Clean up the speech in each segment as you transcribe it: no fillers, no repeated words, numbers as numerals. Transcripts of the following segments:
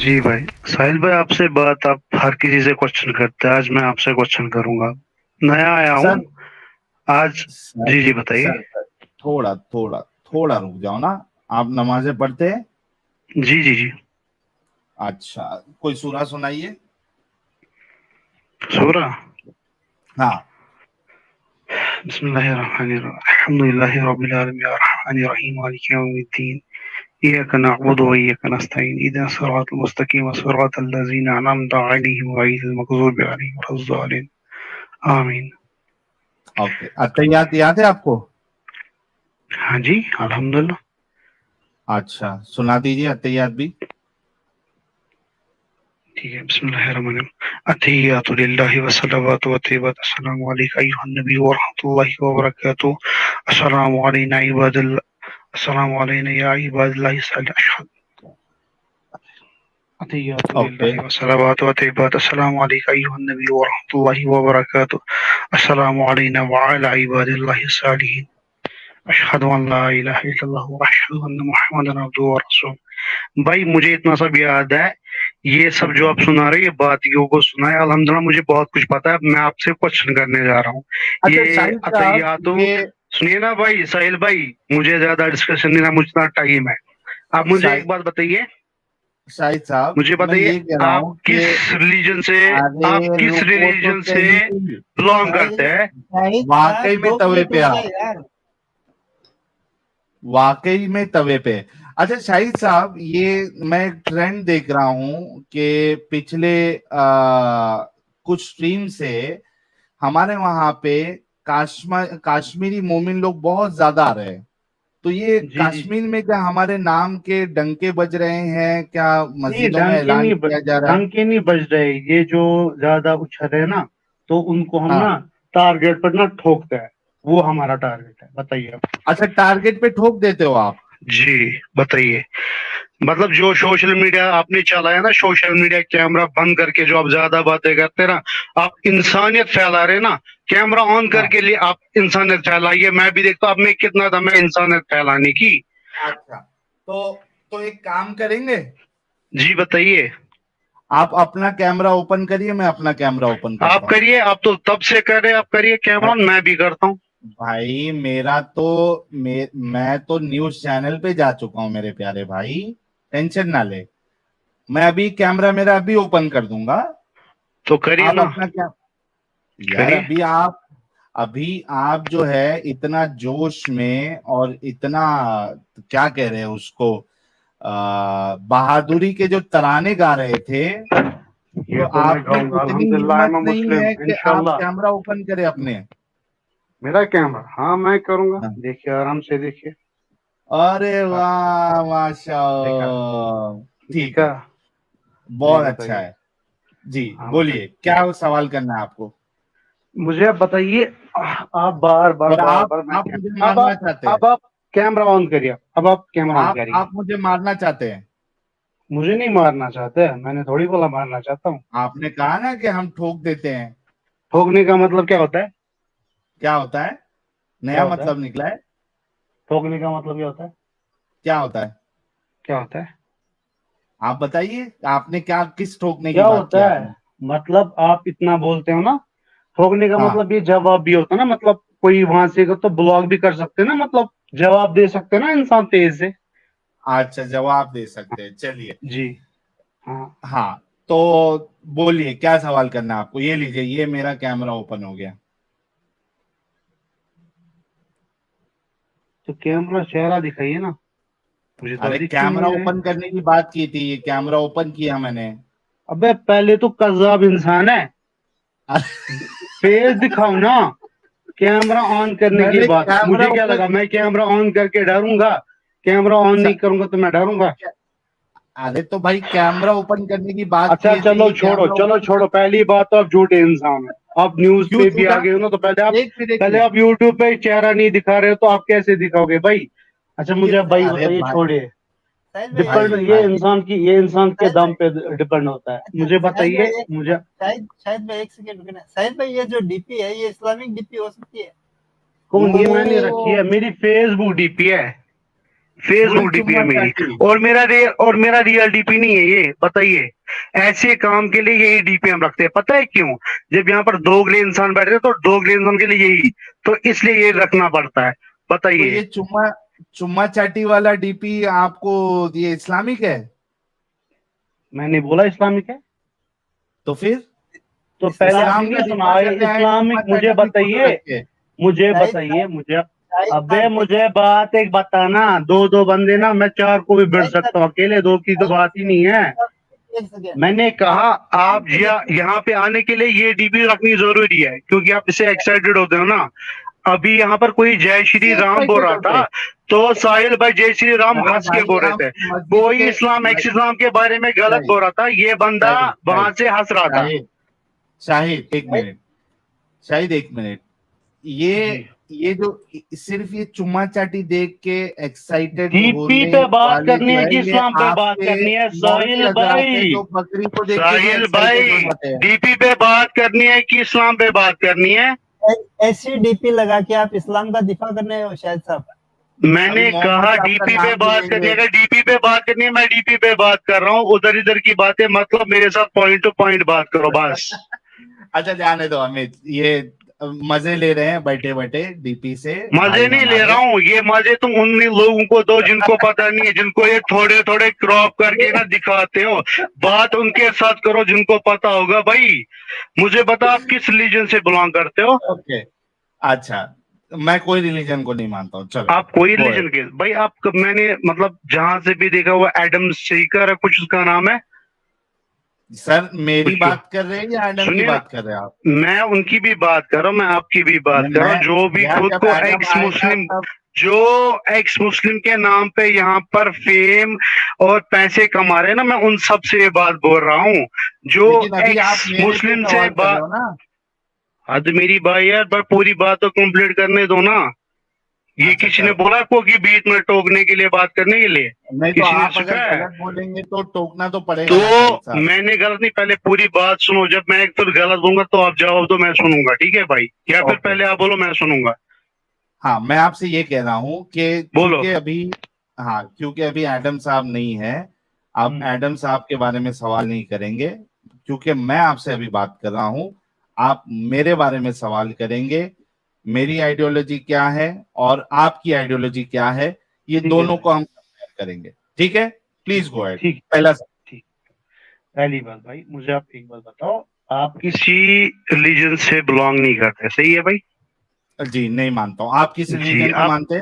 जी भाई। साहिल भाई, आपसे बात आप हर किसी से क्वेश्चन करते हैं, आज मैं आपसे क्वेश्चन करूंगा। नया आया हूँ सर आज। सर जी जी बताइए। सर थोड़ा थोड़ा थोड़ा रुक जाओ ना। आप नमाजें पढ़ते हैं? जी जी जी। अच्छा, कोई सूरा सुनाइए। सूरा। हाँ। बिस्मिल्लाहिर्रहमानिर्रहीम। अल्हम्दुलिल्लाहि रब्बिल आलमीन अर्रहमानिर रहीम मालिकि यौमिद्दीन इय्याका नअबुदु व इय्याका नस्तईन इहदिनस सिरातल मुस्तकीम सिरातल लज़ीना अनअमता अलैहिम गैरिल मग़ज़ूबि अलैहिम वलज़्ज़ालिमीन। आमीन। ओके, अत्तहियात याद है आपको? हाँ जी, अल्हम्दुलिल्लाह। अच्छा, सुना दीजिए अत्तहियात भी। ठीक है। बिस्मिल्लाहिर्रहमानिर्रहीम। अत्तहियातु लिल्लाहि वस्सलावातु वत्तय्यिबातु अस्सलामु अलैका अय्युहन नबिय्यु व रहमतुल्लाहि व बरकातुहू। अस्सलामु अलैना अस्सलामु अलैना या इबादल्लाहि सालिहीन। अत्तहियातु ओके। लिल्लाहि वस्सलावातु वत्तय्यिबातु अस्सलामु अलैका अय्युहन नबिय्यु व रहमतुल्लाहि व बरकातुहू। अस्सलामु अलैना व अला इबादिल्लाहि सालिहीन। अशहदु अन ला इलाहा इल्लल्लाह व अशहदु अन्न मुहम्मदन अब्दुहु व रसूलुहू। भाई मुझे इतना सब याद है। ये सब जो आप सुना रहे, ये बातियों को सुना है अल्हम्दुलिल्लाह, मुझे बहुत कुछ पता है। मैं आपसे क्वेश्चन करने जा रहा हूँ। अच्छा ये शाहिद साहब, अतहियातो। ये सुनिए ना भाई साहिल भाई, मुझे ज्यादा डिस्कशन नहीं ना, मुझे टाइम है। आप मुझे एक शाहिद बात बताइए। शाहिद साहब, मुझे मैं बताइए, ये कह रहा आप हूँ कि किस रिलीजन से आप अरे किस रुको तो रिलीजन से सही। बिलोंग शाहिद करते हैं? शाहिद वाकई साहब में 2 तवे मिनट पे रुक आप, जाए यार। वाकई में तवे पे। अच्छा शाहिद साहब, ये मैं एक ट्रेंड देख रहा हूँ कि पिछले कुछ स्ट्रीम से हमारे वहां पे काश्मीरी मोमिन लोग बहुत ज्यादा आ रहे हैं। तो ये जी जी। कश्मीर में क्या हमारे नाम के डंके बज रहे हैं? क्या नहीं, मस्जिदों में ऐलान किया जा रहा है? ढंग के नहीं बज रहे। ये जो ज्यादा उछल रहे हैं ना, तो उनको हम हाँ। ना टारगेट पर ना ठोकते हैं। वो हमारा टारगेट है। बताइए आप। अच्छा, टारगेट पे ठोक देते हो आप? जी बताइए। मतलब जो सोशल मीडिया आपने चलाया ना, सोशल मीडिया कैमरा बंद करके जो आप ज्यादा बातें करते हैं ना, आप इंसानियत फैला रहे हैं ना। कैमरा ऑन हाँ। करके लिए आप इंसानियत फैलाइए। मैं भी देखता हूं आप में कितना दम है इंसानियत फैलाने की। अच्छा, तो एक काम करेंगे। जी बताइए। आप अपना कैमरा ओपन करिए, मैं अपना कैमरा ओपन आप करता हूँ। करिए, आप तो तब से कर रहे हैं, आप करिए कैमरा अ- ऑन, मैं भी करता हूँ। भाई मेरा तो मैं तो न्यूज चैनल पे जा चुका हूँ मेरे प्यारे भाई। टेंशन ना ले। मैं अभी कैमरा मेरा अभी ओपन कर दूंगा। तो करिए आप ना। अपना क्या, यार करिए। अभी आप जो है इतना जोश में और इतना, क्या कह रहे हैं उसको, बहादुरी के जो तराने गा रहे थे, तो ये तो मैं आप में गाऊंगा, उतनी अल्हम्दुलिल्लाह आई हिम्मत एम अ नहीं मुस्लिम है कि आप इंशाल्लाह। कैमरा ओपन करें अपने? मेरा कैमरा, हाँ मैं करूंगा। हाँ। देखिए आराम से देखिए। अरे आप वाह, देखा? माशाल्लाह। ठीक देखा? है, जी बहुत अच्छा बताइए। है। जी हाँ बोलिए, बताइए। क्या सवाल करना है आपको? मुझे आप बताइए। आप बार बार और बार आप बार मैं आप क्या। मुझे अब मारना आप चाहते हैं? अब आप कैमरा ऑन करिए। अब आप कैमरा ऑन करिए। आप मुझे मारना चाहते हैं? मुझे नहीं मारना चाहते, मैंने थोड़ी बोला मारना चाहता हूँ। आपने कहा ना कि हम ठोक देते हैं। ठोकने का मतलब क्या होता है? क्या होता है? क्या नया होता है? मतलब निकला है। ठोकने का मतलब क्या होता है? क्या होता है? क्या होता है? आप बताइए, आपने क्या, किस ठोकने की क्या बात की होता है? आपने? मतलब आप इतना बोलते हो ना। ठोकने का हाँ। मतलब ये जवाब भी होता है ना, मतलब कोई वहां से तो ब्लॉक भी कर सकते हैं ना, मतलब जवाब दे सकते हैं ना इंसान तेज से। अच्छा, जवाब दे सकते हैं, चलिए। जी। हाँ। हाँ, तो बोलिए क्या सवाल करना है आपको। ये लीजिए, ये मेरा कैमरा ओपन हो गया। तो कैमरा चेहरा दिखाइए ना। मुझे तो अरे दिख क्यों कैमरा नहीं रहे? ओपन करने की बात की थी, ये कैमरा ओपन किया मैंने। अबे पहले तो कज़्ज़ाब इंसान है। फेस दिखाओ ना। कैमरा ऑन करने की मैंने बात, कैमरा मुझे क्या ओपन, लगा मैं कैमरा ऑन करके डरूंगा? कैमरा ऑन नहीं करूंगा तो मैं डरूंगा? अरे तो भाई कैमरा ओपन करने की बात अच्छा किए थे, चलो ये छोड़ो, कैमरा चलो ओपन कर। छोड़ो, पहली बात तो आप झूठे इंसान हो। आप न्यूज क्यों पे भी आ झूठा? गए हो ना, तो एक पहले मिनट। आप यूट्यूब पे चेहरा नहीं दिखा रहे हो तो आप कैसे दिखाओगे भाई? अच्छा मुझे अब भाई अरे बताइए, भाई, छोड़िए। साहिल भाई एक डिपेंड, भाई सेकंड। ये भाई इंसान की, ये इंसान के साहिल दम भाई, पे डिपेंड होता है। अच्छा मुझे साहिल भाई बताइए एक, मुझे। शाहिद भाई एक सेकंड रुकना। साहिल भाई ये जो डीपी है, ये इस्लामिक डीपी हो सकती है? कौन? ये मैंने रखी ओ, है, मेरी फेसबुक डीपी है। फेसबुक फुल डीपी है चुम्मा मेरी, चाटी। और मेरा रियल डीपी नहीं है ये, बताइए। ऐसे काम के लिए यही डीपी हम रखते हैं, पता है क्यों? जब यहाँ पर दोगले इंसान बैठे हैं, तो दोगले इंसान के लिए यही, तो इसलिए ये रखना पड़ता है, तो बताइए। ये चुम्मा चुम्मा चाटी वाला डीपी आपको ये इस्लामिक है? मैंने बोला इस्लामिक है? तो फिर तो पहले आपने इस्लाम का नहीं सुना दिफा कर रहे हैं चुम्मा इस्लामिक, मुझे चाटी की फोटो बताइए, रख के। मुझे शाहिद बताइए, मुझे। शाहिद अबे साहब मुझे बात एक बताना, दो दो बंदे ना, मैं चार को भी भिड़ शाहिद सकता हूँ, अकेले दो की तो बात ही नहीं है। साहब, एक सेकेंड। मैंने कहा आप इस्लाम आप को देखिए। यहाँ पे आने के लिए ये डीपी रखनी जरूरी है, क्योंकि आप इससे एक्साइटेड होते हो ना। अभी यहाँ पर कोई जय श्री से राम बोल एक्साइटेड रहा होते था, हैं। तो साहिल भाई जय श्री राम अरे हंस के भाई बोल रहे हम थे। मस्जिद कोई के इस्लाम एक्स इस्लाम के बारे में गलत शाहिद बोल रहा था, ये बंदा शाहिद वहां से हंस रहा था। शाहिद शाहिद एक मिनट, शाहिद एक मिनट। जी। ये जो सिर्फ ये चुम्मा चाटी देख के एक्साइटेड डीपी होने पे बात वाले करनी जो है है कि ये इस्लाम पे बात आपके करनी है, मौलवी साहिल हजरात है भाई? जो बकरी को देख के भी साहिल एक्साइटेड हो भाई, जाते हैं। डीपी पे बात करनी है कि इस्लाम पे बात करनी है? ऐसी डीपी लगा के आप इस्लाम का दिफा करने हो शाहिद साहब? अभी मैंने मोहम्मद कहा साहब का डीपी पे नाम भी बात करनी लेंगे। है, अगर डीपी पे बात करनी है, मैं डीपी पे बात कर रहा हूँ, उधर इधर की बातें मतलब, मेरे साथ पॉइंट टू पॉइंट बात करो बस। अच्छा जाने दो अमित, ये मजे ले रहे हैं बैठे बैठे डीपी से मजे भाई नहीं ले हमारे। रहा हूँ, ये मजे तुम उन लोगों को दो जिनको पता नहीं है, जिनको ये थोड़े थोड़े क्रॉप करके ना दिखाते हो। बात उनके साथ करो जिनको पता होगा भाई। मुझे बता, आप किस रिलीजन से बिलोंग करते हो? ओके अच्छा, मैं कोई रिलीजन को नहीं मानता हूँ, चलो आप कोई गो रिलीजन अहेड। के भाई? आप, मैंने मतलब जहां से भी देखा, वो एडम सीकर है कुछ उसका नाम है, सर मेरी कुछ जो, बात कर रहे हैं या एडम की सुनिए ना, बात कर रहे हैं आप? मैं उनकी भी बात कर रहा हूँ, मैं आपकी भी बात कर रहा मैं हूँ, जो भी यार खुद जब को एडम एक्स आएगा मुस्लिम, तब। जो एक्स मुस्लिम के नाम पे यहाँ पर फेम और पैसे कमा रहे हैं ना, मैं उन सब से ये बात बोल रहा हूँ, जो लेकिन अभी आप एक्स मेरे से मुस्लिम से सवाल कर रहे बात। हो ना। हद मेरी भाई यार, पर पूरी बात तो कंप्लीट करने दो ना। ये अच्छा किसी ने चलो, बोला आपको कि बीच में टोकने के लिए, बात करने के लिए नहीं तो किसी ने आप अगर सिखाया है? गलत बोलेंगे तो टोकना तो तो पड़ेगा ना शाहिद साहब। मैंने गलत नहीं, पहले पूरी बात सुनो, जब मैं फिर गलत बोलूंगा तो आप जवाब दो, मैं सुनूंगा, ठीक है भाई? या फिर ओके, पहले आप बोलो, मैं सुनूंगा। हाँ मैं आपसे ये कह रहा हूँ कि बोलो। चूंकि अभी, हाँ क्योंकि अभी एडम साहब नहीं है, आप हम्म, एडम साहब के बारे में सवाल नहीं करेंगे, क्योंकि मैं आपसे अभी बात कर रहा हूँ। आप मेरे बारे में सवाल करेंगे, मेरी आइडियोलॉजी क्या है और आपकी आइडियोलॉजी क्या है, ये ठीक है दोनों भाई। को हम कंपेयर करेंगे। ठीक है, प्लीज गो अहेड। ठीक। पहला ठीक। पहली बात भाई, मुझे आप एक बात बताओ, आप किसी रिलीजन से बिलोंग नहीं करते, सही है भाई? जी नहीं मानता हूँ। आप किस जी। रिलीजन को मानते हैं?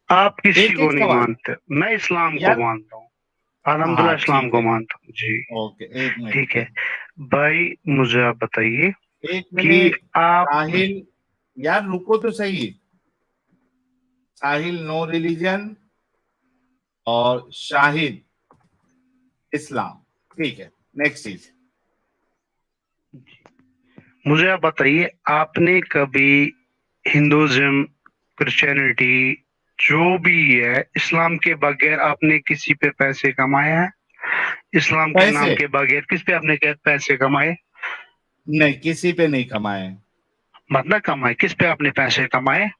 आप किसी एक को एक नहीं सवाल मानते, मैं इस्लाम को यार। मानता हूँ, अल्हम्दुलिल्लाह हाँ इस्लाम ठीक को है, मानता हूँ जी। ओके एक मिनट ठीक है फिर, भाई, मुझे आप बताइए एक कि मिनट। आप, साहिल, यार रुको तो सही। साहिल नो रिलीजन और शाहिद इस्लाम, ठीक है। नेक्स्ट चीज। मुझे आप बताइए, आपने कभी हिंदुइज्म, क्रिश्चियनिटी, जो भी है, इस्लाम के बगैर आपने किसी पे पैसे कमाए हैं? इस्लाम के नाम पैसे के बगैर किस पे आपने पैसे कमाए? नहीं, किसी पे नहीं कमाए। मतलब कमाए, किस पे आपने पैसे कमाए?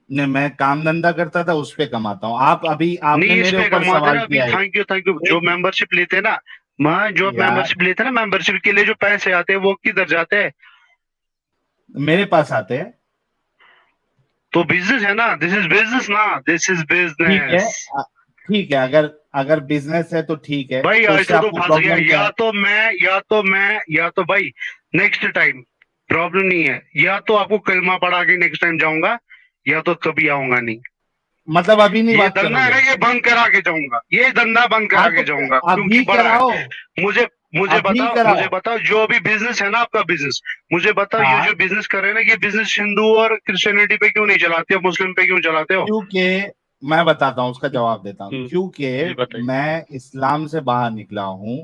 नहीं, मैं काम धंधा करता था उस पे कमाता हूँ। आप अभी आपने नहीं, इस मेरे पे ऊपर कमाते सवाल ना अभी, किया है। थैंक यू थैंक यू, जो एक मेंबरशिप लेते हैं ना, मैं जो यार मेंबरशिप लेते हैं ना, मेंबरशिप के लिए जो पैसे आते हैं वो किधर जाते हैं? मेरे पास आते हैं। तो बिजनेस है ना, दिस इज बिजनेस ना, दिस इज ठीक है, बिजनेस। ठीक है, अगर अगर बिजनेस है तो ठीक है, भाई तो आज उससे तो आपको फंस गया, प्रॉब्लम क्या है? या तो भाई नेक्स्ट टाइम, प्रॉब्लम नहीं है, या तो आपको कलमा पढ़ा के नेक्स्ट टाइम जाऊंगा, या तो कभी आऊंगा नहीं। मतलब अभी नहीं ये बात धंधा है करोगे? ना, ये बंद करा के जाऊंगा, ये धंधा बंद करा हाँ के तो जाऊंगा, क्योंकि अभी बड़ा है। कराओ, मुझे अभी कराओ। मुझे बताओ, जो भी बिजनेस है ना आपका बिजनेस, मुझे बताओ, ये हाँ जो बिजनेस कर रहे हैं ना, ये बिजनेस हिंदू और क्रिश्चियनिटी पे क्यों नहीं चलाते हो, मुस्लिम पे क्यों चलाते हो? क्योंकि मैं बताता हूँ, उसका जवाब देता हूँ। जी क्योंकि बताइए। मैं इस्लाम से बाहर निकला हूँ,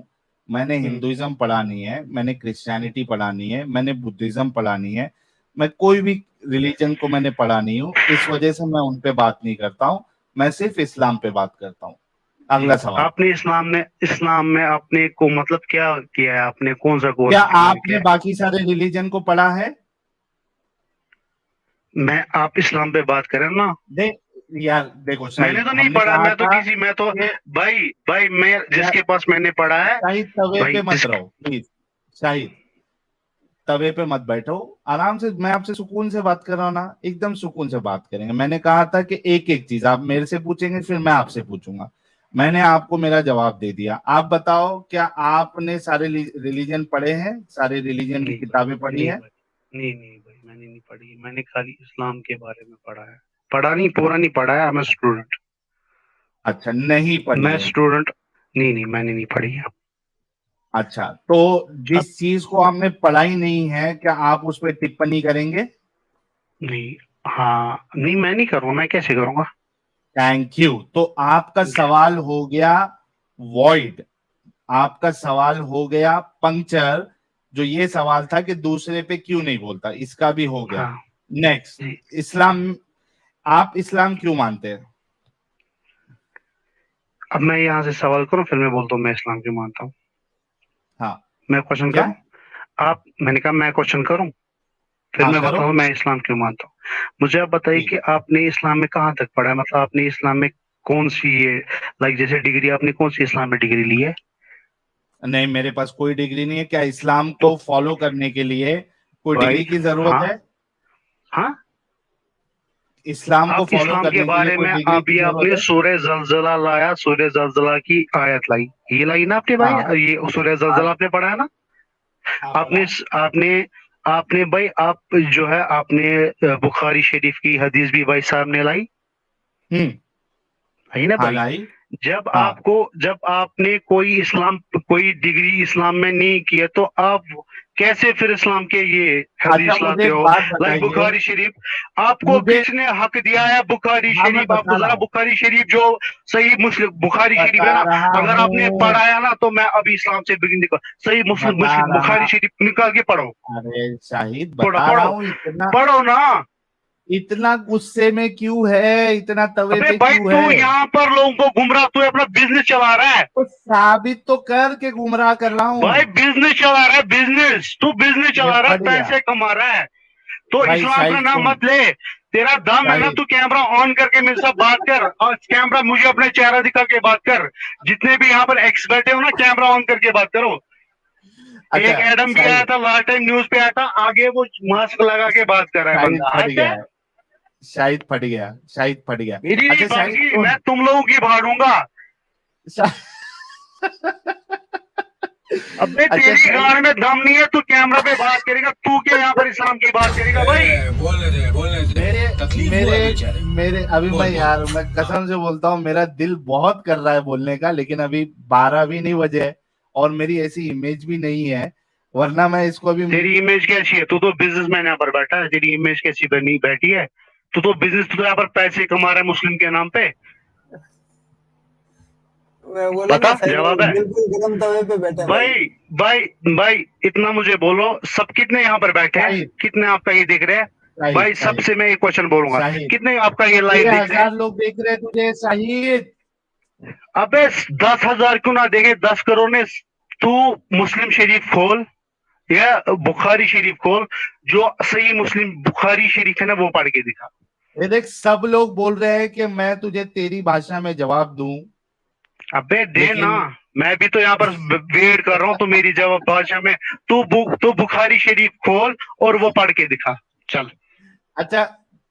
मैंने हम्म, हिंदुइज्म पढ़ा नहीं है, मैंने क्रिश्चियनिटी पढ़ा नहीं है, मैंने बुद्धिज्म पढ़ा नहीं है, मैं कोई भी रिलीजन को मैंने पढ़ा नहीं हूँ, इस वजह से मैं उन पे बात नहीं करता हूँ। मैं सिर्फ इस्लाम पे बात करता हूँ। जी। अगला सवाल। आपने इस्लाम में आपने को मतलब क्या किया है, आपने कौन सा क्या कोर्स इस्लाम किया आपने है? बाकी सारे रिलीजन को पढ़ा है? मैं, आप इस्लाम पे बात करें ना। दे यार देखो शाहिद, मैंने तो नहीं हमने पढ़ा, कहा मैं तो था किसी, मैं तो कि भाई मैं जिसके पास मैंने पढ़ा है शाहिद तवे भाई, पे मत रहो प्लीज। शाहिद तवे पे मत बैठो, आराम से, मैं आपसे सुकून से बात कर रहा हूँ ना, एकदम सुकून से बात करेंगे। मैंने कहा था कि एक एक चीज आप मेरे से पूछेंगे, फिर मैं आपसे पूछूंगा। मैंने आपको मेरा जवाब दे दिया। आप बताओ, क्या आपने सारे रिलीजन पढ़े हैं, सारे रिलीजन की नहीं किताबें पढ़ी नहीं है? भाई, नहीं भाई, मैंने नहीं पढ़ी, मैंने खाली इस्लाम के बारे में पढ़ा है, पढ़ा नहीं, पूरा नहीं पढ़ा है, मैं स्टूडेंट, अच्छा, नहीं पढ़ी मैं है। स्टूडेंट, नहीं मैंने नहीं पढ़ी है। अच्छा, तो अब जिस चीज को आपने पढ़ाई नहीं है, क्या आप उस पर टिप्पणी करेंगे? नहीं, हाँ नहीं, मैं नहीं करूँगा, मैं कैसे करूँगा। Thank you. तो आपका सवाल हो गया वॉइड, आपका सवाल हो गया पंक्चर। जो ये सवाल था कि दूसरे पे क्यों नहीं बोलता, इसका भी हो गया। हाँ नेक्स्ट, जी। इस्लाम, आप इस्लाम क्यों मानते हैं? अब मैं यहाँ से सवाल करूँ, फिर मैं बोलता हूँ मैं इस्लाम क्यों मानता हूँ। हाँ, मैं क्वेश्चन क्या? करूँ, आप, मैंने कहा मैं क्वेश्चन करूँ, फिर हाँ मैं करो। बताऊँ मैं इस्लाम क्यों मानता हूँ। मुझे आप बताइए जी। कि आपने इस्लाम में कहाँ तक पढ़ा है, मतलब आपने इस्लाम में कौन सी ये, लाइक जैसे डिग्री, आपने कौन सी इस्लाम में डिग्री ली है। नहीं, मेरे पास कोई डिग्री नहीं है। क्या इस्लाम तो को फॉलो करने के लिए कोई भाई, डिग्री की जरूरत हाँ है? हाँ, इस्लाम को आप फॉलो इस्लाम के करने के लिए बारे कोई में डिग्री अभी की जरूरत आपने है? सूरह जलजला लाया, सूरह जलजला की आयत लाई, ये लाई ना आपने भाई, हाँ ये सूरह हाँ जलजला आपने पढ़ा है ना। हाँ, आपने पढ़ा। आपने आपने भाई, आप जो है आपने बुखारी शरीफ की हदीस भी भाई साहब ने लाई, हम्म। है ना हाँ भाई। लाई। हाँ, जब आपने कोई डिग्री इस्लाम में नहीं की है, तो आप कैसे फिर इस्लाम के ये अच्छा, हदीस मुझे लाते एक हो, बात लाइक बताइए। बुखारी शरीफ। आपको मुझे, किसने हक दिया है बुखारी हाँ मैं शरीफ, आपको बता रहा जरा हूँ, बुखारी शरीफ जो सही मुस्लिम बुखारी शरीफ है बता ना, रहा अगर आपने हूँ, पढ़ाया ना, तो मैं अभी इस्लाम से बिगिन देखो, सही मुस्लिम बता मुस्लिम बुखारी रहा। शरीफ निकाल के पढ़ो, अरे शाहिद, पढ़ो बता रहा पढ़ो हूँ। इतना पढ़ो ना। इतना गुस्से में क्यों है, इतना तवे अबे पे भाई, क्यों तू है? यहाँ पर लोगों को गुमराह, तू अपना बिजनेस चला रहा है तो साबित तो कर के गुमराह कर रहा हूँ। भाई, बिजनेस चला रहा है, बिजनेस, तू बिजनेस ये चला रहा है, फट गया। पैसे कमा रहा है, तो भाई इस्लाम का शाहिद नाम सुन, मत ले। तेरा दम है ना, शाहिद, तू कैमरा ऑन करके मेरे साथ बात कर, और कैमरा मुझे अपने चेहरा दिखा के बात कर। जितने भी यहाँ पर एक्स बैठे हो ना, कैमरा ऑन करके बात करो। अच्छा एक एडम भी आया शाहिद, था लास्ट टाइम, न्यूज पे आया था, आगे वो मास्क लगा के बात कर रहा है शाहिद बंदा, फट हद गया है। है। शाहिद फट गया, शाहिद फट गया। मेरी नहीं अच्छा शाहिद भागी, मैं सुन, तुम लोगों की भाड़ूंगा। शा... अबे अच्छा तेरी शाहिद, गाड़ में दम नहीं है, तू कैमरा पे बात करेगा, तू क्या यहाँ पर इस्लाम की बात करेगा भाई। बोलने दे मेरे तकलीफ हुआ मेरे बेचारे को। मेरे अभी बोल मैं बोल यार, बोल मैं कसम से बोलता हूँ, मेरा दिल बहुत कर रहा है बोलने का, लेकिन अभी 12 भी नहीं बजे है, और मेरी ऐसी इमेज भी नहीं है, वरना मैं इसको अभी। तेरी इमेज कैसी है, तू तो बिजनेसमैन यहाँ पर बैठा है, तेरी इमेज कैसी बनी बैठी है, तू तो बिजनेस, तू तो यहाँ पर पैसे कमा रहा है मुस्लिम के नाम पे। मैं बोला बता, ना साहिब भाई, जवाब है बिल्कुल गरम तवे पे बैठे हैं भाई। भाई। भाई इतना मुझे बोलो, सब कितने यहाँ पर बैठे हैं, शाहिद, कितने आपका ये देख रहे हैं। शाहिद, भाई शाहिद, सबसे मैं एक क्वेश्चन बोलूंगा, शाहिद, कितने आपका ये लाइव देख रहे 6,000 लोग देख रहे हैं तुझे शाहिद। हैं। अबे 10,000 क्यों ना देखे, 10 करोड़ ने। तू मुस्लिम शरीफ खोल या बुखारी शरीफ खोल, जो सही मुस्लिम बुखारी शरीफ है ना, वो पढ़ के दिखा। ये देख, सब लोग बोल रहे हैं कि मैं तुझे तेरी भाषा में जवाब दूं, अबे दे ना, लेकिन मैं भी तो यहाँ पर वेट कर रहा हूँ, तो मेरी जवाब भाषा में, तू बुखारी शरीफ खोल और वो पढ़ के दिखा, चल। अच्छा,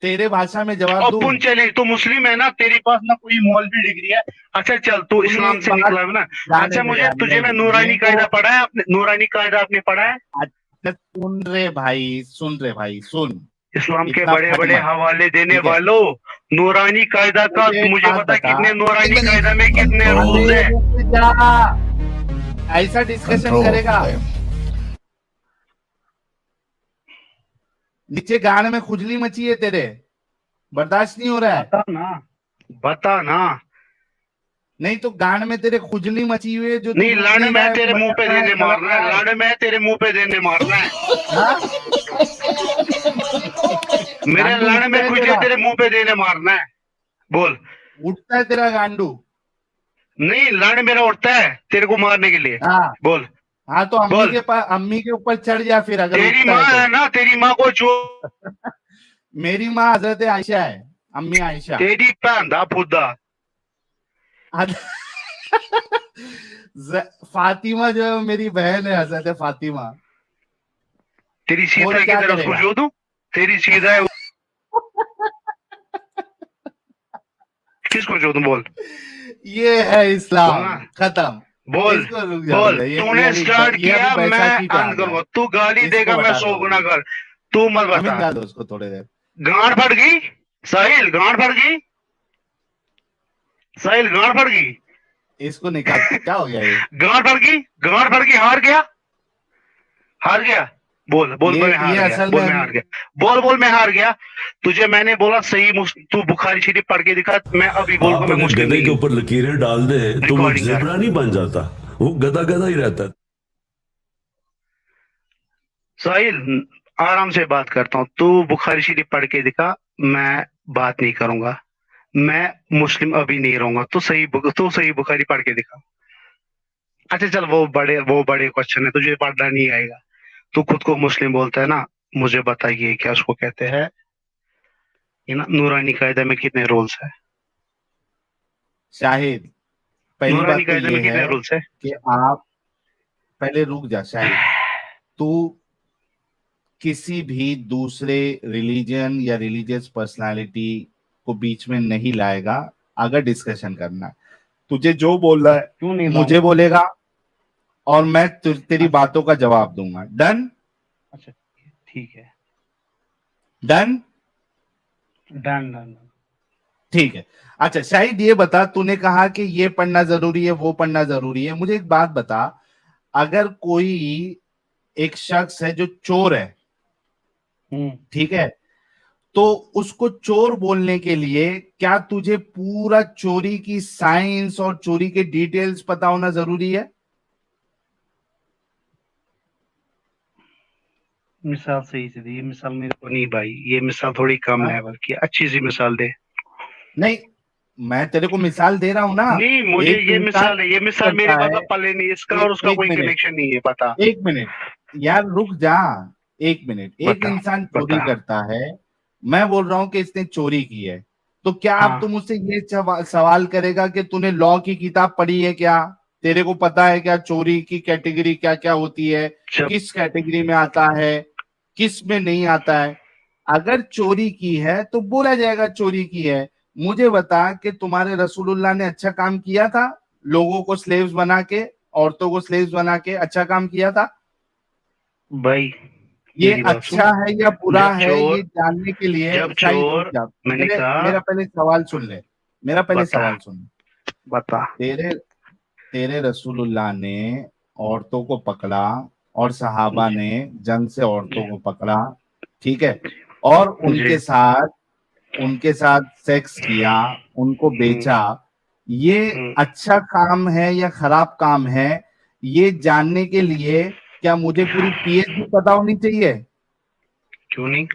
तेरे भाषा में जवाब और दूं? पुन चले, तू मुस्लिम है ना, तेरे पास ना कोई मौलवी डिग्री है, अच्छा चल, तू तूने इस्लाम एक से बात निकला है ना। जाने अच्छा, दे मुझे यार, तुझे मैं नहीं नूरानी ये कायदा तो। पढ़ा है, नूरानी कायदा आपने पढ़ा है। अच्छा, सुन रे भाई सुन, इस्लाम के इतना बड़े फट बड़े मत। हवाले देने ठीक है, वालों, नूरानी कायदा का मुझे एक मुझे बात बता, बता। कितने नूरानी कितने कायदा में कितने रूल्स अरे कंट्रोल है। रुक जा, ऐसा डिस्कशन कंट्रोल करेगा? नीचे गाड़ में खुजली मची है तेरे, बर्दाश्त नहीं हो रहा है? बता ना, बता ना। नहीं तो गाड़ में तेरे खुजली मची हुई है, जो तू नहीं, रुक लाड़ नहीं रहा में है, तेरे मुंह पे भटक रहा है, देने तड़प मारना रहा है, है। लाड़ में तेरे मुंह पे देने मारना है, हाँ? मेरे गांडू लाड़ उठता में है खुजले तेरा, तेरे मुंह पे देने मारना है, बोल। उठता है तेरा गांडू। नहीं, लाड़ मेरा उठता है तेरे को मारने के लिए, हाँ। बोल हाँ, तो बोल। अम्मी के ऊपर चढ़ जा फिर, अगर तेरी उठता माँ है है तो। ना, तेरी माँ को जो मेरी माँ हजरत आयशा है। अम्मी आयशा। तेरी भैन दा फुद्दा। फातिमा जो है वो मेरी बहन है, हजरत फातिमा। तेरी सीधा बोल है क्या किधर, उसको करेगा? जो दूं? तेरी सीधा है, किसको जो दूं? बोल ये है बोल इस्लाम, ना, खत्म। बोल इसको रुक जा, बोल। ये तूने अभी स्टार्ट ये अभी किया, मैं बैसाखी पे आ अंत गया करूंगा। है। तू गाली इसको देगा, मैं बता 100 दो गुना अभी, कर। तू मत अमित बता। गा दो उसको थोड़ी देर। गांड फट गई साहिल, गांड फट गई साहिल, गांड फट गई। इसको निकाल, क्या हो गया ये? गांड फट गई, गांड फट गई, हार गया, हार गया। बोल बोल, मैं ये हार गया, असल में बोल मैं अभी हार गया, बोल बोल मैं हार गया। तुझे मैंने बोला सही तू बुखारी शरीफ पढ़ के दिखा, मैं अभी बोलूंगा आप मैं अगर मुस्लिम गधे नहीं के हूँ। ऊपर लकीरें डाल दें तो वो रिकॉर्डिंग कर। जेबरा नहीं बन जाता, वो गधा गधा ही रहता है। साहिल, आराम से बात करता हूँ, तू बुखारी शरीफ पढ़ के दिखा, मैं बात नहीं करूंगा। मैं मुस्लिम अभी नहीं रहूंगा। तू सही बुखारी पढ़ के दिखा। अच्छा चल, वो बड़े क्वेश्चन है, तुझे पढ़ना नहीं आएगा। तू खुद को मुस्लिम बोलता है ना, मुझे बताइए क्या उसको कहते हैं, ये ना नूरानी कायदा में कितने रूल्स है? शाहिद, पहली नूरानी बात तो कायदे ये में कितने है रूल्स है? कि आप पहले रुक जा शाहिद। तू किसी भी दूसरे रिलीजन या रिलीजियस पर्सनालिटी को बीच में नहीं लाएगा। अगर डिस्कशन करना है, तुझे जो बोलना है क्यों नहीं लाऊं? मुझे बोलेगा और मैं तेरी अच्छा बातों का जवाब दूंगा। डन? अच्छा, ठीक है, डन? Done done. ठीक है। अच्छा शाहिद, ये बता, तूने कहा कि ये पढ़ना जरूरी है, वो पढ़ना जरूरी है। मुझे एक बात बता, अगर कोई एक शख्स है जो चोर है, ठीक है, तो उसको चोर बोलने के लिए क्या तुझे पूरा चोरी की साइंस और चोरी के डिटेल्स पता होना जरूरी है? मिसाल सही से दी, ये मिसाल मेरे को नहीं भाई, ये मिसाल थोड़ी कम हाँ? लेवल की, अच्छी सी मिसाल दे। नहीं, मैं तेरे को मिसाल दे रहा हूं ना। नहीं, मुझे एक ये इंसान मिसाल है, ये मिसाल मेरे करता है, मतलब पल्ले नहीं, इसका और उसका एक कोई मिनट, कनेक्शन नहीं है, बता। एक मिनट, यार रुक जा। एक मिनट, एक बता इंसान चोरी बता। करता है, मैं बोल रहा हूं कि इसने चोरी की है, तो क्या अब हाँ, तुम मुझसे ये सवाल करेगा कि तूने लॉ की किताब पढ़ी है क्या? तेरे को पता है क्या चोरी की कैटेगरी क्या क्या होती है, जब किस कैटेगरी में आता है, किस में नहीं आता है? अगर चोरी की है तो बोला जाएगा चोरी की है। मुझे बता कि तुम्हारे रसूलुल्लाह ने अच्छा काम किया था, लोगों को स्लेव्स बना के, औरतों को स्लेव्स बना के अच्छा काम किया था? भाई ये मेरी बात सुन। अच्छा है या बुरा जब है ये चोर जानने के लिए, जब शाहिद रुक चोर जा। मैंने मेरे कहा, मेरा पहले सवाल सुन ले, मेरा पहले बता सवाल सुन। बता। तेरे तेरे रसूलुल्लाह ने औरतों को पकड़ा और सहाबा जी ने जंग से जी औरतों को पकड़ा, ठीक है, और जी। उनके साथ सेक्स किया, उनको बेचा। ये हम्म, अच्छा काम है या खराब काम है, ये जानने के लिए क्या मुझे पूरी पीएचडी पता होनी चाहिए? क्यों नहीं?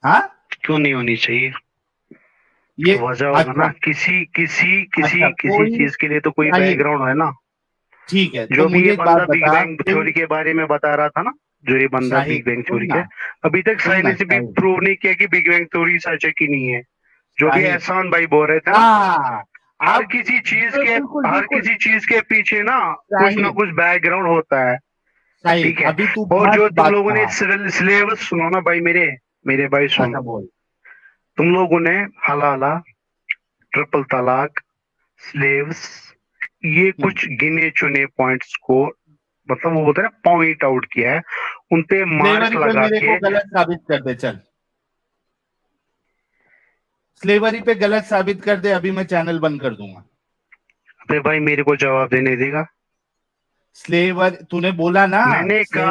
हाँ? क्यों नहीं होनी चाहिए? ये वजह होगा अच्छा, ना, किसी किसी अच्छा किसी किसी कोई, चीज के लिए तो कोई शाहिद, बैकग्राउंड है ना। ठीक है, तो जो भी मुझे ये एक बात बंदा बिग बता, बैंग कोई, थ्योरी के बारे में बता रहा था ना, जो ये बंदा शाहिद बिग बैंग थ्योरी सुनना, के, अभी तक साइंस सुनना ने भी शाहिद, प्रूव नहीं किया कि बिग बैंग थ्योरी सच है कि नहीं है। जो भी शाहिद, एहसान भाई बोल रहे थे ना, हाँ, हर अब किसी चीज के बिल्कुल हर बिल्कुल, किसी चीज के पीछे ना कुछ ना शाहिद, कुछ बैकग्राउंड होता है। शाहिद ठीक है। अभी तू और जो मस्त तुम बात लोगों ने कहा। सिलेबस सुनो ना भाई, मेरे मेरे भाई सुन। अच्छा बोल। तुम लोगों ने हलाला, ट्रिपल तलाक, स्लेव्स, ये हम्म, कुछ गिने चुने पॉइंट्स को, मतलब वो होता है ना, पॉइंट आउट किया है, उन पे मार्क स्लेवरी पे लगा मेरे को के। गलत साबित कर दे, चल, स्लेवरी पे गलत साबित कर दे, अभी मैं चैनल बंद कर दूंगा। अबे भाई मेरे को जवाब देने देगा? स्लेवर तूने बोला ना, स्लेवरी पे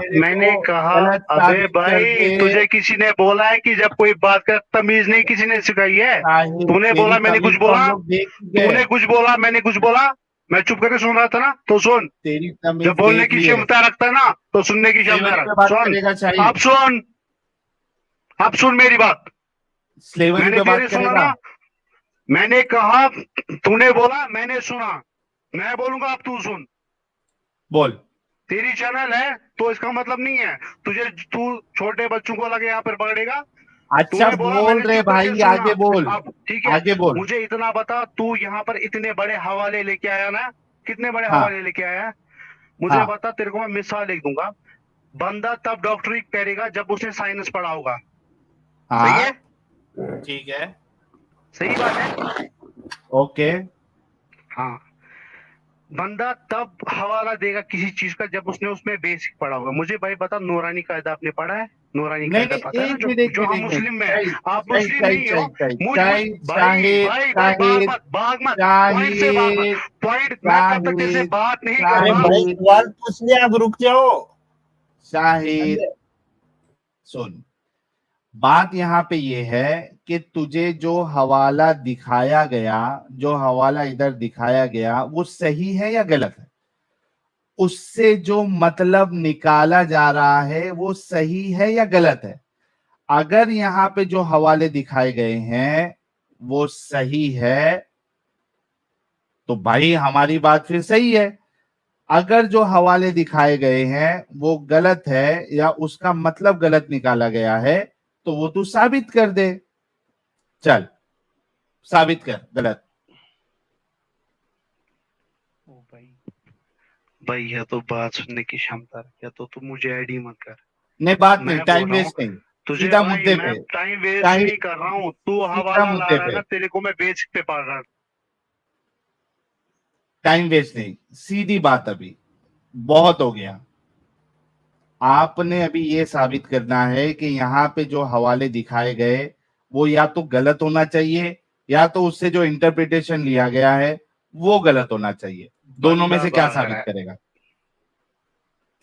मेरे मैंने को कहा, गलत अबे साबित कर भाई दे। तुझे किसी ने बोला है कि जब कोई बात कर, तमीज नहीं किसी ने सिखाई है? शाहिद तूने तेरी बोला, मैंने कुछ तमीज तो हम बोला? लोग देख चुके तूने हैं, कुछ बोला, मैंने कुछ बोला? मैं चुप करके सुन रहा था ना, तो सुन। तेरी जब तमीज बोलने देख की लिए। क्षमता रखता है ना, तो सुनने की क्षमता स्लेवरी रख। पे बात सुन, करेगा अब शाहिद? सुन, अब सुन मेरी बात। स्लेवरी मैंने पे तेरे बात सुना करेगा? ना, मैंने कहा, तूने बोला, मैंने सुना। मैं बोलूंगा, अब तू सुन। बोल। तेरी चैनल है तो इसका मतलब नहीं है तू छोटे बच्चों को लगे यहाँ पर पकड़ेगा। अच्छा तूने बोला बोल मैंने रहे चुप करके भाई, सुनना। आगे बोल, अब ठीक है, आगे बोल। मुझे इतना बता, तू यहाँ पर इतने बड़े हवाले लेके आया ना, कितने बड़े हाँ हवाले लेके आया है? मुझे हाँ बता, तेरे को मैं मिसाल लिख दूंगा। बंदा तब डॉक्टरी करेगा जब उसने साइंस पढ़ा होगा। सही हाँ, है? ठीक है, सही बात है। ओके। हाँ, बंदा तब हवाला देगा किसी चीज का जब उसने उसमें बेसिक पढ़ा होगा। मुझे भाई बता, नूरानी कायदा आपने पढ़ा है? नूरानी नहीं कायदा नहीं, पता है ना, एक जो मिनट, एक जो मिनट, हम एक मिनट, मुस्लिम में है। शाहिद आप शाहिद मुस्लिम शाहिद नहीं हो। शाहिद शाहिद मुझ शाहिद भाई शाहिद भाई भाई शाहिद भाग मत, पॉइंट से भाग मत। शाहिद पॉइंट, मैं तब तक तेरे से शाहिद बात नहीं अरे करूंगा। भाई शाहिद सवाल पूछ लिया, अब रुक जाओ। शाहिद, अंदर सुन, बात यहाँ पे ये है कि तुझे जो हवाला दिखाया गया, जो हवाला इधर दिखाया गया, वो सही है या गलत है? उससे जो मतलब निकाला जा रहा है वो सही है या गलत है? अगर यहाँ पे जो हवाले दिखाए गए हैं वो सही है तो भाई हमारी बात फिर सही है। अगर जो हवाले दिखाए गए हैं वो गलत है या उसका मतलब गलत निकाला गया है तो वो तू साबित कर दे। चल, साबित कर गलत। ओ भाई, भाई या तो बात सुनने की क्षमता रख, या तो तू मुझे ऐड ही मत कर। नहीं, बात नहीं, मैं बोल टाइम रहा हूँ वेस्ट नहीं, तुझे सीधा भाई, मुद्दे मैं पे। टाइम वेस्ट शाहिद, नहीं कर रहा हूँ। तू सीधा हवाला ला मुद्दे रहा है पे, ना, तेरे को मैं बेसिक पे पढ़ रहा। टाइम वेस्ट नहीं, सीधी बात। अभी बहुत हो गया। आपने अभी ये साबित करना है कि यहाँ पे जो हवाले दिखाए गए वो या तो गलत होना चाहिए या तो उससे जो इंटरप्रिटेशन लिया गया है वो गलत होना चाहिए। दोनों में बंदा से क्या भाग रहा साबित है करेगा?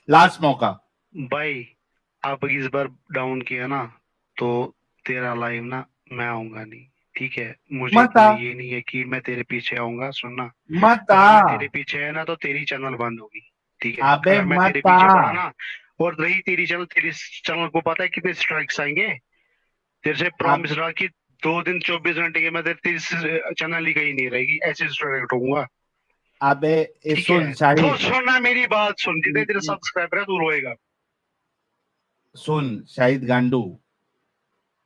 लास्ट मौका। भाई। आप इस बार डाउन किया ना, तो तेरा लाइव ना मैं आऊंगा नहीं। ठीक है, मुझे मत इतना आ, ये नहीं है कि मैं तेरे पीछे आऊंगा। सुनना, मत आ, अगर मैं तेरे पीछे है ना तो तेरी चैनल बंद होगी। ठीक है, अबे अगर मैं तेरे मत आ। पीछे पड़ा ना, और रही तेरी चैनल को पता है कितने स्ट्राइक्स आएंगे? तेरे से अब प्रॉमिस रहा कि 2 दिन 24 घंटे के मैं तेरी चैनल ही कहीं नहीं रहेगी, ऐसे स्ट्राइक होऊंगा। अबे ठीक सुन है, तो शाहिद, सुनना मेरी बात, सुन, जितने तेरे सब्सक्राइबर है तू रोएगा। सुन शाहिद गांडू,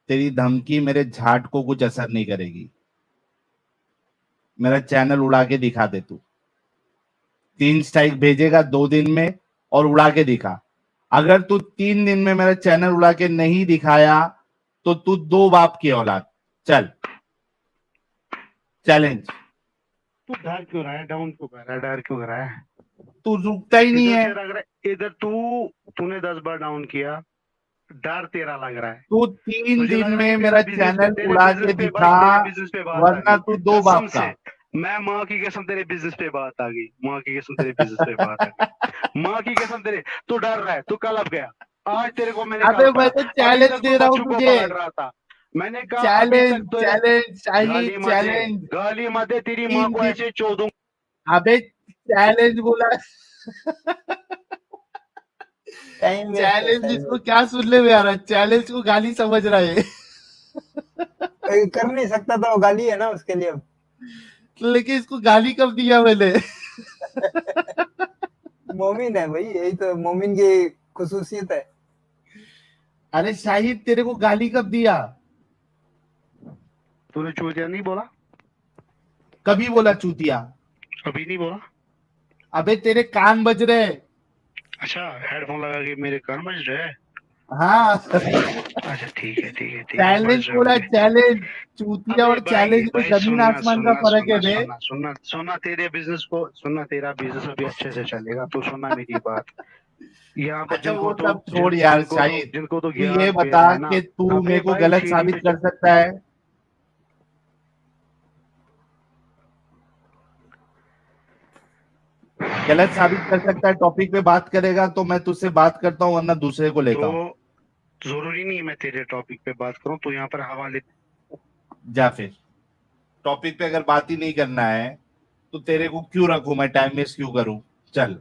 तेरी धमकी मेरे झाट को कुछ असर नहीं करेगी। मेरा चैनल उड़ा के दिखा दे तू। 3 स्ट्राइक भेजेगा 2 दिन में और उड़ा के दिखा। अगर तू 3 दिन में मेरा चैनल उड़ा के नहीं दिखाया तो तू 2 बाप की औलाद। चल, चैलेंज। तू डर क्यों रहा है? डाउन क्यों कर रहा है? डर क्यों कर रहा है? तू रुकता ही नहीं इधर है। से लग रहा है, इधर तूने 10 बार डाउन किया, डर तेरा लग रहा है। तू तीन तुझे दिन लग रहा है में कि मेरा चैनल उड़ा के दिखा, तेरे बिजनेस पे बात आ वरना गई। तू 2 बाप कसम का। से, मैं माँ की कसम तेरे बिजनेस पे बात आ गई। माँ की कसम तेरे बिजनेस पे बात आ गई। माँ की कसम तेरे, तू डर रहा है, तू कल अब गया। आज तेरे को मैंने कल अबे मैं पढ़ा। तो अभी चैलेंज तक तू दे रहा हूं बच्चों को तुझे। पलट रहा था। मैंने कहा अभी चैलेंज तक तो चैलेंज शाहिद, गाली मत दे, चैलेंज। गाली मत दे, तेरी माँ 3 को दिन, ऐसे चो दूंगा। अबे चैलेंज बोला। टाइम वेस्ट है चैलेंज साहिल इसको क्या सुनने में आ रहा है? चैलेंज को गाली समझ रहा है। भाई। कर नहीं सकता तो गाली है ना उसके लिए। लेकिन इसको गाली कब दिया मैंने? मोमिन है भाई, यही तो मोमिन की खुसूसियत है। अरे शाहिद, तेरे को गाली कब दिया? तूने चूतिया नहीं बोला? कभी बोला चूतिया? अभी नहीं बोला? अबे तेरे कान बज रहे। अच्छा, हेडफोन लगा के मेरे कान बज रहे हैं। हाँ। अच्छा ठीक है, ठीक है, ठीक है, चैलेंज बज रहे बोला, होंगे। चैलेंज। चूतिया अबे और भाई चैलेंज में भाई, जमीन सुनना आसमान का सुनना फर्क है सुनना बे। सुनना सुनना सुनना, तेरे बिजनेस को सुनना, तेरा बिजनेस अभी अच्छे से चलेगा तो सुनना मेरी बात। यहाँ पर अच्छा वो सब छोड़ यार शाहिद, जिनको तो तू ये ज्ञान बता पेद है ना। कि तू अबे मेरे को भाई गलत सीढ़ी साबित पे कर सकता है? गलत साबित कर सकता है? टॉपिक पे बात करेगा तो मैं तुझसे बात करता हूँ, वरना दूसरे को लेता हूँ। तो जरूरी नहीं है मैं तेरे टॉपिक पे बात करूं, तो यहाँ पर हवाले। जा फिर, टॉपिक पे अगर बात ही नहीं करना है तो तेरे को क्यों रखूं मैं? टाइम वेस्ट क्यों करूं? चल,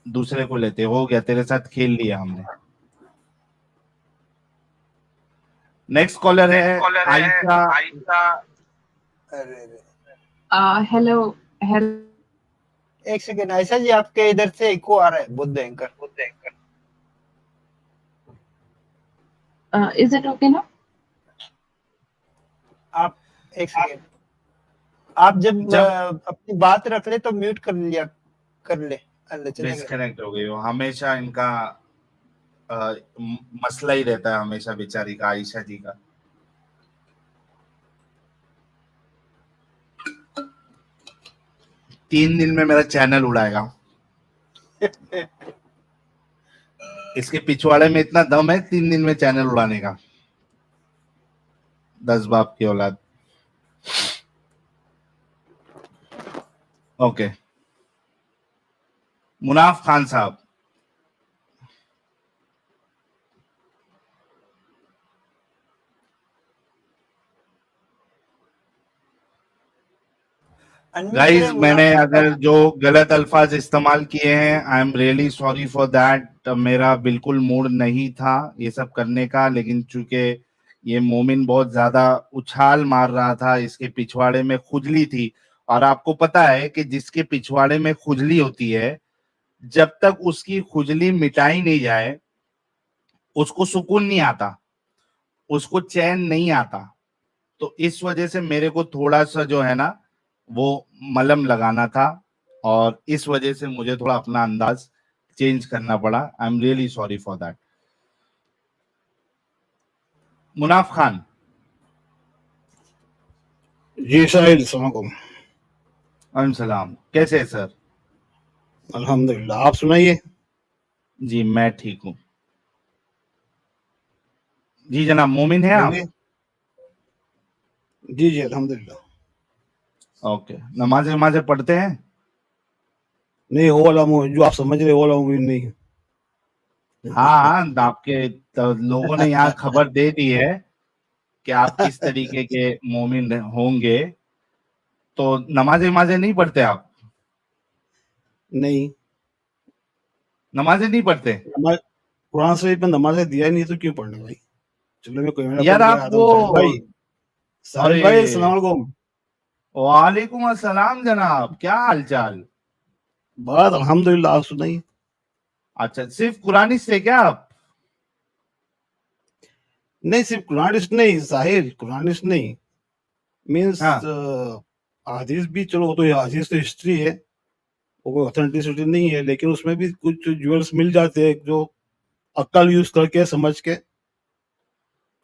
दूसरे को लेते। हो गया, तेरे साथ खेल लिया हमने। नेक्स्ट कॉलर है आयशा। अरे अरे, हेलो हेलो एक सेकेंड आयशा जी, आपके इधर से इको आ रहा है, Buddha anchor. Is it okay ना? आप एक सेकेंड, आप जब जब अपनी बात रख ले तो म्यूट कर ले, अल्लाह चलेगा। डिस्कनेक्ट हो गई हो, हमेशा इनका मसला ही रहता है हमेशा बेचारी का, आयशा जी का। तीन दिन में मेरा चैनल उड़ाएगा। इसके पिछवाड़े में इतना दम है, 3 दिन में चैनल उड़ाने का। 10 बाप की औलाद। ओके, मुनाफ खान साहब, गाइस मैंने अगर जो गलत अल्फाज इस्तेमाल किए हैं, आई am really sorry for that. मेरा बिल्कुल मूड नहीं था ये सब करने का, लेकिन चूंकि ये मोमिन बहुत ज्यादा उछाल मार रहा था, इसके पिछवाड़े में खुजली थी, और आपको पता है कि जिसके पिछवाड़े में खुजली होती है, जब तक उसकी खुजली मिटाई नहीं जाए उसको सुकून नहीं आता, उसको चैन नहीं आता। तो इस वजह से मेरे को थोड़ा सा जो है ना वो मलहम लगाना था, और इस वजह से मुझे थोड़ा अपना अंदाज चेंज करना पड़ा। I am really sorry for that. Munaf Khan, जी साहिल, अस्सलाम वालेकुम। वालेकुम सलाम, कैसे है सर? अल्हम्दुलिल्लाह, आप सुनाइए। जी मैं ठीक हूँ। जी जनाब, मोमिन है आप? बोलिए। जी जी अल्हम्दुलिल्लाह। ओके, नमाजें नमाजें पढ़ते हैं? नहीं, वो वाला जो आप समझ रहे, वो वाला मूवी नहीं। हाँ, आपके तो लोगों ने यहाँ खबर दे दी है कि आप किस तरीके के मोमिन होंगे, तो नमाजें नमाजें नहीं पढ़ते आप? नहीं, नमाजें नहीं पढ़ते? नमाज कुरान शरीफ में नमाज दिया ही नहीं तो क्यों पढ़ने भाई। चलो मैं कोई मेरा यार पढ़ आप गया वो, भाई। साहिल भाई, अस्सलाम वालेकुम। वालेकुम अस्सलाम जनाब, क्या हालचाल? बात अल्हम्दुलिल्लाह, आप सुनाइए। अच्छा, सिर्फ कुरानी से क्या आप? नहीं, सिर्फ कुरानिस्ट नहीं साहिल, कुरानिस्ट नहीं, मीन्स हाँ। हदीस भी। चलो, वो तो हदीस तो हिस्ट्री है, वो कोई ऑथेंटिसिटी नहीं है, लेकिन उसमें भी कुछ ज्वेल्स मिल जाते हैं जो अक्ल यूज करके, समझ के,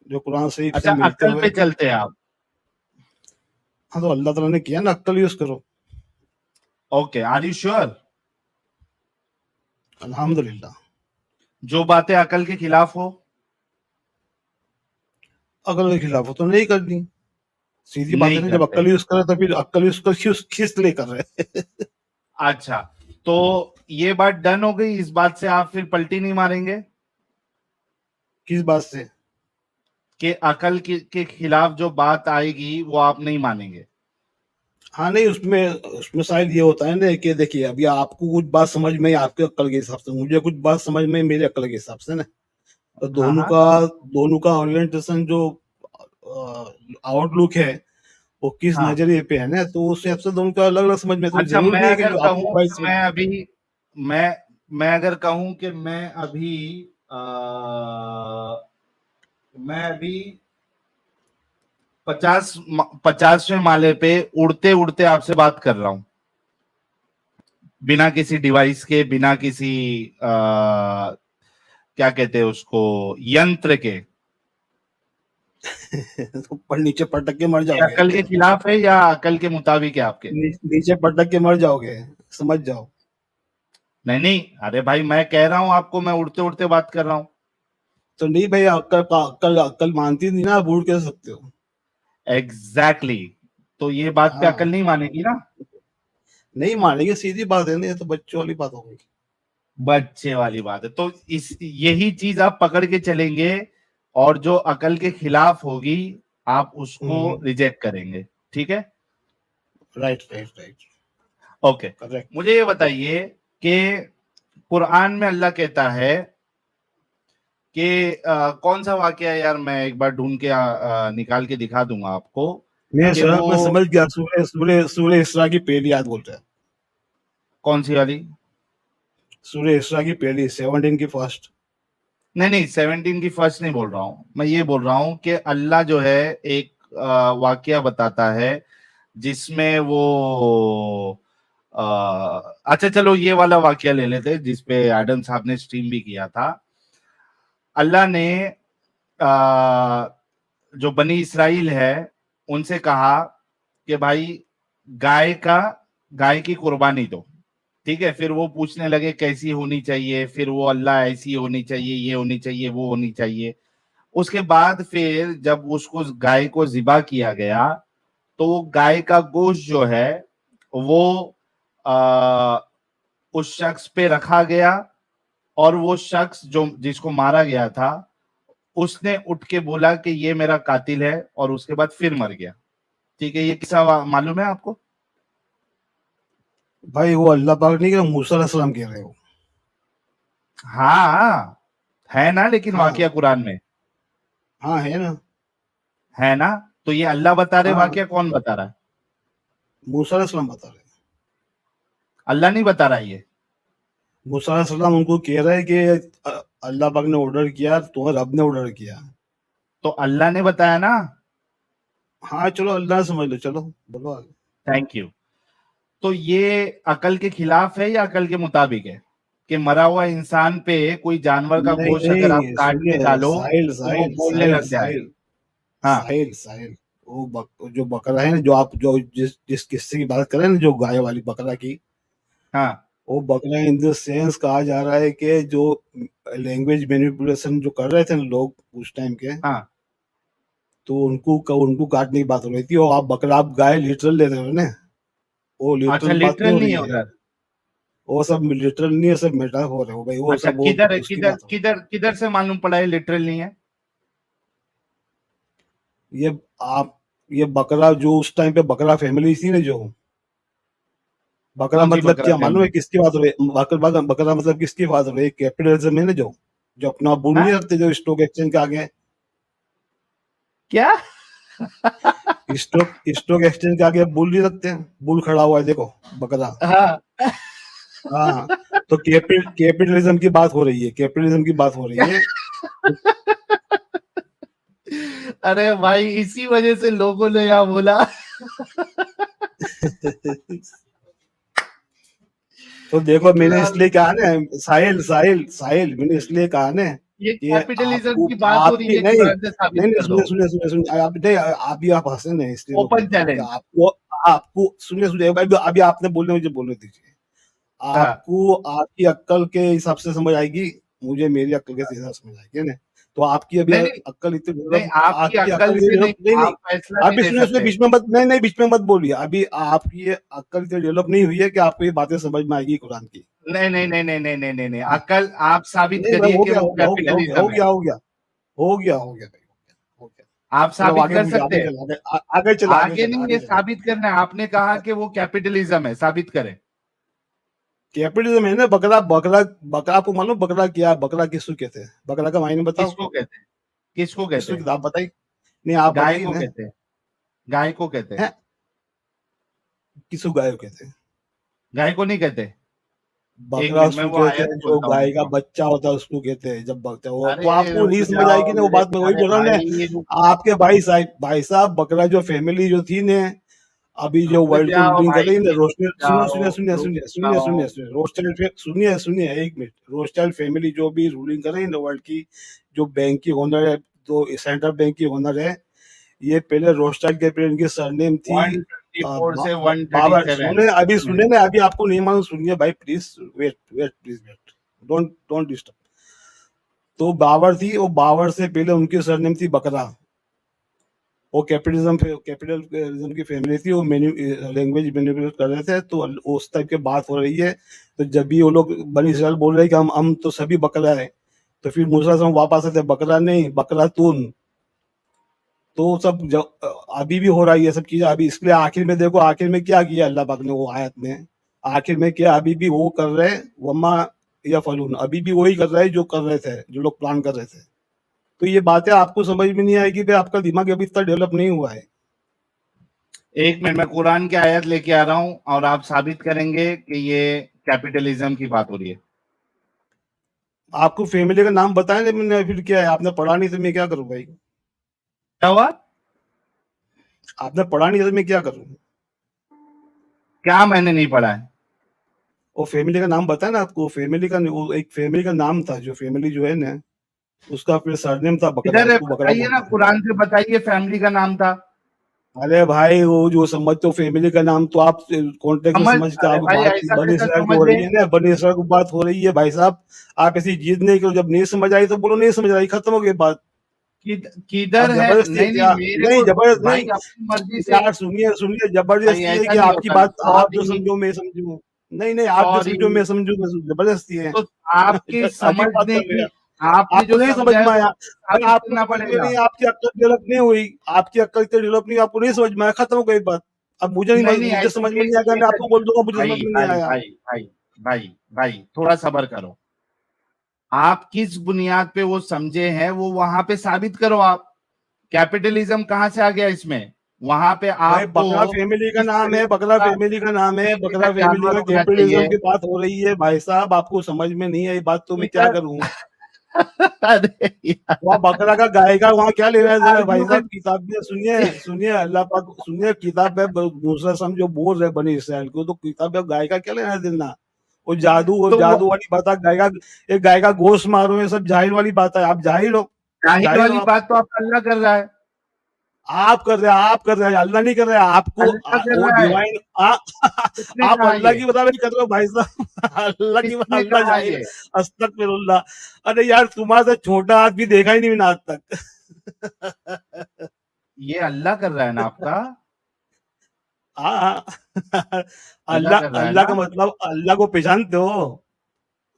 जो कुरान शरीफ से अच्छा, मिलते अक्ल हुए। पे चलते हैं आप? हाँ, तो अल्लाह ताला ने किया ना, अक्ल यूज करो। Okay, are you sure? अल्हम्दुलिल्लाह। जो बातें अकल के खिलाफ हो? अकल के खिलाफ हो तो नहीं करनी, सीधी बात है नहीं ना। जब करते? अक्ल यूज करे तो फिर अक्ल यूज कर किस लिए कर रहे हैं? अच्छा, तो ये बात डन हो गई, इस बात से आप फिर पलटी नहीं मारेंगे किस बात से? कि अकल के खिलाफ जो बात आएगी वो आप नहीं मानेंगे? हाँ, नहीं, उसमें उसमें शायद ये होता है ना कि देखिए, अभी आपको कुछ बात समझ में आई आपके अक्ल के हिसाब से, मुझे कुछ बात समझ में आई मेरे अक्ल के हिसाब से ना। तो हाँ हाँ। दोनों का ओरिएंटेशन जो आउटलुक है, वो किस हाँ। नजरिए पे है ना, तो उस हिसाब से दोनों का अलग अलग समझ में। तो अच्छा, जरूरी मैं नहीं है कि अगर जो आपकी कहूं भाई कि मैं अभी मैं मैं अगर कहूं कि आ, मैं अभी 50वें माले पे उड़ते उड़ते आपसे बात कर रहा हूं, बिना किसी डिवाइस के, बिना किसी क्या कहते हैं उसको, यंत्र के। तो पर नीचे पटक के मर ये जाओगे। अकल के खिलाफ है या अकल के मुताबिक है आपके? नीचे पटक के मर जाओगे, समझ जाओ। नहीं नहीं, अरे भाई मैं कह रहा हूं आपको, मैं उड़ते उड़ते बात कर रहा हूं। तो नहीं भाई, अक्ल अक्ल मानती नहीं ना, आप उड़ कह सकते हो। एग्जैक्टली तो ये बात पे अकल हाँ, नहीं मानेगी ना? नहीं मानेंगे, सीधी बात है ना, ये तो बच्चों वाली बात होगी। बच्चे वाली बात है, तो इस यही चीज आप पकड़ के चलेंगे, और जो अकल के खिलाफ होगी आप उसको रिजेक्ट करेंगे, ठीक है? Right right right, okay, correct. मुझे ये बताइए कि कुरान में अल्लाह कहता है कि कौन सा वाकया है यार, मैं एक बार ढूंढ के निकाल के दिखा दूंगा आपको कि मैं वो समझ गया, सूर्य इसरा की पहली याद बोलते हैं। कौन सी वाली? सूर्य इसरा की पहली, 17 की फर्स्ट। नहीं नहीं, 17 की फर्स्ट नहीं बोल रहा हूं मैं, ये बोल रहा हूं कि अल्लाह जो है एक वाकया बताता है जिसमें वो अच्छा चलो ये वाला वाकया ले लेते हैं जिसपे एडम साहब ने स्ट्रीम भी किया था। अल्लाह ने जो बनी इसराइल है उनसे कहा कि भाई गाय की कुर्बानी दो, ठीक है। फिर वो पूछने लगे कैसी होनी चाहिए, फिर वो अल्लाह ऐसी होनी चाहिए, ये होनी चाहिए, वो होनी चाहिए। उसके बाद फिर जब उसको गाय को ज़िबा किया गया तो गाय का गोश्त जो है वो आ, उस शख्स पे रखा गया और वो शख्स जो जिसको मारा गया था उसने उठ के बोला कि ये मेरा कातिल है और उसके बाद फिर मर गया। ठीक है, ये किस्सा मालूम है आपको? भाई वो अल्लाह पाक नहीं कह रहा, मूसा अलैहिस्सलाम कह रहे हो। हाँ है ना, लेकिन हाँ वाकया कुरान में हाँ है ना। है ना। तो ये अल्लाह बता रहे, हाँ वाकया कौन बता रहा है? मूसा अलैहिस्सलाम बता रहे हैं। अल्लाह नहीं बता रहा ये। मूसा अलैहिस्सलाम उनको कह रहा है कि अल्लाह पाक ने ऑर्डर किया, तुम्हारे रब ने ऑर्डर किया। तो अल्लाह ने बताया ना। हाँ चलो अल्लाह समझ लो, चलो बोलो आगे। Thank you. तो ये अकल के खिलाफ है या अकल के मुताबिक है कि मरा हुआ इंसान पे कोई जानवर का नहीं गोश्त अगर आप नहीं काट के सुनिए, डालो साहिल तो वो साहिल बोलने साहिल लग जाए। साहिल हाँ साहिल साहिल जो बकरा है ना, जो आप जो जिस किस्से की बात कर रहे हैं ना, जो गाय वाली बकरा की, हाँ वो बकरा इन द सेंस कहा जा रहा है कि जो लैंग्वेज मैनिपुलेशन जो कर रहे थे ना लोग उस टाइम के, हाँ। तो उनको काटने की बात हो रही थी। और आप बकरा, आप गाय लिटरल ले रहे हो ना, वो अच्छा लिटरल बात नहीं लिटरल हो नहीं रही है है। उधर। वो सब लिटरल नहीं है, सब मेटाफोर है वो भाई, वो अच्छा सब वो किधर उसकी किधर बात हो किधर किधर से मालूम पड़ा है लिटरल नहीं है? रही है। ये बकरा जो उस टाइम पे बकरा फैमिली थी ना, जो बकरा कौन सी मतलब बकरा क्या मालूम है फैमिली? किसकी बात हो रही है? बकरा मतलब किसकी बात हो रही है? कैपिटलिज्म है ना, जो अपना बुल हाँ नहीं रखते, जो स्टॉक एक्सचेंज के आगे, क्या? स्टॉक एक्सचेंज के आगे बुल नहीं रखते हैं, बुल खड़ा हुआ है देखो, बकरा। हाँ हाँ, तो कैपिटलिज्म की बात हो रही है, कैपिटलिज्म की बात हो रही है। अरे भाई इसी वजह से लोगों ने यहाँ बोला। तो देखो मैंने यार, इसलिए कहा ना, साहिल साहिल साहिल, मैंने इसलिए कहा ना ये कि कैपिटलिज्म आपको की बात हो रही आपकी है, नहीं कुरान से साबित नहीं नहीं कर दो। सुनिए सुनिए सुनिए सुनिए, आप नहीं, आप भी आप हंसे नहीं, इसलिए रोक ओपन रहा हूँ कि चैलेंज। आपको आपको सुनिए सुनिए, अभी अभी आपने बोलने, मुझे बोलने दीजिए। हाँ आपको आपकी अक्ल के हिसाब से समझ आएगी, मुझे मेरी अक्ल के हिसाब से समझ आएगी ना। तो आपकी अभी नहीं नहीं अक्ल इतनी नहीं, डेवलप, आपकी आपकी अक्ल अक्ल इतनी से डेवलप नहीं, नहीं नहीं, आप फैसला नहीं अभी ले सुनिए सुनिए, सकते। बीच में मत, नहीं नहीं बीच में मत बोलिए। अभी आपकी ये अक्ल इतनी डेवलप नहीं हुई है कि आपको ये बातें समझ में आएगी कुरान की। नहीं नहीं नहीं नहीं नहीं नहीं नहीं नहीं, हाँ, अकल आप साबित नहीं भाई, करिए हो कि गया वो हो गया हो गया हो गया हो कैपिटलिज्म है। गया हो गया हो गया हो गया भाई, हो गया। आप चलो साबित आगे कर पूछे, सकते आगे हैं। चलो, आगे चलो, आगे आगे चलो, नहीं, आगे ये चलो। साबित करना है। आपने कहा कि वो कैपिटलिज्म है, साबित करें। कैपिटलिज्म है ना, बकरा बकरा बकरा, आपको मालूम बकरा क्या है? बकरा किसको कहते हैं? बकरा का मायने बताओ, किसको कहते हैं? किसको कहते किसको हैं? कहते हैं? आप बताइए। नहीं आप गाय बताइए को ना। कहते हैं। गाय को कहते हैं। है, किसको गाय को कहते हैं? गाय को नहीं कहते। एक बकरा मिनट में उसको वो कहते आयत हैं जो बोलता हूँ, गाय का रुको। बच्चा होता है, उसको कहते हैं। जब बच्चा वो अरे आपको रुक नहीं समझ जाओ आएगी ना वो मेरे बात, मैं वही प्यारे बोल रहा हूँ भाई, रुक ना। आपके भाई साहब, बकरा जो फैमिली जो थी ने, अभी जो रुक वर्ल्ड को जाओ रूलिंग कर रही है भाई, ना, रुक रोशनी, सुनिए जाओ, सुनिए सुनिए रुक सुनिए सुनिए जाओ। सुनिए सुनिए, सुनिए सुनिए, एक मिनट। रोथस्टाइल्ड फैमिली जो भी रूलिंग कर रही है ना वर्ल्ड की, जो बैंक की ओनर है, तो सेंट्रल बैंक की ओनर है, ये पहले रोथस्टाइल्ड के पहले इनकी सरनेम थी 124 से बाबर। 137। सुने अभी, सुने ना अभी, आपको नहीं मालूम, सुनिए भाई, please wait wait, please wait, don't don't disturb. तो बाबर थी, वो बाबर से पहले उनकी सरनेम थी बकरा। वो कैपिटलिज्म की फैमिली थी, वो लैंग्वेज मैनिपुलेट कर रहे थे, तो उस टाइप की बात हो रही है। तो जब भी वो लोग बनी इसराइल बोल रहे हैं कि हम तो सभी बकरा है, तो फिर मूसा से वापस आते, बकरा नहीं, बकरा तून। तो अभी भी हो रहा है ये सब चीजें अभी। इसलिए आखिर में देखो, आखिर में क्या किया अल्लाह पाक ने वो आयत में, आखिर में क्या, अभी भी वो कर रहे हैं, वमा या फलून, अभी भी वही कर रहे हैं जो कर रहे थे, जो लोग प्लान कर रहे थे। तो ये बातें आपको समझ में नहीं आएगी भाई, आपका दिमाग अभी इतना डेवलप नहीं हुआ है। एक मिनट में कुरान की आयत लेके आ रहा हूं और आप साबित करेंगे कि ये कैपिटलिज्म की बात हो रही है। आपको फैमिली का नाम बताया नहीं मैंने, फिर क्या है, आपने पढ़ा नहीं तो मैं क्या करूं भाई? क्या हुआ? आपने पढ़ा नहीं तो मैं क्या करूं? क्या मैंने नहीं पढ़ा है? वो फैमिली का नाम बताया ना आपको, फैमिली का वो एक फैमिली का नाम था, जो फैमिली जो है ना उसका फिर सरनेम था बकरा, इधर है, उसको बकरा बताइए ना, बोलते थे। कुरान से बताइए फैमिली का नाम था। अरे भाई वो जो समझते हो फैमिली का नाम, तो आप कॉन्टेक्स्ट में समझ, समझ के अरे आप भाई बात ऐसा बनी कैसा इसराइल की समझ हो ले। रही है ना, बनी इसराइल की बात हो रही है भाई साहब। आप ऐसी जिद नहीं करो, जब नहीं समझ आई तो बोलो नहीं समझ आई, खत्म हो गई बात। किधर अब है? जबरदस्ती नहीं नहीं, क्या? मेरे नहीं को जबरदस्त भाई नहीं अपनी मर्जी से। यार, सुनिए सुनिए, भाई जबरदस्ती है ऐसा कि नहीं आपकी होता, बात आप जो सॉरी। समझो मैं समझूं। नहीं नहीं, आप जो सॉरी। समझो मैं समझूं, जबरदस्ती है। तो आपकी अजीब बात समझने कर रहे की, हैं। आपने आपको जो नहीं समझ समझा है में वो आया भाई, साबित आपको करना समझ में पड़ेगा। नहीं, आपकी अक्ल डेवलप नहीं हुई, आपकी अक्ल इतनी डेवलप नहीं, आपको नहीं समझ में आया, खत्म हो गई बात। अब नहीं नहीं, मुझे ऐसा समझ में नहीं आएगा, ये मैं आपको बोल दूंगा मुझे भाई समझ में नहीं भाई आया। भाई भाई भाई भाई थोड़ा सब्र करो। आप किस बुनियाद पे वो समझे हैं वो वहां पे साबित करो आप। कैपिटलिज्म कहाँ से आ गया इसमें? वहां पे भाई आपको बकरा फैमिली का किस नाम है, तरीके बकरा का फैमिली का नाम है, तरीके का बकरा फैमिली जानवर का होना कैपिटलिज्म चाहिए। की बात हो रही है भाई साहब, आपको समझ में नहीं आई बात तो मैं क्या इधर करूं? अरे वहाँ यार, बकरा का गाय का वहाँ क्या ये लेना देना है भाई साहब? आर्ग्यूमेंट। किताब में सुनिए सुनिए, अल्लाह पाक सुनिए, किताब में मूसा सम जो बोल रहे बनी इसराइल को, तो किताब में गाय का क्या लेना देना? वो तो जादू वाली बात है, एक गाय का गोश्त मारो, ये सब जाहिल वाली बात है। आप जाहिल हो, जाहिल जाहिल हो वाली आप। बात तो आप अल्लाह कर रहा है। आप कर रहे हैं, अल्लाह नहीं कर रहा है आपको। अल्लाह कर वो रहा है। डिवाइन किसने आप कहा अल्लाह ये? की बता नहीं कर रहे हो भाई साहब। किसने अल्लाह कहा जाहिल, ये? अस्तगफिरुल्लाह। अरे यार, तुम्हारा से छोटा आदमी देखा ही नहीं मैंने आज तक। ये अल्लाह कर रहा है ना आपका? हाँ हाँ। अल्लाह अल्लाह, कर रहा है अल्लाह ना? का मतलब अल्लाह को पहचानते हो?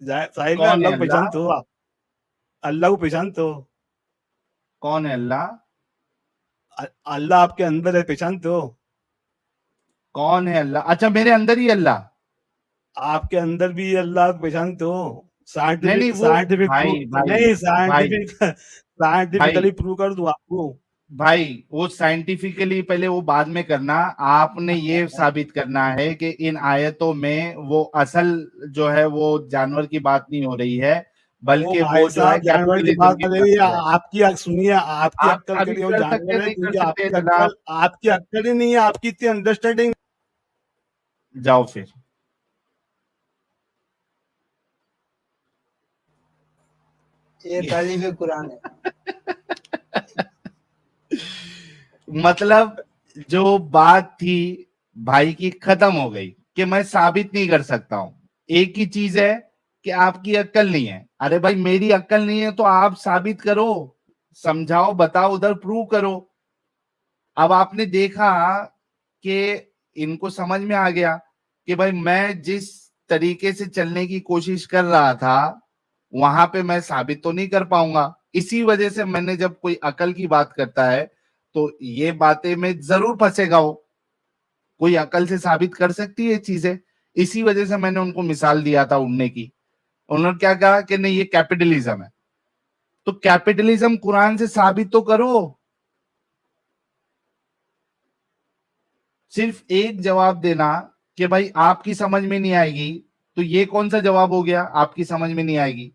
साहिल भाई, कौन अल्लाह है को अल्लाह? पहचानते हो आप? अल्लाह को पहचानते हो? कौन है अल्लाह? अल्लाह आपके अंदर है, पहचानते हो? कौन है अल्लाह? अच्छा, मेरे अंदर ही अल्लाह? आपके अंदर भी अल्लाह को पहचानते हो? नहीं नहीं, साइंटिफिक वो साइंटिफिक प्रूफ, भाई भाई नहीं भाई साइंटिफिक भाई साइंटिफिकली प्रूव कर दूं आपको? भाई वो साइंटिफिकली पहले वो बाद में करना। आपने ये साबित करना है कि इन आयतों में वो असल जो है वो जानवर की बात नहीं हो रही है, ओ बल्कि भाई वो जो है साहब, जानवर की कैपिटलिज्म बात की कर बात रही है हो रहा है। आपकी सुनिए, आपकी आप अक्ल के साबित लिए वो कर सकते जानवर है, नहीं कर क्योंकि सकते जनाब? आपकी अक्ल ही नहीं है, आपकी इतनी अंडरस्टैंडिंग। जाओ फिर। ये तालीम कुरान है। मतलब जो बात थी भाई की खत्म हो गई कि मैं साबित नहीं कर सकता हूं। एक ही चीज है कि आपकी अक्ल नहीं है। अरे भाई, मेरी अक्ल नहीं है तो आप साबित करो, समझाओ, बताओ, उधर प्रूव करो। अब आपने देखा कि इनको समझ में आ गया कि भाई मैं जिस तरीके से चलने की कोशिश कर रहा था वहां पे मैं साबित तो नहीं कर पाऊंगा। इसी वजह से मैंने, जब कोई अकल की बात करता है तो ये बातें में जरूर फंसेगा वो। कोई अकल से साबित कर सकती है चीजें। इसी वजह से मैंने उनको मिसाल दिया था उड़ने की। उन्होंने क्या कहा कि नहीं, ये कैपिटलिज्म है। तो कैपिटलिज्म कुरान से साबित तो करो। सिर्फ एक जवाब देना कि भाई आपकी समझ में नहीं आएगी, तो ये कौन सा जवाब हो गया? आपकी समझ में नहीं आएगी।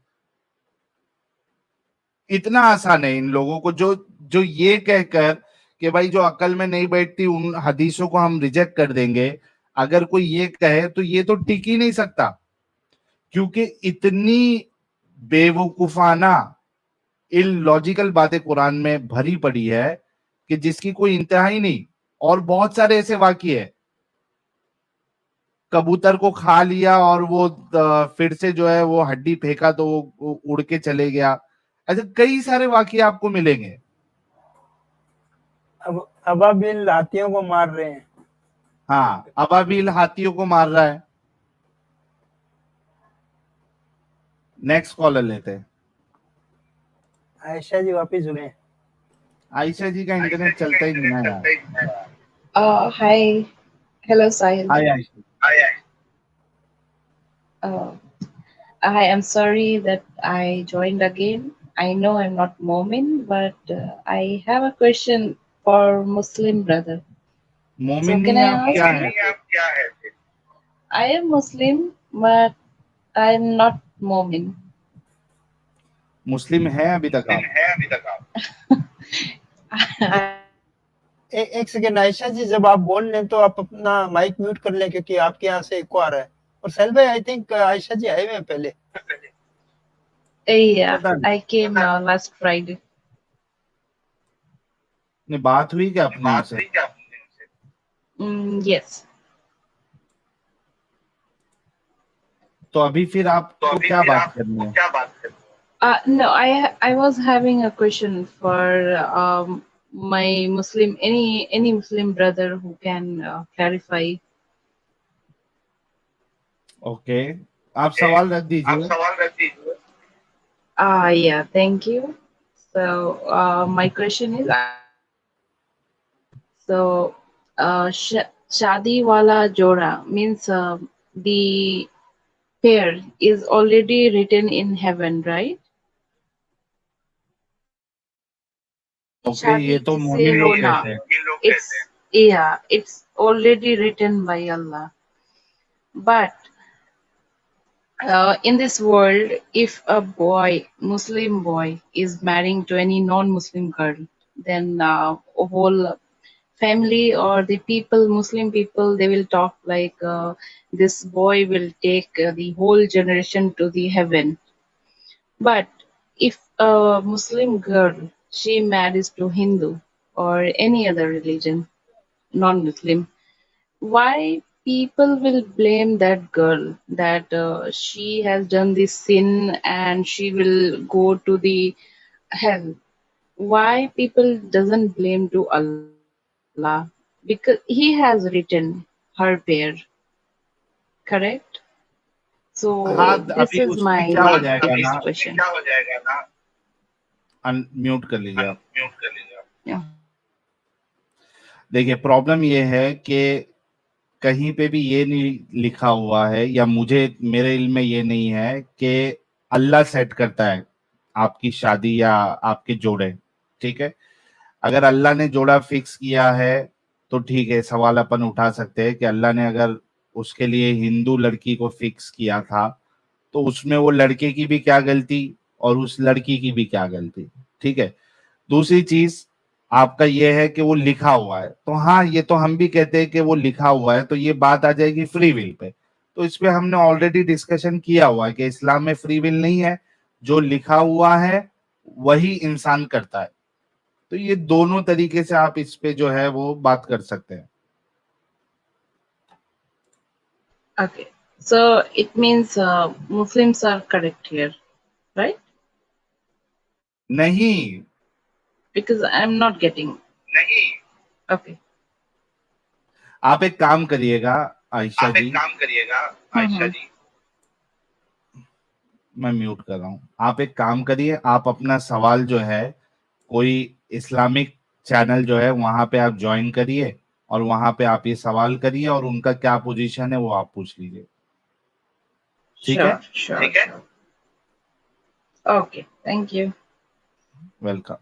इतना आसान है इन लोगों को, जो जो ये कहकर कि भाई जो अकल में नहीं बैठती उन हदीसों को हम रिजेक्ट कर देंगे, अगर कोई ये कहे तो ये तो टिक ही नहीं सकता। क्योंकि इतनी बेवकूफाना इलॉजिकल बातें कुरान में भरी पड़ी है कि जिसकी कोई इंतहा ही नहीं। और बहुत सारे ऐसे वाक्य है, कबूतर को खा लिया और वो फिर से जो है वो हड्डी फेंका तो वो उड़ के चले गया। ऐसे कई सारे वाक्य आपको मिलेंगे। अब अबाबिल हाथियों को मार रहे हैं। हाँ, अबाबिल हाथियों को मार रहा है। नेक्स्ट कॉलर लेते हैं। आयशा जी वापिस जुड़े। आयशा जी का इंटरनेट चलता ही नहीं है यार। Hi. Hello, Sahil. Hi Ayesha. Uh, I am sorry that I joined again. I know I'm not Momin, but I have a question for Muslim brother. So मोमिन can नहीं I है, आप ask? क्या है? I am Muslim, but I'm not Momin. मुस्लिम है अभी तक आप? एक सेकेंड आयशा जी, जब आप बोल लें तो आप अपना माइक म्यूट कर लें, क्योंकि आपके यहाँ से इको आ रहा है। और साहिल भाई, आई थिंक आयशा जी आए हुए हैं पहले। Yeah, पता नहीं, I came last Friday. नहीं बात हुई क्या अपनी उनसे? Yes. तो अभी फिर आपको क्या बात करनी है? No, I was having a question for my Muslim, any Muslim brother who can clarify. Okay, आप सवाल रख दीजिए। Yeah, thank you. So my question is, so Shadi Wala Jora means the pair is already written in heaven, right? Okay, ये Shadi तो jise मोमिन लोग hona, कहते हैं। it's yeah, it's already written by Allah. But in this world, if a boy, Muslim boy, is marrying to any non-Muslim girl, then a whole family or the people, Muslim people, they will talk like this boy will take the whole generation to the heaven. But if a Muslim girl, she marries to Hindu or any other religion, non-Muslim, why people will blame that girl that she has done this sin and she will go to the hell? Why people doesn't blame to Allah? Because He has written her pair, correct? So हाँ, this अभी is उसमें my क्या हो जाएगा biggest ना, question. Unmute कर लीजिए आप। Yeah. देखिए, प्रॉब्लम ये है कि कहीं पे भी ये नहीं लिखा हुआ है, या मुझे मेरे इल्म में ये नहीं है कि अल्लाह सेट करता है आपकी शादी या आपके जोड़े। ठीक है, अगर अल्लाह ने जोड़ा फिक्स किया है तो ठीक है, सवाल अपन उठा सकते हैं कि अल्लाह ने अगर उसके लिए हिंदू लड़की को फिक्स किया था तो उसमें वो लड़के की भी क्या गलती और उस लड़की की भी क्या गलती। ठीक है, दूसरी चीज आपका ये है कि वो लिखा हुआ है, तो हाँ, ये तो हम भी कहते हैं कि वो लिखा हुआ है, तो ये बात आ जाएगी फ्री विल पे। तो इस पे हमने ऑलरेडी डिस्कशन किया हुआ है कि इस्लाम में फ्री विल नहीं है, जो लिखा हुआ है वही इंसान करता है। तो ये दोनों तरीके से आप इस पे जो है वो बात कर सकते हैं। Okay. So it means Muslims are correct here, right? नहीं, Because I'm not getting. Okay. आप एक काम करिएगा आयशा जी, Mhm. मैं म्यूट कर रहा हूँ। आप एक काम करिए, आप अपना सवाल जो है कोई इस्लामिक चैनल जो है वहां पे आप ज्वाइन करिए और वहां पे आप ये सवाल करिए और उनका क्या पोजीशन है वो आप पूछ लीजिए। ठीक है, Sure. Okay. Thank you. Welcome.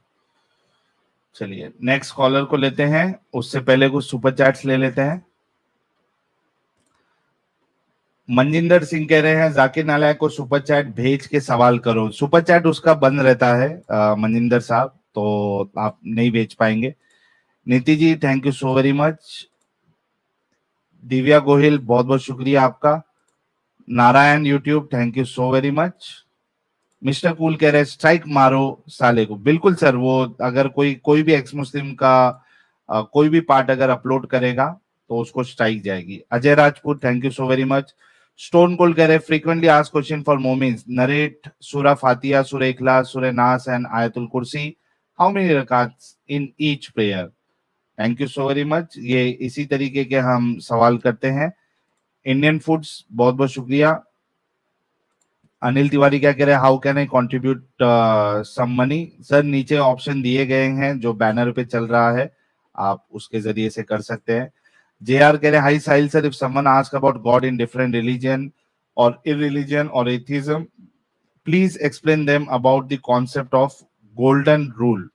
चलिए नेक्स्ट कॉलर को लेते हैं, उससे पहले कुछ सुपर चैट्स ले लेते हैं। मनजिंदर सिंह कह रहे हैं जाकिर नालायक को सुपर चैट भेज के सवाल करो। सुपर चैट उसका बंद रहता है मनजिंदर साहब, तो आप नहीं भेज पाएंगे। Niti ji thank you so very much. Divya Gohil बहुत बहुत शुक्रिया आपका। Narayan YouTube thank you so very much. Mister cool कह रहे हैं स्ट्राइक मारो साले को। बिल्कुल सर, वो अगर कोई भी एक्स मुस्लिम का कोई भी पार्ट अगर अपलोड करेगा तो उसको स्ट्राइक जाएगी। Ajay Rajput thank you so very much. Stone cold कह रहे फ्रीक्वेंटली आस्क्ड क्वेश्चन फॉर मोमिन्स नरेट सूरह फातिहा, सूरह इखलास, सूरह नास एंड आयतुल कुर्सी, हाउ मेनी रकात्स in each prayer. Thank you so very much. ये इसी तरीके के हम सवाल करते हैं। इंडियन फूड्स बहुत बहुत शुक्रिया। अनिल तिवारी क्या कह रहे हैं how can I contribute some money. Sir नीचे ऑप्शन दिए गए हैं जो बैनर पे चल रहा है, आप उसके जरिए से कर सकते हैं। जेआर कह रहे हैं high Sahil sir, if someone ask about God in different religion और इररिलीजन और atheism please explain them about the concept of golden rule.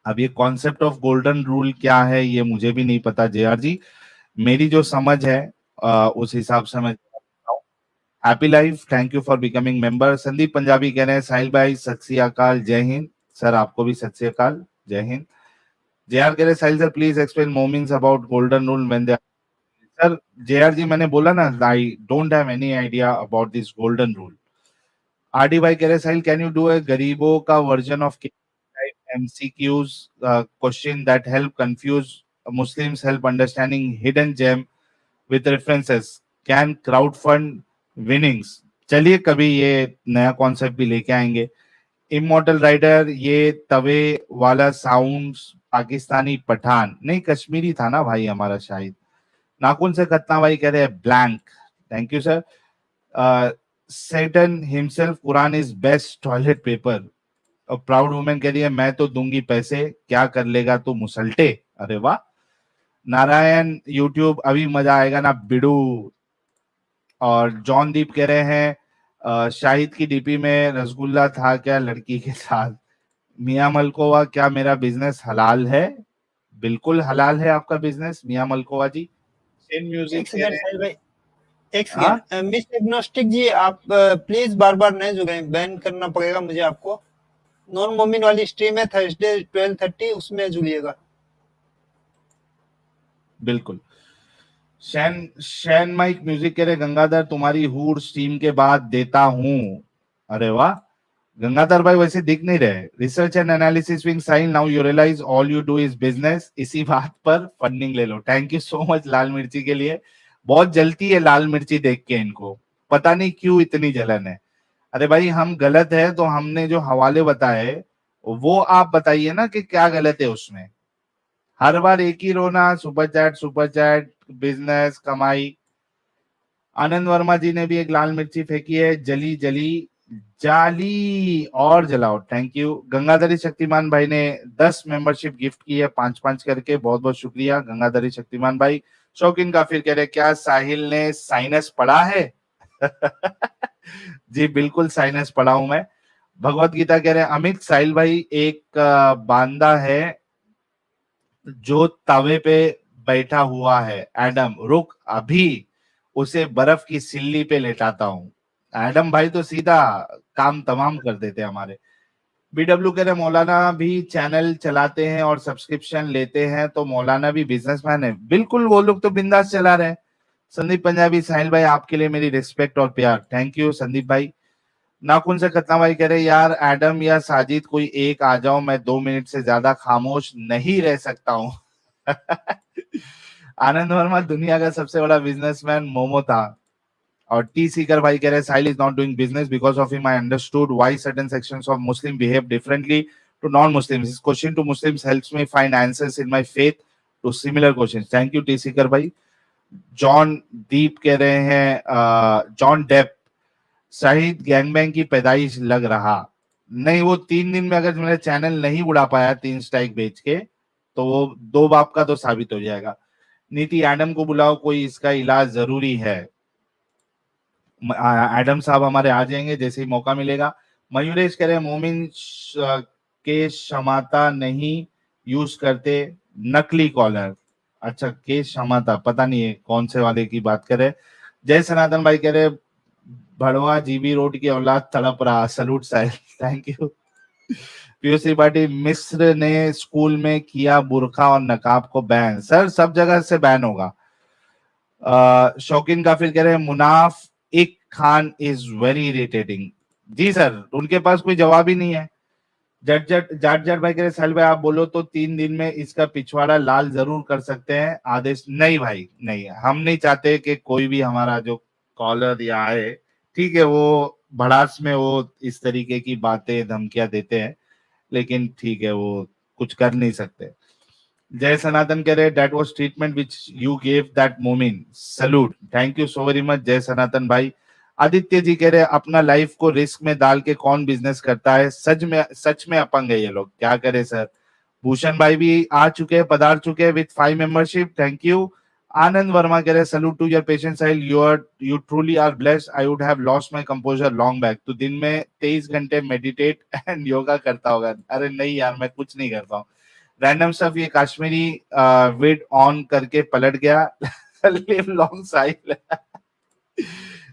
अब ये कॉन्सेप्ट ऑफ गोल्डन रूल क्या है ये मुझे भी नहीं पता जेआर जी, मेरी जो समझ है उस हिसाब से मैं happy life thank you for becoming member. Sandeep Punjabi कह रहे हैं साहिल भाई सत श्री अकाल, जय हिंद। सर आपको भी सत श्री अकाल, जय हिंद। JR कह रहे साहिल सर प्लीज एक्सप्लेन मोमिन्स about golden rule when they. Sir JR ji मैंने बोला ना, I don't have any idea about this golden rule. RD भाई कह रहे Sahil can you do a गरीबों का version of MCQs question that help confuse Muslims, help understanding hidden gem with references, can crowd fund winnings। चलिए कभी ये नया concept भी लेके आएंगे। इमोर्टल राइडर ये तवे वाला साउंड्स पाकिस्तानी पठान नहीं कश्मीरी था ना भाई हमारा शायद। नाखून से खतना भाई कह रहे हैं blank, thank you sir. Satan himself Quran is best toilet paper. और प्राउड वुमेन कह रही है मैं तो दूंगी पैसे, क्या कर लेगा तू मुसल्टे। अरे वाह। नारायण यूट्यूब अभी मजा आएगा ना बिडू। और जॉन दीप कह रहे हैं शाहिद की डीपी में रसगुल्ला था क्या लड़की के साथ। मियां मलकोवा क्या मेरा बिजनेस हलाल है? बिल्कुल हलाल है आपका बिजनेस मियां मलकोवा जी। सेन म्यूजिक एक कह सेकंड रहे साहिल भाई, एक हाँ? सेकंड मिस एग्नोस्टिक जी, आप प्लीज बार बार नहीं जुड़े, बैन करना पड़ेगा मुझे आपको। नॉन मोमिन वाली स्ट्रीम है थर्सडे 12:30, उसमें जुड़िएगा। बिल्कुल। शैन माइक म्यूजिक कह रहे गंगाधर तुम्हारी हूर स्ट्रीम के बाद देता हूं। अरे वाह गंगाधर भाई वैसे दिख नहीं रहे। Research and analysis wing sign now you realize all you do is business, इसी बात पर फंडिंग ले लो। थैंक यू सो मच लाल मिर्ची के लिए। बहुत जलती है लाल मिर्ची देख के इनको, पता नहीं क्यों इतनी जलन है। अरे भाई हम गलत है तो हमने जो हवाले बताए वो आप बताइए ना कि क्या गलत है उसमें। हर बार एक ही रोना, सुपर चैट बिजनेस कमाई। आनंद वर्मा जी ने भी एक लाल मिर्ची फेंकी है, जली जली जाली और जलाओ, थैंक यू। गंगाधरी शक्तिमान भाई ने 10 मेंबरशिप गिफ्ट की है 5-5 करके, बहुत बहुत शुक्रिया गंगाधरी शक्तिमान भाई। शौकीन काफिर कह रहे क्या साहिल ने साइनस पढ़ा है? जी बिल्कुल साइनस पढ़ा हूं मैं। भगवत गीता कह रहे हैं अमित साहिल भाई एक बांदा है जो तवे पे बैठा हुआ है, एडम रुक अभी उसे बर्फ की सिल्ली पे लेटाता हूँ। एडम भाई तो सीधा काम तमाम कर देते हैं हमारे। BW कह रहे मौलाना भी चैनल चलाते हैं और सब्सक्रिप्शन लेते हैं तो मौलाना भी बिजनेसमैन है। बिल्कुल वो लोग तो बिंदास चला रहे हैं। संदीप पंजाबी साहिल भाई आपके लिए मेरी रिस्पेक्ट और प्यार, थैंक यू संदीप भाई। नाखून से खतना भाई कह रहे यार एडम या साजिद कोई एक आ जाओ, मैं 2 मिनट से ज्यादा खामोश नहीं रह सकता हूँ। आनंद वर्मा दुनिया का सबसे बड़ा बिजनेसमैन मोमो था। और टी सीकर भाई कह रहे Sahil is not doing business because of him I understood why certain sections of Muslim behave differently to non Muslims. This question to Muslims helps me find answers in my faith to similar questions, thank you T seeker भाई। John दीप कह रहे हैं John Depp Shahid गैंगबैंग की पैदाइश लग रहा नहीं। वो 3 दिन में अगर मेरा चैनल नहीं उड़ा पाया 3 स्ट्राइक बेच के तो वो 2 बाप का तो साबित हो जाएगा। नीति एडम को बुलाओ कोई इसका इलाज जरूरी है। एडम साहब हमारे आ जाएंगे जैसे ही मौका मिलेगा। मयूरेश कह रहे मोमिन के शमाता नहीं यूज करते, नकली कॉलर। अच्छा के शमाता पता नहीं है कौन से वाले की बात करे। जय सनातन भाई कह रहे भड़वा जीबी रोड की औलाद तड़प रहा, salute Sahil, thank you. PUC party मिस्र ने स्कूल में किया बुरखा और नकाब को बैन, सर सब जगह से बैन होगा। शौकीन काफिर कह रहे हैं मुनाफ एक खान इज वेरी इरिटेटिंग। जी सर उनके पास कोई जवाब ही नहीं है। जाट भाई कह रहे साहिल भाई आप बोलो तो 3 दिन में इसका पिछवाड़ा लाल जरूर कर सकते हैं, आदेश नहीं भाई नहीं, हम नहीं चाहते कि कोई भी हमारा जो कॉलर या आए, ठीक है वो भड़ास में वो इस तरीके की बातें धमकियां देते हैं लेकिन ठीक है वो कुछ कर नहीं सकते। जय सनातन कह रहे that was treatment which you gave that मोमिन, salute, thank you so very much Jai Sanatan भाई। आदित्य जी कह रहे अपना लाइफ को रिस्क में डाल के कौन बिजनेस करता है, सच में अपंग है ये लोग, क्या करे सर। भूषण भाई भी आ चुके हैं, पधार चुके हैं with 5 membership, thank you. Anand Varma कह रहे salute to your patience Sahil, you truly are blessed, I would have lost my composure long back. तो दिन में 23 घंटे मेडिटेट एंड योगा करता होगा। अरे नहीं यार मैं कुछ नहीं करता हूँ। रैंडम स्टफ ये कश्मीरी विड ऑन करके पलट गया। लिव लॉन्ग साहिल।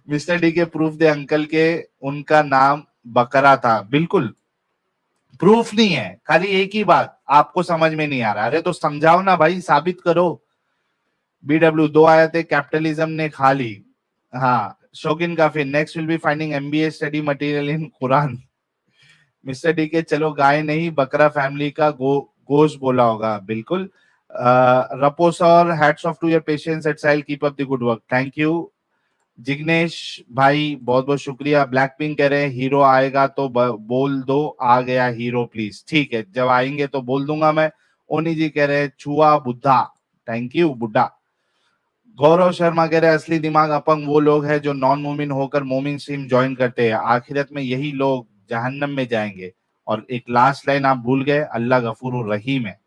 मिस्टर डी के प्रूफ दे अंकल के उनका नाम बकरा था, बिल्कुल प्रूफ नहीं है, खाली एक ही बात आपको समझ में नहीं आ रहा। अरे तो समझाओ ना भाई, साबित करो। BW 2 आयतें कैपिटलिज्म ने खा ली। हाँ, शौकीन काफी, next will be finding MBA study material in Quran. Mister D के चलो गाय नहीं बकरा फैमिली का गोश्त बोला होगा, बिल्कुल। रपोस और hats off to your patience at Sahil, keep up the good work, thank you. Jignesh भाई बहुत बहुत शुक्रिया। ब्लैक पिंक कह रहे हैं हीरो आएगा तो बोल दो आ गया हीरो प्लीज। ठीक है, जब आएंगे तो बोल दूंगा मैं। ओनी जी कह रहे हैं छुआ बुद्धा, थैंक यू बुड्ढा। गौरव शर्मा कह रहे हैं असली दिमाग अपंग वो लोग हैं जो नॉन मोमिन होकर मोमिन स्ट्रीम ज्वाइन करते हैं, आखिरत में यही लोग जहन्नम में जाएंगे। और एक लास्ट लाइन आप भूल गए, अल्लाह गफूरुर रहीम है।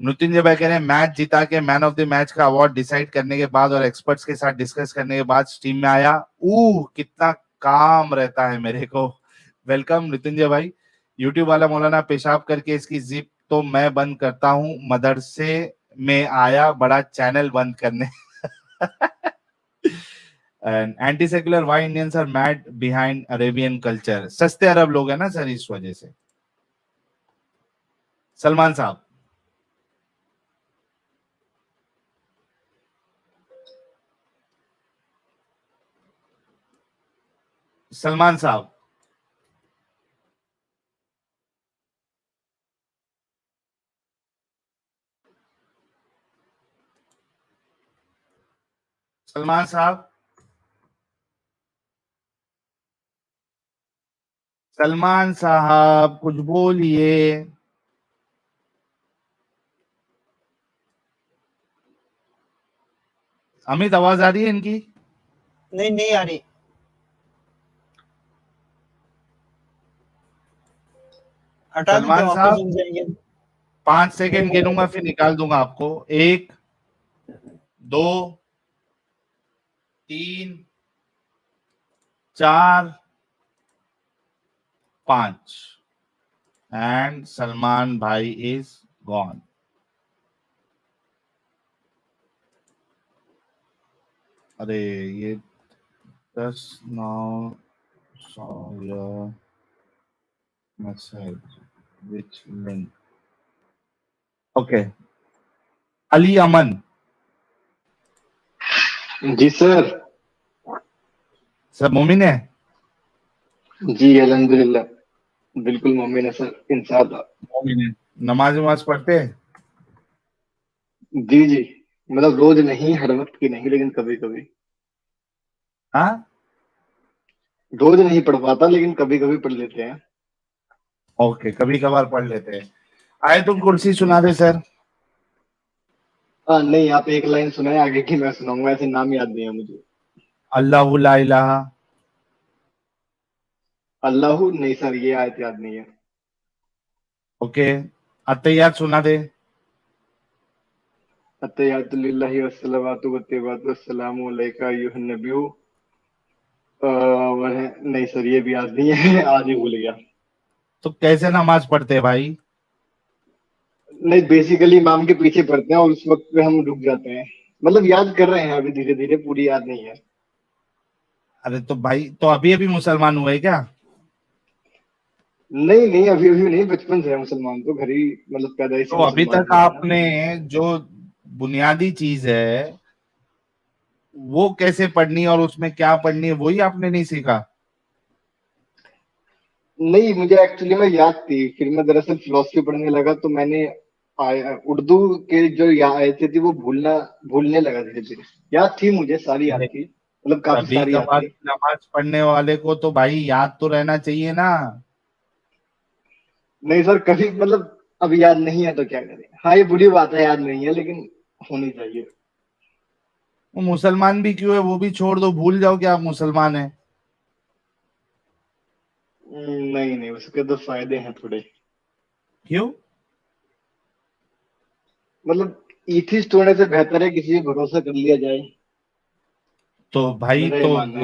मृत्युंजय भाई कह रहे हैं मैच जिता के मैन ऑफ द मैच का अवार्ड डिसाइड करने के बाद और एक्सपर्ट्स के साथ डिस्कस करने के बाद स्ट्रीम में आया। कितना काम रहता है मेरे को। वेलकम मृत्युंजय भाई। यूट्यूब वाला मौलाना पेशाब करके इसकी जिप तो मैं बंद करता हूँ, मदरसे में आया बड़ा चैनल बंद करने। Anti secular why Indians are mad behind Arabian culture, सस्ते अरब लोग हैं ना सर, इस वजह से। सलमान साहब, सलमान साहब, सलमान साहब, सलमान साहब कुछ बोलिए। अमित आवाज आ रही है इनकी? नहीं नहीं आ रही। हटा दो सलमान वापस साहब, जुड़ जाएंगे। 5 सेकेंड गिनूंगा फिर निकाल दूंगा आपको। 1 2 3 4 5 एंड सलमान भाई इज गॉन। अरे ये 10 9 message which link. Okay, Ali Aman. जी सर। सर मोमिन है? जी अल्हम्दुलिल्लाह बिल्कुल मोमिन है सर इंशाअल्लाह। मोमिन है। नमाज वमाज पढ़ते हैं? जी जी, मतलब रोज नहीं, हर वक्त की नहीं, लेकिन कभी कभी। हाँ, रोज नहीं पढ़ पाता लेकिन कभी कभी पढ़ लेते हैं। ओके, कभी कभार पढ़ लेते हैं। आयतुल कुर्सी सुना दे सर। हाँ नहीं, आप एक लाइन सुनाए, आगे की मैं सुनाऊंगा, ऐसे नाम याद नहीं है मुझे। अल्लाहु ला इलाहा। अल्लाह नहीं सर, ये आयत याद नहीं है। ओके, अत्तहियात सुना दे। अत्तहियातु लिल्लाहि वस्सलावातु वत्तय्यिबातु वस्सलामु अलैका अय्युहन नबिय्यु। नहीं सर, ये भी याद नहीं है। आज ही भूल गया। तो कैसे नमाज पढ़ते हैं भाई? नहीं, बेसिकली इमाम के पीछे पढ़ते हैं और उस वक्त पे हम रुक जाते हैं। मतलब याद कर रहे हैं अभी, धीरे धीरे, पूरी याद नहीं है। अरे तो भाई, तो अभी अभी मुसलमान हुए क्या? नहीं नहीं, अभी अभी नहीं, बचपन से है मुसलमान, तो घर ही, मतलब पैदाइश तो से अभी मुसलमान तक हुआ है ना। आपने जो बुनियादी चीज है वो कैसे पढ़नी और उसमें क्या पढ़नी है वही आपने नहीं सीखा? नहीं, मुझे एक्चुअली में याद थी, फिर मैं दरअसल फिलोसफी पढ़ने लगा तो मैंने उर्दू के जो आयतें थी वो भूलने लगा धीरे धीरे। याद थी, मुझे सारी याद अरे थी, मतलब काफी कभी सारी याद कभार थी। नमाज पढ़ने वाले को तो भाई याद तो रहना चाहिए ना। नहीं सर, कभी मतलब अब याद नहीं है तो क्या करें। हाँ, ये बुरी बात है, याद नहीं है, लेकिन होनी चाहिए। वो मुसलमान भी क्यों है वो भी छोड़ दो, भूल जाओ कि आप मुसलमान हैं। नहीं नहीं, उसके तो फायदे हैं थोड़े। क्यों? मतलब ईथिस्ट होने से बेहतर है किसी पे भरोसा कर लिया जाए, तो भाई मेरा ये तो मानना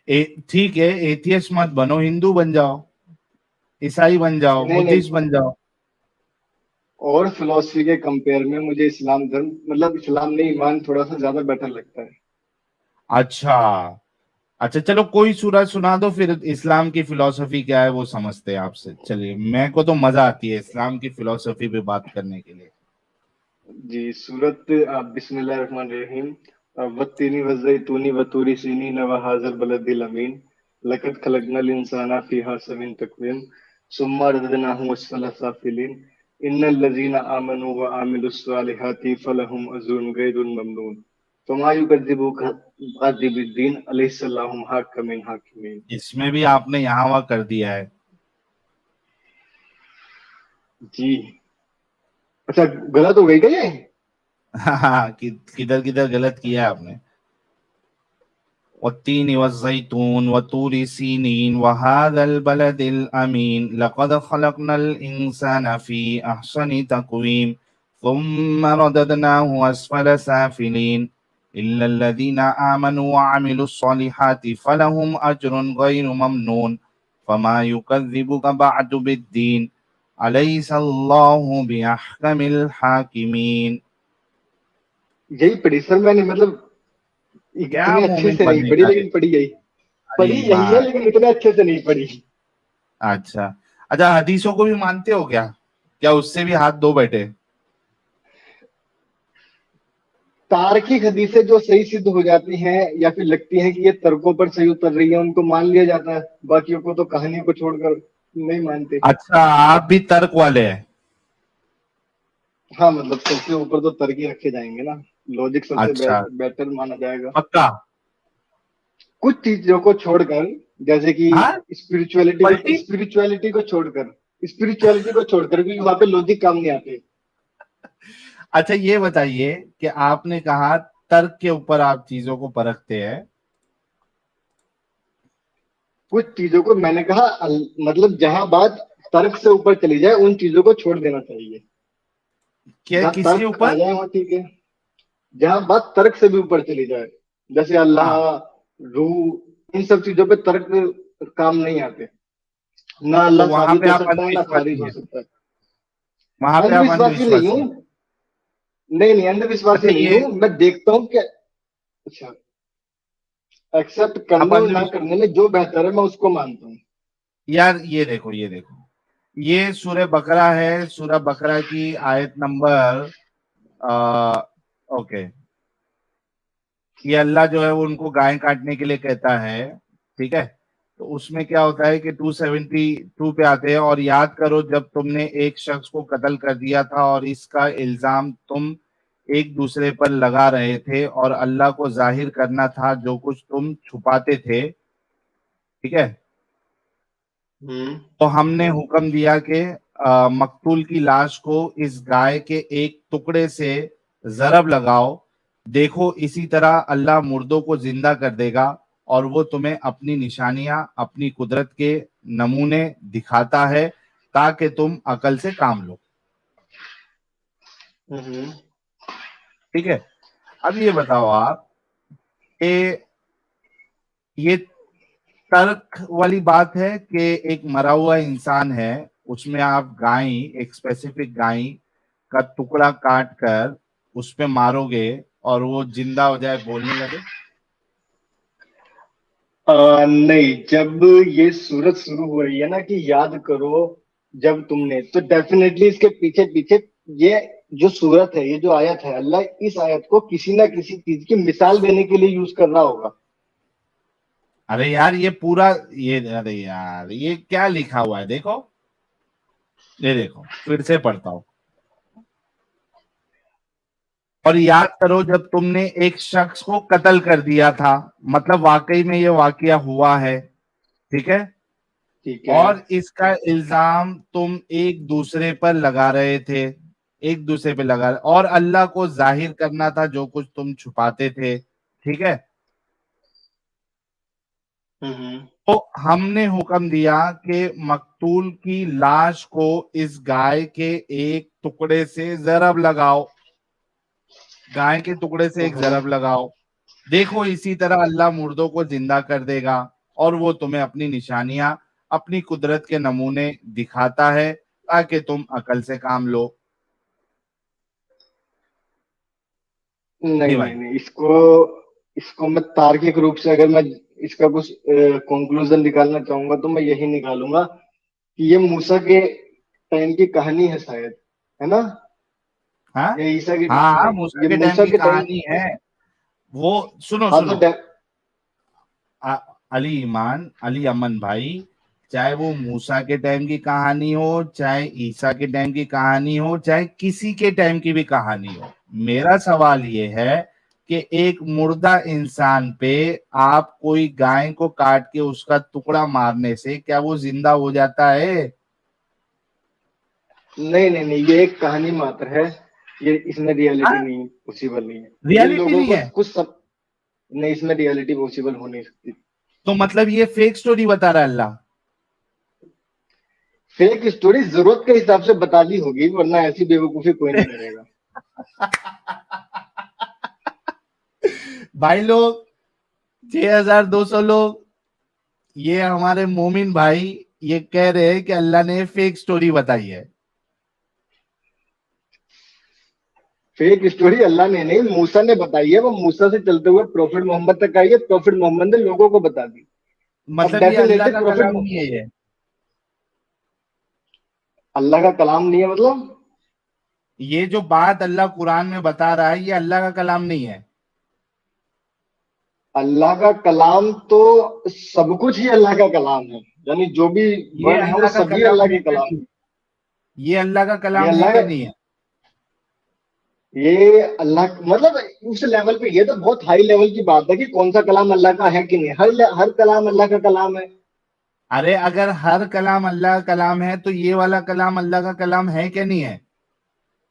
है। ठीक है, एथियस्ट मत बनो, हिंदू बन जाओ, ईसाई बन जाओ, नहीं नहीं, बुद्धिस्ट बन जाओ। और फिलोसफी के कंपेयर में मुझे इस्लाम धर्म, मतलब इस्लाम नहीं, ईमान थोड़ा सा ज्यादा बेटर लगता है। अच्छा, अच्छा चलो कोई सूरत सुना दो, फिर इस्लाम की फिलॉसफी क्या है वो समझते हैं आपसे। चलिए, मैं को तो मजा आती है इस्लाम की फिलॉसफी पे बात करने के लिए। जी, सूरत बिस्मिल्लाहिर्रहमानिर्रहीम। वत्तीनी वज़ैतूनी वतूरी सीनीन वहाज़ल बलदिल अमीन लक़द खलक़नल इंसाना फ़ी अहसनिन तक़वीम सुम्मा रददनाहु अस्फ़ला साफ़िलीन इन्नल लज़ीना आमनू व आमिलुस्सालिहाति फ़लहुम अज्रुन गैरुन ममनून फमा युकज़्ज़िबुका बa'द बिद्दीन अलैहिस्सलाम हाकिमिन हाकिमीन। इसमें भी आपने यहाँ वहाँ कर दिया है। जी, अच्छा गलत हो गई क्या ये? हाँ, किधर किधर गलत किया है आपने। वत्तीन वज़ैतून वतूरी सीनीन वहाज़ल बलदिल अमीन लक़द खलक़नल इंसाना फ़ी अहसनि तक़वीम थुम्मा रददनाहु अस्फ़ला साफ़िलीन इल्लल लज़ीना आमनू व अमिलुस्सॉलिहाति फ़लहुम अज्रुन गैरु ममनून फमा युकज़्ज़िबुका बअदु बिद्दीन अलैहिस्सलाहु बिअहकमिल हाकिमीन। यही पढ़ी सर मैंने, मतलब क्या इतने मुंह अच्छे में से नहीं पढ़ने पढ़ी, का है। लेकिन अरे पढ़ी यही है, यार, लेकिन इतने अच्छे से नहीं पढ़ी। अच्छा अच्छा, हदीसों को भी मानते हो क्या? क्या उससे भी हाथ धो बैठे? तार्किक हदीसें जो सही सिद्ध हो जाती हैं या फिर लगती हैं कि ये तर्कों पर सही उतर रही है, उनको मान लिया जाता है, बाकियों को तो कहानी को छोड़कर नहीं मानते। अच्छा, आप भी तर्क वाले हैं। हाँ, मतलब सबसे ऊपर तो तर्क ही रखे जाएंगे ना, लॉजिक सबसे अच्छा, बेटर माना जाएगा। पक्का। कुछ चीजों को छोड़कर, जैसे कि हाँ, पलटी। स्पिरिचुअलिटी को छोड़कर भी वहां पे लॉजिक काम नहीं आते। अच्छा ये बताइए कि आपने कहा तर्क के ऊपर आप चीजों को परखते हैं। कुछ चीजों को मैंने कहा मतलब जहां बात तर्क से ऊपर चली जाए उन चीजों को छोड़ देना चाहिए। क्या, जहां किसके तर्क आ ऊपर? जाए वहां ठीक है, जहां बात तर्क से भी ऊपर चली जाए, जैसे अल्लाह, हाँ, रूह, इन सब चीजों पे तर्क काम नहीं आते। ना तो अल्लाह वहां साबित पे हो आप सकता है, ना खारिज अंधविश्वासी हो हैं। सकता है। वहां पे आप अंधविश्वासी नहीं अंधविश्वासी हूँ। हैं। नहीं नहीं, अंधविश्वासी अच्छा नहीं ये, हूँ, मैं देखता हूँ कि अच्छा, एक्सेप्ट आप करने और ना अंधविश्वास, करने में जो बेहतर है मैं उसको मानता हूँ। यार ये देखो, ये देखो, ये सूरह बकरा है। सूरह बकरा की आयत नंबर ओके, ये अल्लाह जो है वो उनको गाय काटने के लिए कहता है, ठीक है। तो उसमें क्या होता है कि 272 पे आते हैं, और याद करो जब तुमने एक शख्स को कत्ल कर दिया था और इसका इल्जाम तुम एक दूसरे पर लगा रहे थे और अल्लाह को जाहिर करना था जो कुछ तुम छुपाते थे, ठीक है। हम्म। तो हमने हुक्म दिया कि मकतूल की लाश को इस गाय के एक टुकड़े से जरब लगाओ, देखो इसी तरह अल्लाह मुर्दों को जिंदा कर देगा और वो तुम्हें अपनी निशानियां, अपनी कुदरत के नमूने दिखाता है ताकि तुम अकल से काम लो, हम्म। ठीक है। अब ये बताओ आप कि ये तर्क वाली बात है कि एक मरा हुआ इंसान है, उसमें आप गाय, एक स्पेसिफिक गाय का टुकड़ा काट कर उस पे मारोगे और वो जिंदा हो जाए, बोलने लगे? नहीं, जब ये सूरत शुरू हो रही है ना कि याद करो जब तुमने, तो डेफिनेटली इसके पीछे पीछे ये जो सूरत है, ये जो आयत है, अल्लाह इस आयत को किसी ना किसी चीज की मिसाल देने के लिए यूज कर रहा होगा। अरे यार ये पूरा, ये अरे यार ये क्या लिखा हुआ है देखो, ये देखो फिर से पढ़ता हूँ। और याद करो जब तुमने एक शख्स को कत्ल कर दिया था, मतलब वाकई में ये वाकया हुआ है, ठीक है। ठीक है। और इसका इल्जाम तुम एक दूसरे पर लगा रहे थे, एक दूसरे पे लगा, और अल्लाह को जाहिर करना था जो कुछ तुम छुपाते थे, ठीक है। हम्म। तो हमने हुक्म दिया कि मकतूल की लाश को इस गाय के एक टुकड़े से जरब लगाओ, गाय के टुकड़े से एक हम्म। जरब लगाओ, देखो इसी तरह अल्लाह मुर्दों को जिंदा कर देगा और वो तुम्हें अपनी निशानियां, अपनी कुदरत के नमूने दिखाता है ताकि तुम अकल से काम लो। नहीं जी नहीं भाई। नहीं, इसको इसको मैं तार्किक रूप से अगर मैं इसका कुछ कंक्लूजन निकालना चाहूंगा तो मैं यही निकालूंगा कि ये मूसा के टाइम की कहानी है शायद, है ना? हाँ या ईसा की हाँ नहीं, हाँ, मूसा ये के टाइम मूसा की के टाइम। कहानी है वो। सुनो हाँ तो सुनो, अ- अली ईमान, अली अमन भाई, चाहे वो मूसा के टाइम की कहानी हो, चाहे ईसा के टाइम की कहानी हो, चाहे किसी के टाइम की भी कहानी हो, मेरा सवाल ये है कि एक मुर्दा इंसान पे आप कोई गाय को काट के उसका टुकड़ा मारने से क्या वो जिंदा हो जाता है? नहीं नहीं नहीं, ये एक कहानी मात्र है, ये इसमें रियलिटी हाँ, नहीं पॉसिबल नहीं है। ये रियलिटी लोगों नहीं को है। कुछ सब नहीं, इसमें रियलिटी पॉसिबल हो नहीं सकती। तो मतलब ये फेक स्टोरी बता रहा है अल्लाह? फेक स्टोरी जरूरत के हिसाब से बता दी होगी, वरना ऐसी बेवकूफी कोई नहीं करेगा। भाई लोग, 6200 लोग, ये हमारे मोमिन भाई ये कह रहे हैं कि अल्लाह ने फेक स्टोरी बताई है। फेक स्टोरी अल्लाह ने नहीं, मूसा ने बताई है। वो मूसा से चलते हुए प्रॉफिट मोहम्मद तक आई है, प्रॉफिट मोहम्मद ने लोगों को बता दी। अब मतलब ये अल्लाह डेफिनेटली का कलाम नहीं है ये? अल्लाह का कलाम नहीं है मतलब? ये जो बात अल्लाह कुरान में बता रहा है ये अल्लाह का कलाम नहीं है? अल्लाह का कलाम तो सब कुछ ही अल्लाह का कलाम है, यानी जो भी ये वर्ड है वो अल्लाह का सभी कलाम अल्लाह है के क्या कलाम नहीं? है। ये अल्लाह का ये कलाम है अल्लाह क्या का, नहीं है? ये अल्लाह मतलब उस लेवल पे, ये तो बहुत हाई लेवल की बात है कि कौन सा कलाम अल्लाह का है कि नहीं। हर कलाम अल्लाह का कलाम है। अरे अगर हर कलाम अल्लाह का कलाम है तो ये वाला कलाम अल्लाह का कलाम है क्या नहीं है?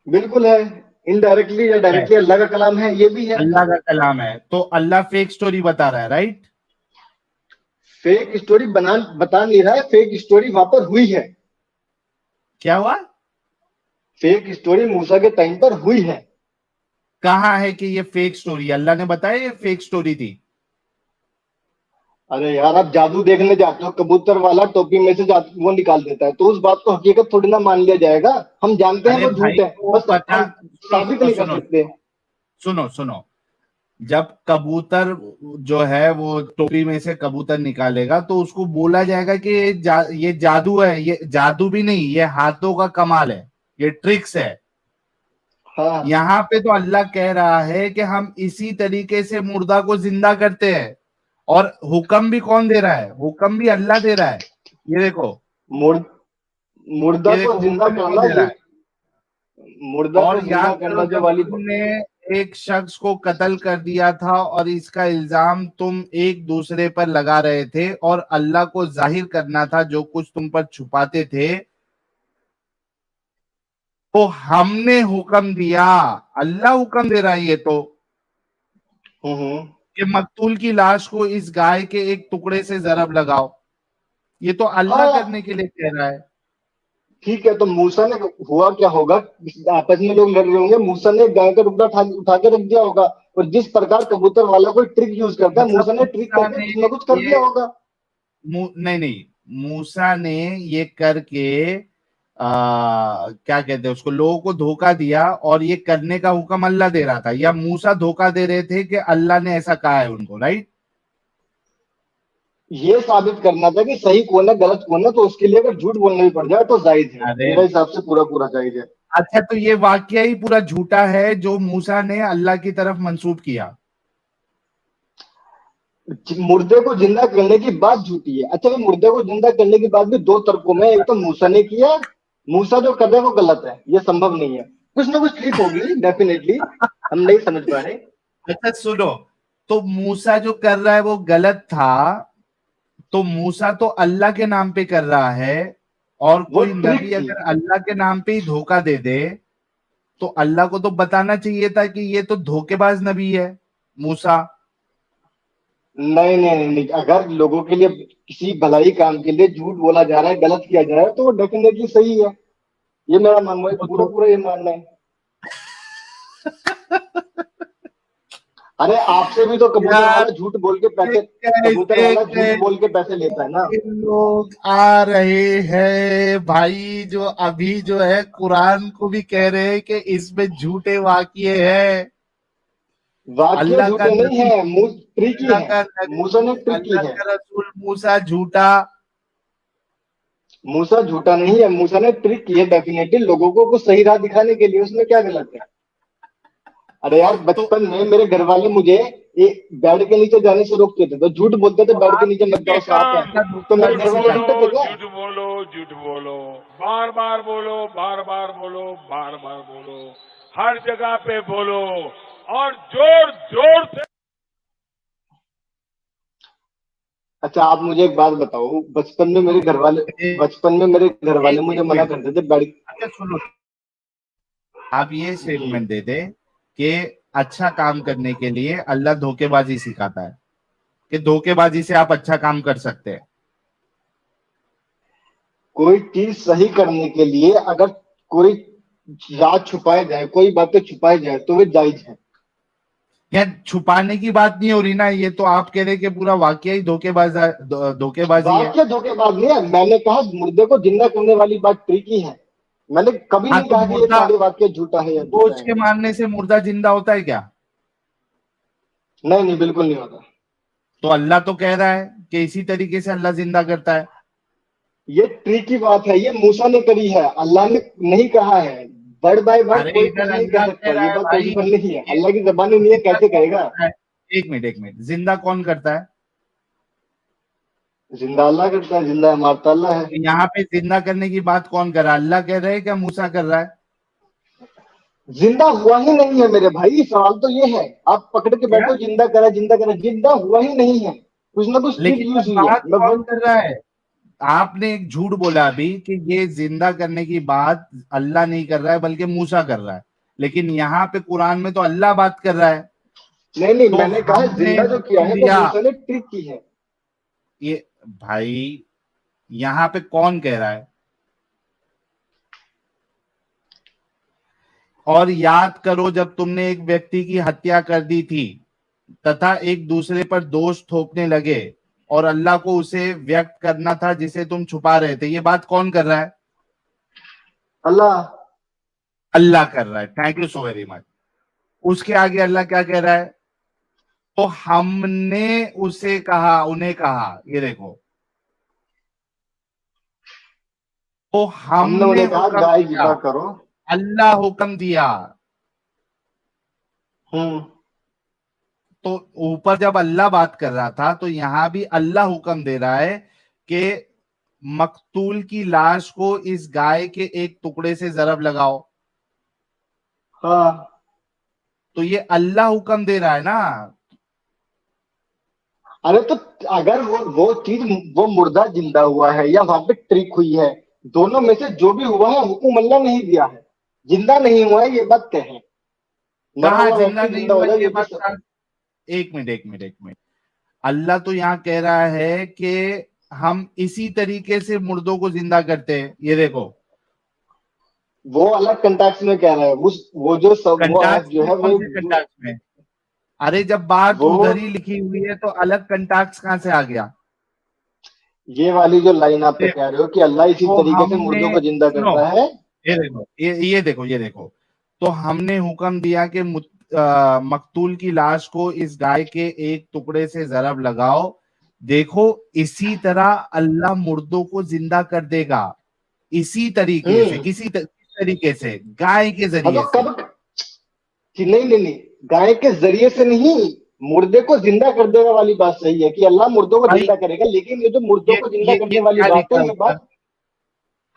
बिल्कुल है। इनडायरेक्टली या है, डायरेक्टली अल्लाह का कलाम है, ये भी है। अल्लाह का कलाम है तो अल्लाह फेक स्टोरी बता रहा है, राइट? फेक स्टोरी बता नहीं रहा है, फेक स्टोरी वहां पर हुई है। क्या हुआ? फेक स्टोरी मूसा के टाइम पर हुई है। कहाँ है कि ये फेक स्टोरी? अल्लाह ने बताया ये फेक स्टोरी थी? अरे यार, आप जादू देखने जाते हो, कबूतर वाला टोपी में से वो निकाल देता है, तो उस बात को हकीकत थोड़ी ना मान लिया जाएगा। हम जानते हैं अरे वो भाई झूठ है, वो बस पता, हम सुनो साबित सुनो नहीं कर सुनो सकते। सुनो सुनो, जब कबूतर जो है वो टोपी में से कबूतर निकालेगा तो उसको बोला जाएगा कि ये जादू है। ये जादू भी नहीं, ये हाथों का कमाल है, ये ट्रिक्स है। हाँ, यहाँ पे तो अल्लाह कह रहा है कि हम इसी तरीके से मुर्दा को जिंदा करते हैं। और हुक्म भी कौन दे रहा है? हुक्म भी अल्लाह दे रहा है। ये देखो, मुर्द मुर्दा ये को देखो जिंदा हुक्म भी कौन करना दे रहा है। मुर्दा को और जिंदा याद करो करना जो जब वाली तुमने एक शख्स को कत्ल कर दिया था और इसका इल्जाम तुम एक दूसरे पर लगा रहे थे और अल्लाह को जाहिर करना था जो कुछ तुम पर छुपाते थे, तो हमने हुक्म दिया। अल्लाह हुक्म दे रहा है ये तो, हम्म। कि मकतूल की लाश को इस गाय के एक टुकड़े से जरब लगाओ। ये तो अल्लाह हाँ करने के लिए कह रहा है। ठीक है, तो मूसा ने, हुआ क्या होगा, आपस में लोग लड़ रहे होंगे, मूसा ने गाय का टुकड़ा उठा के रख दिया होगा। और जिस प्रकार कबूतर वाला कोई ट्रिक यूज करता है, मतलब मूसा ने ट्रिक मूसा करके ने कुछ ना कुछ कर ये दिया होगा। नहीं नहीं, मूसा ने ये करके क्या कहते हैं उसको, लोगों को धोखा दिया और ये करने का हुक्म अल्लाह दे रहा था, या मूसा धोखा दे रहे थे कि अल्लाह ने ऐसा कहा है उनको, राइट? ये साबित करना था कि सही कौन है गलत कौन है, तो उसके लिए अगर झूठ बोलना भी पड़ जाए तो जायज है, अरे मेरे हिसाब से पूरा पूरा जायज है। अच्छा, तो ये वाकया ही पूरा झूठा है जो मूसा ने अल्लाह की तरफ मंसूब किया। मुर्दे को जिंदा करने की बात झूठी है। अच्छा, वो मुर्दे को जिंदा करने की बात भी दो तरीकों में, एक तो मूसा ने किया, मूसा जो कर रहा है वो गलत है, ये संभव नहीं है। कुछ ना कुछ ट्रिक होगी डेफिनेटली, हम नहीं समझ पा रहे। अच्छा सुनो, तो मूसा जो कर रहा है वो गलत था, तो मूसा तो अल्लाह के नाम पे कर रहा है, और वो कोई ट्रिक नबी थी। अगर अल्लाह के नाम पे ही धोखा दे दे तो अल्लाह को तो बताना चाहिए था कि ये तो धोखेबाज नबी है मूसा। नहीं नहीं नहीं नहीं, अगर लोगों के लिए किसी भलाई काम के लिए झूठ बोला जा रहा है, गलत किया जा रहा है, तो वो डेफिनेटली सही है। ये मेरा मानना है, वो पूरा तो पूरा ये मानना है। अरे आपसे भी तो कबूतर यार, वाला झूठ बोल के पैसे, कबूतर कैसे वाला झूठ बोल के पैसे लेता है ना। कैसे लोग आ रहे हैं भाई, जो अभी जो है कुरान को भी कह रहे हैं कि इसमें झूठे वाक़िए हैं। वाक्य अल्लाह का झूठे नहीं नबी, है, ट्रिकी अल्लाह है। का नबी, मूसा ने ट्रिक की अल्लाह है। का रसूल मूसा झूठा। मूसा झूठा नहीं है, मूसा ने ट्रिक की है डेफिनेटली, लोगों को कुछ सही राह दिखाने के लिए। उसमें क्या गलत है? अरे यार, तो बचपन में मेरे घर वाले मुझे बेड के नीचे जाने से रोकते थे, तो झूठ बोलते थे तो बेड के आप नीचे मत जाओ, सांप है। अल्लाह तो मेरे धोखेबाजी घर वाले सिखाते सुनते थे क्या? झूठ बोलो, झूठ बोलो, बार बार बोलो, बार बार बोलो, बार बार बोलो, हर जगह पे बोलो और जोर जोर से। अच्छा, आप मुझे एक बात बताओ, बचपन में मेरे घर वाले एक मुझे एक मना मिनट, करते थे बेड। अच्छा सुनो, आप ये जी। स्टेटमेंट दे दे कि अच्छा काम करने के लिए अल्लाह धोखेबाजी सिखाता है, कि धोखेबाजी से आप अच्छा काम कर सकते हैं। कोई चीज सही करने के लिए अगर कोई राज छुपाया जाए, कोई बातें छुपाई जाए, तो वे जायज है। या छुपाने की बात नहीं हो रही ना, ये तो आप कह रहे कि पूरा वाकया ही धोखेबाजी है। वाक्य धोखेबाज नहीं है, मैंने कहा मुर्दे को जिंदा करने वाली बात ट्रिकी है। मैंने कभी हाँ नहीं तो कहा कि ये मुर्दा सारे वाक्य झूठा है या झूठा गोश्त है। के मारने से मुर्दा जिंदा होता है क्या? नहीं नहीं, बिल्कुल नहीं होता। तो अल्लाह तो कह रहा है कि इसी तरीके से अल्लाह जिंदा करता है। ये ट्रिकी बात है, ये मूसा ने करी है, अल्लाह ने नहीं कहा है। वर्ड बाय वर्ड अरे कोई इधर कुछ नहीं कह अल्लाह कह सकता, रहा ये है बात भाई, पॉसिबल नहीं है, ये अल्लाह की जबान ही नहीं है, जिंदा कैसे कौन कहेगा? करता है? एक मिनट, जिंदा कौन करता है? जिंदा अल्लाह करता है, जिंदा मारता अल्लाह है। तो यहाँ पे जिंदा करने की बात कौन कर रहा है? अल्लाह कह रहा है क्या मूसा कर रहा है? जिंदा हुआ ही नहीं है मेरे भाई, सवाल तो ये है। आप पकड़ के क्या? बैठो जिंदा करा, जिंदा करा, जिंदा हुआ ही नहीं है। कुछ ना कुछ चीज लेकिन यूज अब हुई है। बात कौन कर रहा है? आपने एक झूठ बोला अभी कि ये जिंदा करने की बात अल्लाह नहीं कर रहा है बल्कि मूसा कर रहा है, लेकिन यहाँ पे कुरान में तो अल्लाह बात कर रहा है। नहीं नहीं, तो मैंने कहा हमने जिंदा जो किया हुक्म है वो दिया, मूसा ने ट्रिक की है। ये भाई यहाँ पे कौन कह रहा है? और याद करो जब तुमने एक व्यक्ति की हत्या कर दी थी तथा एक दूसरे पर दोष थोपने लगे और अल्लाह को उसे व्यक्त करना था जिसे तुम छुपा रहे थे, ये बात कौन कर रहा है? अल्लाह। अल्लाह कर रहा है। Thank you so very much. उसके आगे अल्लाह क्या कह रहा है? तो हमने उसे कहा, उन्हें कहा, ये देखो, तो हमने हमने उन्हें कहा हुक्म गाय दिया, जिबा करो। अल्लाह हुक्म दिया। हम्म। तो ऊपर जब अल्लाह बात कर रहा था तो यहां भी अल्लाह हुक्म दे रहा है कि मकतूल की लाश को इस गाय के एक टुकड़े से जरब लगाओ। हाँ। तो ये अल्लाह हुक्म दे रहा है ना। अरे तो अगर वो चीज, वो मुर्दा जिंदा हुआ है या वहां पे ट्रिक हुई है, दोनों में से जो भी हुआ है हुक्म अल्लाह ने ही दिया है। जिंदा नहीं हुआ है ये बात तय है। मरा कहा हुआ जिंदा व्यक्ति नहीं जिंदा हो हुआ जाए ये ये बात चीज। एक मिनट, अल्लाह तो यहाँ कह रहा है कि हम इसी तरीके से मुर्दों को जिंदा करते हैं, ये देखो। वो अलग कंटेक्स्ट में कह रहा है, उस वो जो सब वो आयत कंटाक्स जो में? है कौन से कंटाक्स में? अरे जब बात वो उधर ही लिखी हुई है तो अलग कंटाक्स कहां से आ गया? ये वाली जो लाइन आप देखो, कह रहे हो कि अल्लाह इसी तो तरीके से हमने, मुर्दों को जिंदा सुनो, करता है। ये देखो, तो हमने हुक्म दिया कि मकतूल की लाश को इस गाय के एक टुकड़े से जरब लगाओ। देखो, इसी तरह अल्लाह मुर्दों को जिंदा कर देगा, इसी तरीके से। हम्म। किस तरीके से? गाय के हाँ तो जरिए से। कब कि नहीं नहीं नहीं, गाय के जरिए से नहीं, मुर्दे को जिंदा कर देने वाली बात सही है कि अल्लाह मुर्दों को भाई जिंदा करेगा, लेकिन ये जो मुर्दों को जिंदा करने ये वाली क्या बात लिखा है है ये ऊपर? बात।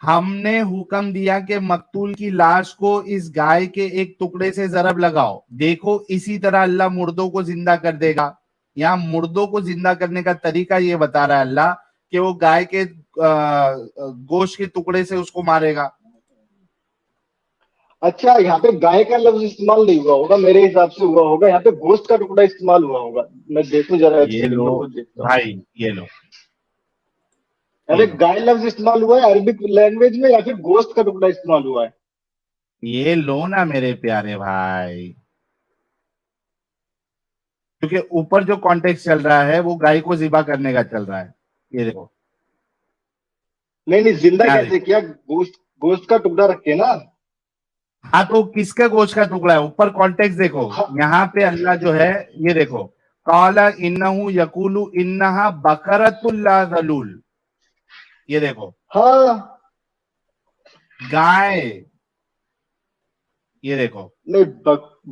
हमने हुक्म दिया कि मकतूल की लाश को इस गाय के एक टुकड़े से जरब लगाओ। देखो, इसी तरह अल्लाह मुर्दों को जिंदा कर देगा। यहाँ मुर्दों को जिंदा करने का तरीका ये बता रहा है अल्लाह कि वो गाय के गोश्त के टुकड़े से उसको मारेगा। अच्छा, यहाँ पे गाय का लफ्ज इस्तेमाल नहीं हुआ होगा, मेरे हिसाब से हुआ होगा, यहाँ पे गोश्त का टुकड़ा इस्तेमाल हुआ होगा। मैं देखूं जरा, एक ये सेकंड लो में खुद देखता हूँ। भाई, ये लो, ये अरे लो, गाय लफ्ज इस्तेमाल हुआ है अरबिक लैंग्वेज में, या फिर गोश्त का टुकड़ा इस्तेमाल हुआ है? ये लो ना मेरे प्यारे भाई, क्योंकि ऊपर जो कॉन्टेक्स्ट चल रहा है वो गाय को जिबा करने का चल रहा है। ये देखो, नहीं नहीं, जिंदा क्या कैसे देखो, किया? गोश्त गोश्त का टुकड़ा रख के ना। हाँ, तो किसका गोश्त का टुकड़ा है? ऊपर कॉन्टेक्स्ट देखो, यहाँ पे अल्लाह जो है, ये देखो, काला इन्नहु यकूलु इन्नहा बकरतुल ला ज़लूल, ये देखो, हाँ गाय, ये देखो। नहीं,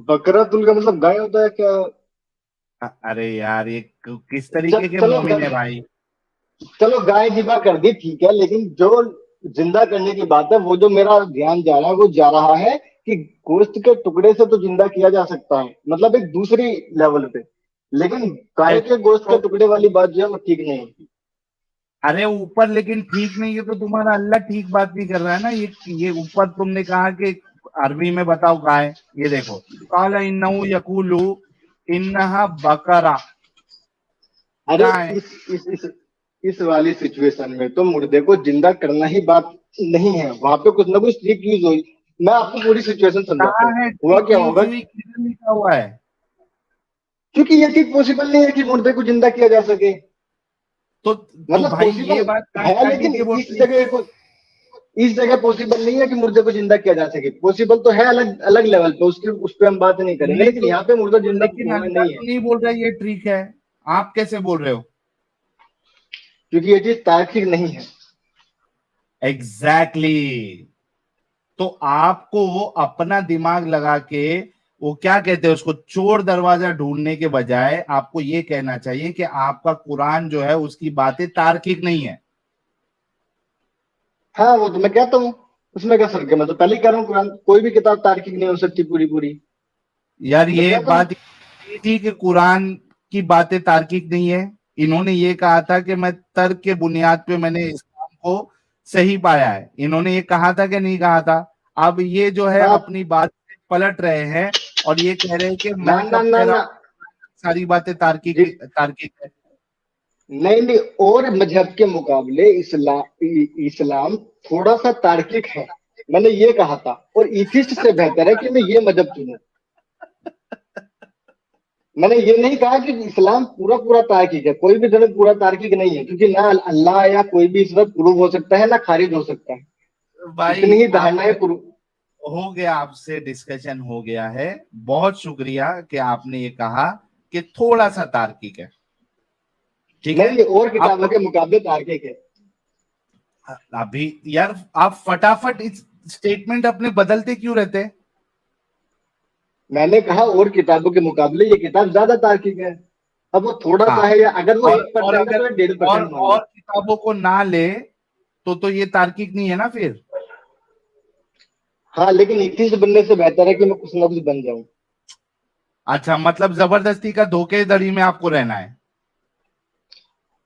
बकरातुल का मतलब गाय होता है क्या? अरे यार, ये किस तरीके के चलो मोमिन है भाई। चलो गाय जिबा कर दी ठीक है, लेकिन जो जिंदा करने की बात है, वो जो मेरा ध्यान जा रहा है वो जा रहा है कि गोश्त के टुकड़े से तो जिंदा किया जा सकता है, मतलब एक दूसरी लेवल पे, लेकिन गाय के गोश्त के टुकड़े वाली बात जो है वो ठीक नहीं है। अरे ऊपर लेकिन ठीक नहीं है, तो तुम्हारा अल्लाह ठीक बात नहीं कर रहा है ना। ये ऊपर तुमने कहा कि अरबी में बताओ गाय, ये देखो, काला इन्नहु यकूलु इन्नहा बकरा, अरे गाय। इस वाली सिचुएशन में तो मुर्दे को जिंदा करना ही बात नहीं है, वहां पे कुछ ना कुछ ट्रिक यूज हुई। मैं आपको पूरी सिचुएशन समझाता कहाँ हूँ। है हुआ ठीक क्या यूज होगा, हुई, किधर लिखा हुआ है? क्योंकि ये चीज पॉसिबल नहीं है कि मुर्दे को जिंदा किया जा सके। तो मतलब भाई ये पॉसिबल बात कहाँ है, से आ गई लेकिन कि वो इस जगह पॉसिबल नहीं है कि मुर्दे को जिंदा किया जा सके। पॉसिबल तो है अलग अलग लेवल पे, उसकी उस पर हम बात नहीं करेंगे, नहीं लेकिन तो, यहाँ पे मुर्दा जिंदा लेकिन हुआ अल्लाह नहीं है, तो नहीं बोल रहा ये ट्रिक है, आप कैसे बोल रहे हो? क्योंकि ये चीज तार्किक नहीं है। Exactly exactly. तो आपको अपना दिमाग लगा के, वो क्या कहते हैं उसको, चोर दरवाजा ढूंढने के बजाय आपको ये कहना चाहिए कि आपका कुरान जो है उसकी बातें तार्किक नहीं है। हाँ वो तो मैं कहता हूँ, उसमें क्या फर्क है? मैं तो पहले ही कह रहा हूँ, कुरान कोई भी किताब तार्किक नहीं हो सकती पूरी पूरी। यार मैं ये कहता हूँ बात ये थी कि कुरान की बातें तार्किक नहीं है। इन्होंने ये कहा था कि मैं तर्क के बुनियाद पे मैंने इस्लाम को सही पाया है। इन्होंने ये कहा था कि नहीं कहा था? अब ये जो है हाँ, अपनी बात से पलट रहे हैं और ये कह रहे हैं कि ना मैं ना कब ना कह रहा ना हूँ सारी बातें तार्किक जी, तार्किक है। नहीं नहीं, और मजहब के मुकाबले इस्लाम थोड़ा सा तार्किक है, मैंने ये कहा था। और इथिस्ट से बेहतर है कि मैं ये मजहब चुनूं। मैंने ये नहीं कहा कि इस्लाम पूरा पूरा तार्किक है, कोई भी धर्म पूरा तार्किक नहीं है, क्योंकि ना अल्लाह या कोई भी ईश्वर प्रूव हो सकता है ना खारिज हो सकता है। भाई इतनी ही धारणाएं आपने, हो गया, आपसे डिस्कशन हो गया है, बहुत शुक्रिया कि आपने ये कहा कि थोड़ा सा तार्किक है। ठीक है, नहीं नहीं, और किताबों अब के मुकाबले तार्किक है। अभी यार आप फटाफट इस स्टेटमेंट अपने बदलते क्यों रहते? मैंने कहा और किताबों के मुकाबले ये किताब ज्यादा तार्किक है। अब वो थोड़ा हाँ, सा है, या अगर वो और 1% है अगर तो 1.5% मान और लो। किताबों को ना ले तो ये तार्किक नहीं है ना फिर। हाँ, लेकिन इक्कीस बनने से बेहतर है कि मैं कुछ ना कुछ बन जाऊं। अच्छा, मतलब जबरदस्ती का धोखेधड़ी में आपको रहना है।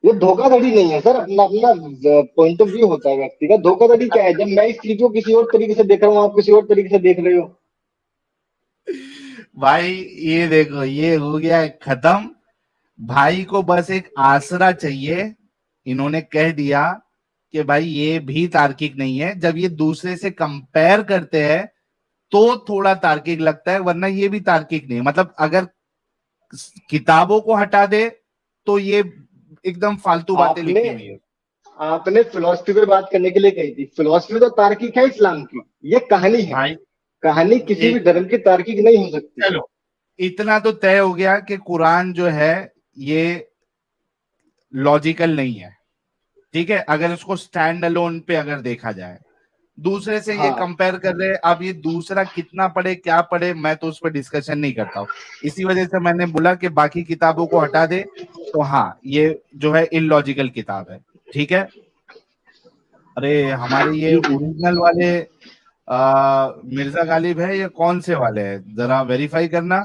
ये धोखाधड़ी नहीं है सर, अपना अपना पॉइंट ऑफ व्यू होता है व्यक्ति का। धोखाधड़ी क्या है? जब मैं इस चीज को किसी और तरीके से देख रहा हूँ, आप किसी और तरीके से देख रहे हो। भाई ये देखो, ये हो गया है खत्म। भाई को बस एक आसरा चाहिए। इन्होंने कह दिया कि भाई ये भी तार्किक नहीं है। जब ये दूसरे से कंपेयर करते हैं तो थोड़ा तार्किक लगता है, वरना ये भी तार्किक नहीं है। मतलब अगर किताबों को हटा दे तो ये एकदम फालतू बातें आपने लिखी हुई है। आपने फिलोसफी पे बात करने के लिए कही थी। फिलोसफी तो तार्किक है इस्लाम की, ये कहानी है। भाई कहानी किसी भी एक, धर्म की तार्किक नहीं हो सकती। चलो इतना तो तय हो गया कि कुरान जो है ये लॉजिकल नहीं है। ठीक है, अगर इसको स्टैंड अलोन पे अगर देखा जाए, दूसरे से ये हाँ, कंपेयर कर रहे हैं। अब ये दूसरा कितना पढ़े क्या पढ़े, मैं तो उस पर डिस्कशन नहीं करता हूँ। इसी वजह से मैंने बोला कि बाकी किताबों को हटा दे तो हाँ, ये जो है इलॉजिकल किताब है। ठीक है। अरे हमारे ये जी जी। ओरिजिनल वाले मिर्जा गालिब है या कौन से वाले हैं, जरा वेरीफाई करना।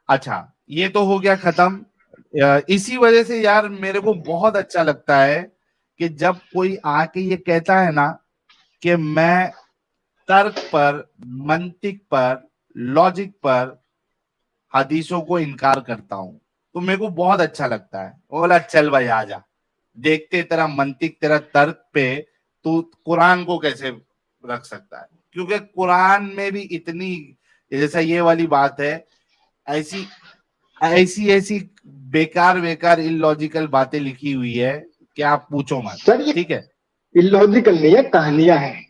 अच्छा, ये तो हो गया खत्म। इसी वजह से यार मेरे को बहुत अच्छा लगता है कि जब कोई आके ये कहता है ना कि मैं तर्क पर, मंतिक पर, लॉजिक पर हदीसों को इनकार करता हूं, तो मेरे को बहुत अच्छा लगता है। वो बोला चल भाई आजा, देखते तेरा मंतिक, तेरा तर्क पे तू कुरान को कैसे रख सकता है। क्योंकि कुरान में भी इतनी, जैसा ये वाली बात है, ऐसी ऐसी ऐसी बेकार बेकार इलॉजिकल बातें लिखी हुई है कि आप पूछो मत। सर ये ठीक है, इलॉजिकल नहीं है, कहानियां हैं।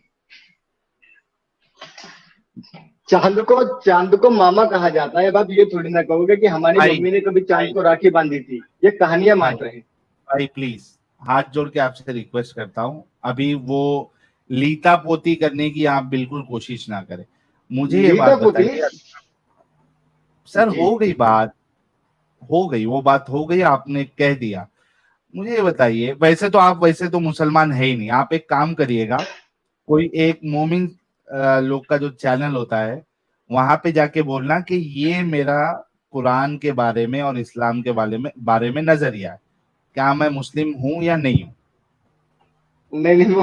चांद को मामा कहा जाता है। अब आप ये थोड़ी ना कहोगे कि हमारी भाई मम्मी ने कभी चांद भाई को राखी बांधी थी। ये कहानियां भाई मान रहे हैं। भाई प्लीज हाथ जोड़ के आपसे रिक्वेस्ट करता हूँ, अभी वो लीता पोती करने की आप बिल्कुल कोशिश ना करें। मुझे ये लीता बात पोती बताइए सर, जी। हो गई बात, हो गई वो बात, हो गई, आपने कह दिया। मुझे ये बताइए, वैसे तो मुसलमान है ही नहीं, आप एक काम करिएगा, कोई एक मोमिन लोग का जो चैनल होता है वहां पे जाके बोलना कि ये मेरा कुरान के बारे में और इस्लाम के बारे में नजरिया है, क्या मैं मुस्लिम हूं या नहीं हूं। नहीं नहीं,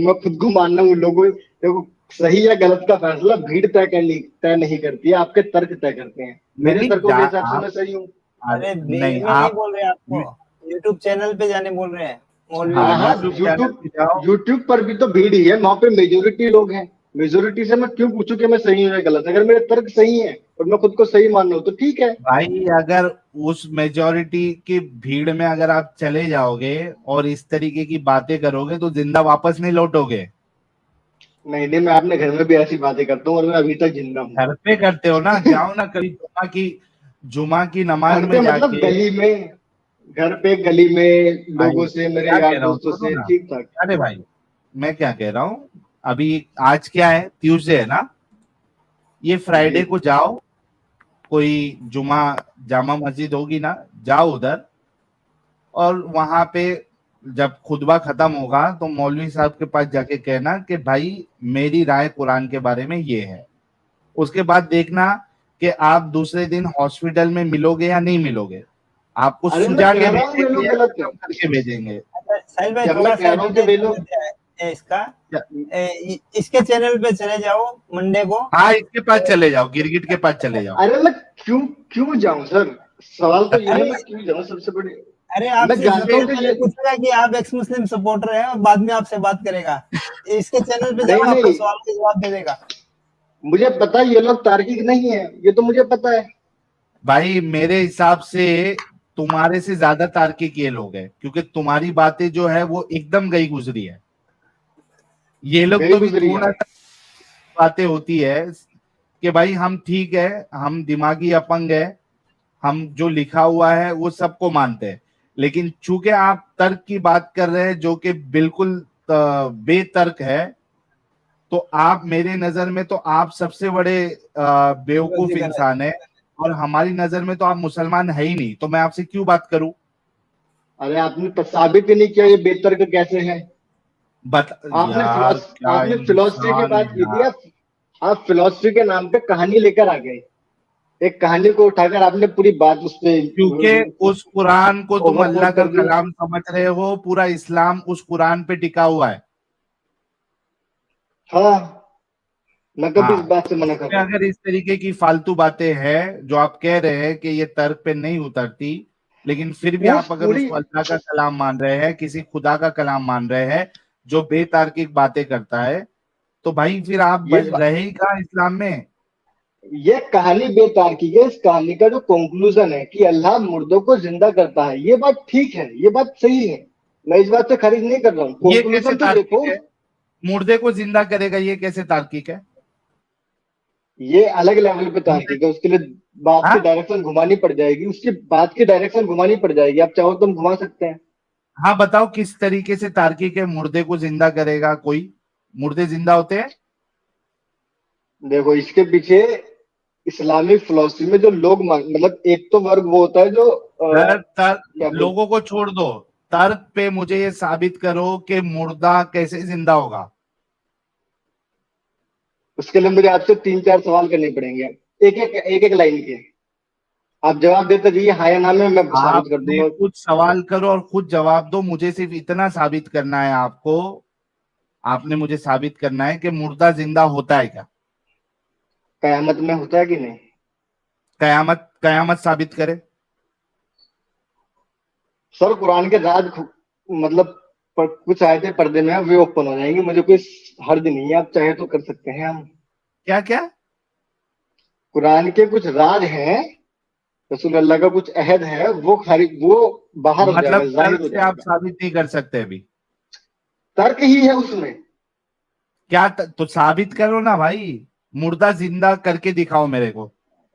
मैं खुद को मानना हूँ। लोगों देखो, सही या गलत का फैसला भीड़ तय नहीं करती है, आपके तर्क तय करते हैं। मेरे नहीं तर्कों जा के हिसाब से आप, मैं सही हूँ। अरे भीड़ नहीं में नहीं आप, बोल रहे आपको, यूट्यूब चैनल पे जाने बोल रहे हैं मौलवी हाँ हाँ हाँ, वगैरह यूट्यूब से। चैनल पे जाओ। यूट्यूब पर भी तो भीड़ ही है, वहां पे मेजोरिटी लोग हैं। मेजोरिटी से मैं क्यों पूछूं कि मैं सही हूँ या गलत? अगर मेरे तर्क सही है और मैं खुद को सही मान रहा हूँ तो ठीक है। भाई अगर उस मेजोरिटी की भीड़ में अगर आप चले जाओगे और इस तरीके की बातें करोगे तो जिंदा वापस नहीं लौटोगे। नहीं नहीं, मैं अपने घर में भी ऐसी बातें करता हूँ और मैं अभी तक जिंदा हूँ। घर पे करते हो ना, जाओ ना कभी जुमा की नमाज घर में पे मतलब जाके। गली में, घर पे गली में भाई लोगों से, मेरे क्या यार कह रहा हूँ दोस्तों सुनो से ना, ठीक ठाक। अरे भाई मैं क्या कह रहा हूँ, अभी आज क्या है, ट्यूसडे है ना, ये जी। फ्राइडे को जाओ, कोई जुमा जामा मस्जिद होगी ना, जाओ उधर, और वहां पे जब खुतबा खत्म होगा तो मौलवी साहब के पास जाके कहना कि भाई मेरी राय कुरान के बारे में ये है। उसके बाद देखना कि आप दूसरे दिन हॉस्पिटल में मिलोगे या नहीं मिलोगे, आपको अरे मैं सुझा के कह रहा हूँ वे भेजेंगे लोग या गलत है। खत्म करके भेजेंगे। अच्छा साहिल भाई, जब मैं थोड़ा कह सा रहा हूँ कि डिटेल वे दे लोग, देते हैं इसका। क्या- इसके चैनल पे चले जाओ मंडे को। हाँ इसके पास चले जाओ, गिरगिट के पास चले जाओ। अरे मैं क्यों क्यों जाऊं सर? सवाल तो ये है, अरे मैं क्यों जाऊं? सबसे बड़ी, अरे मैं आपसे जानता सबसे हूँ कि पहले ये, पूछेगा कि आप एक्स मुस्लिम सपोर्टर हैं और बाद में आपसे बात करेगा। इसके चैनल पे जाओ, नहीं आपको नहीं, सवाल के जवाब दे देगा। मुझे पता है ये लोग तार्किक नहीं है, ये तो मुझे पता है। भाई मेरे हिसाब से तुम्हारे से ज्यादा तार्किक ये लोग हैं, क्योंकि तुम्हारी बातें जो है वो एकदम गई गुजरी है। ये लोग गई तो भी गुजरी थोड़ा है। सा बातें होती है कि भाई हम ठीक है, हम दिमागी अपंग है, हम जो लिखा हुआ है वो सबको मानते हैं, लेकिन चूंकि आप तर्क की बात कर रहे हैं जो कि बिल्कुल बेतर्क है, तो आप मेरे नजर में तो आप सबसे बड़े बेवकूफ विरोधी कर रहे इंसान है, और हमारी नजर में तो आप मुसलमान है ही नहीं, तो मैं आपसे क्यों बात करूं। अरे आपने तो साबित ही नहीं किया ये बेतर्क कैसे है। बता यार, क्या आपने फिलोसफी की इंसान है बात की थी। यार। आप फिलोसफी के नाम पे कहानी लेकर आ गए। एक कहानी को उठाकर आपने पूरी बात उस पे क्योंकि उस कुरान को तुम अल्लाह ओवरकोट का कर दी। कलाम समझ रहे हो, पूरा इस्लाम उस कुरान पे टिका हुआ है। हाँ, मैं कभी इस हाँ, बात से मना कर इसमें रहा हूँ। अगर इस तरीके की फालतू बातें हैं जो आप कह रहे हैं कि ये तर्क पे नहीं उतरती, लेकिन फिर भी उस आप अगर पूरी, उसको अल्लाह का कलाम मान रहे हैं, किसी खुदा का कलाम मान रहे हैं जो बेतार्किक बातें करता है, तो भाई फिर आप ये रहे ही कहाँ इस्लाम में। ये कहानी बेतार्किक है। इस कहानी का जो कंक्लूजन है कि अल्लाह मुर्दों को जिंदा करता है, ये बात ठीक है, ये बात सही है। मैं इस बात से खारिज नहीं कर रहा हूँ। ये कैसे कंक्लूजन तो तार्किक देखो। है, मुर्दे को जिंदा करेगा, ये कैसे तार्किक है। ये अलग लेवल पे मुर्दे, तार्किक है। उसके लिए बात की हाँ डायरेक्शन घुमानी पड़ जाएगी, उसकी बात की डायरेक्शन घुमानी पड़ जाएगी। आप चाहो तो हम घुमा सकते हैं। हाँ बताओ किस तरीके से तार्किक है, मुर्दे को जिंदा करेगा कोई, मुर्दे जिंदा होते हैं। देखो, इसके पीछे इस्लामिक फिलोसफी में जो लोग मतलब एक तो वर्ग वो होता है जो तर्क तर्क क्या बोल, लोगों को छोड़ दो, तर्क पे मुझे ये साबित करो कि मुर्दा कैसे जिंदा होगा। उसके लिए मुझे आपसे 3-4 सवाल करने पड़ेंगे, एक एक लाइन के। आप जवाब देते जाइए हाँ या ना में, मैं साबित कर आपने दूंगा। खुद सवाल करो और खुद जवाब दो, मुझे सिर्फ इतना साबित करना है आपको, आपने मुझे साबित करना है कि मुर्दा जिंदा होता है क्या। कयामत में होता है कि नहीं? कयामत, कयामत साबित करे। सर कुरान के मतलब कुछ आयतें पर्दे में है, वे ओपन हो जाएंगी। मुझे कोई हर्ज नहीं है, आप चाहे तो कर सकते हैं हम। क्या क्या। कुरान के कुछ राज हैं, रसूल अल्लाह का कुछ अहद है, वो बाहर हो मतलब जाएगा, जाहिर तर्क हो से आप जाएगा। साबित नहीं कर सकते अभी। तर्क ही है उसमें। क्या तो साबित करो ना भाई। मुर्दा जिंदा करके दिखाओ मेरे को,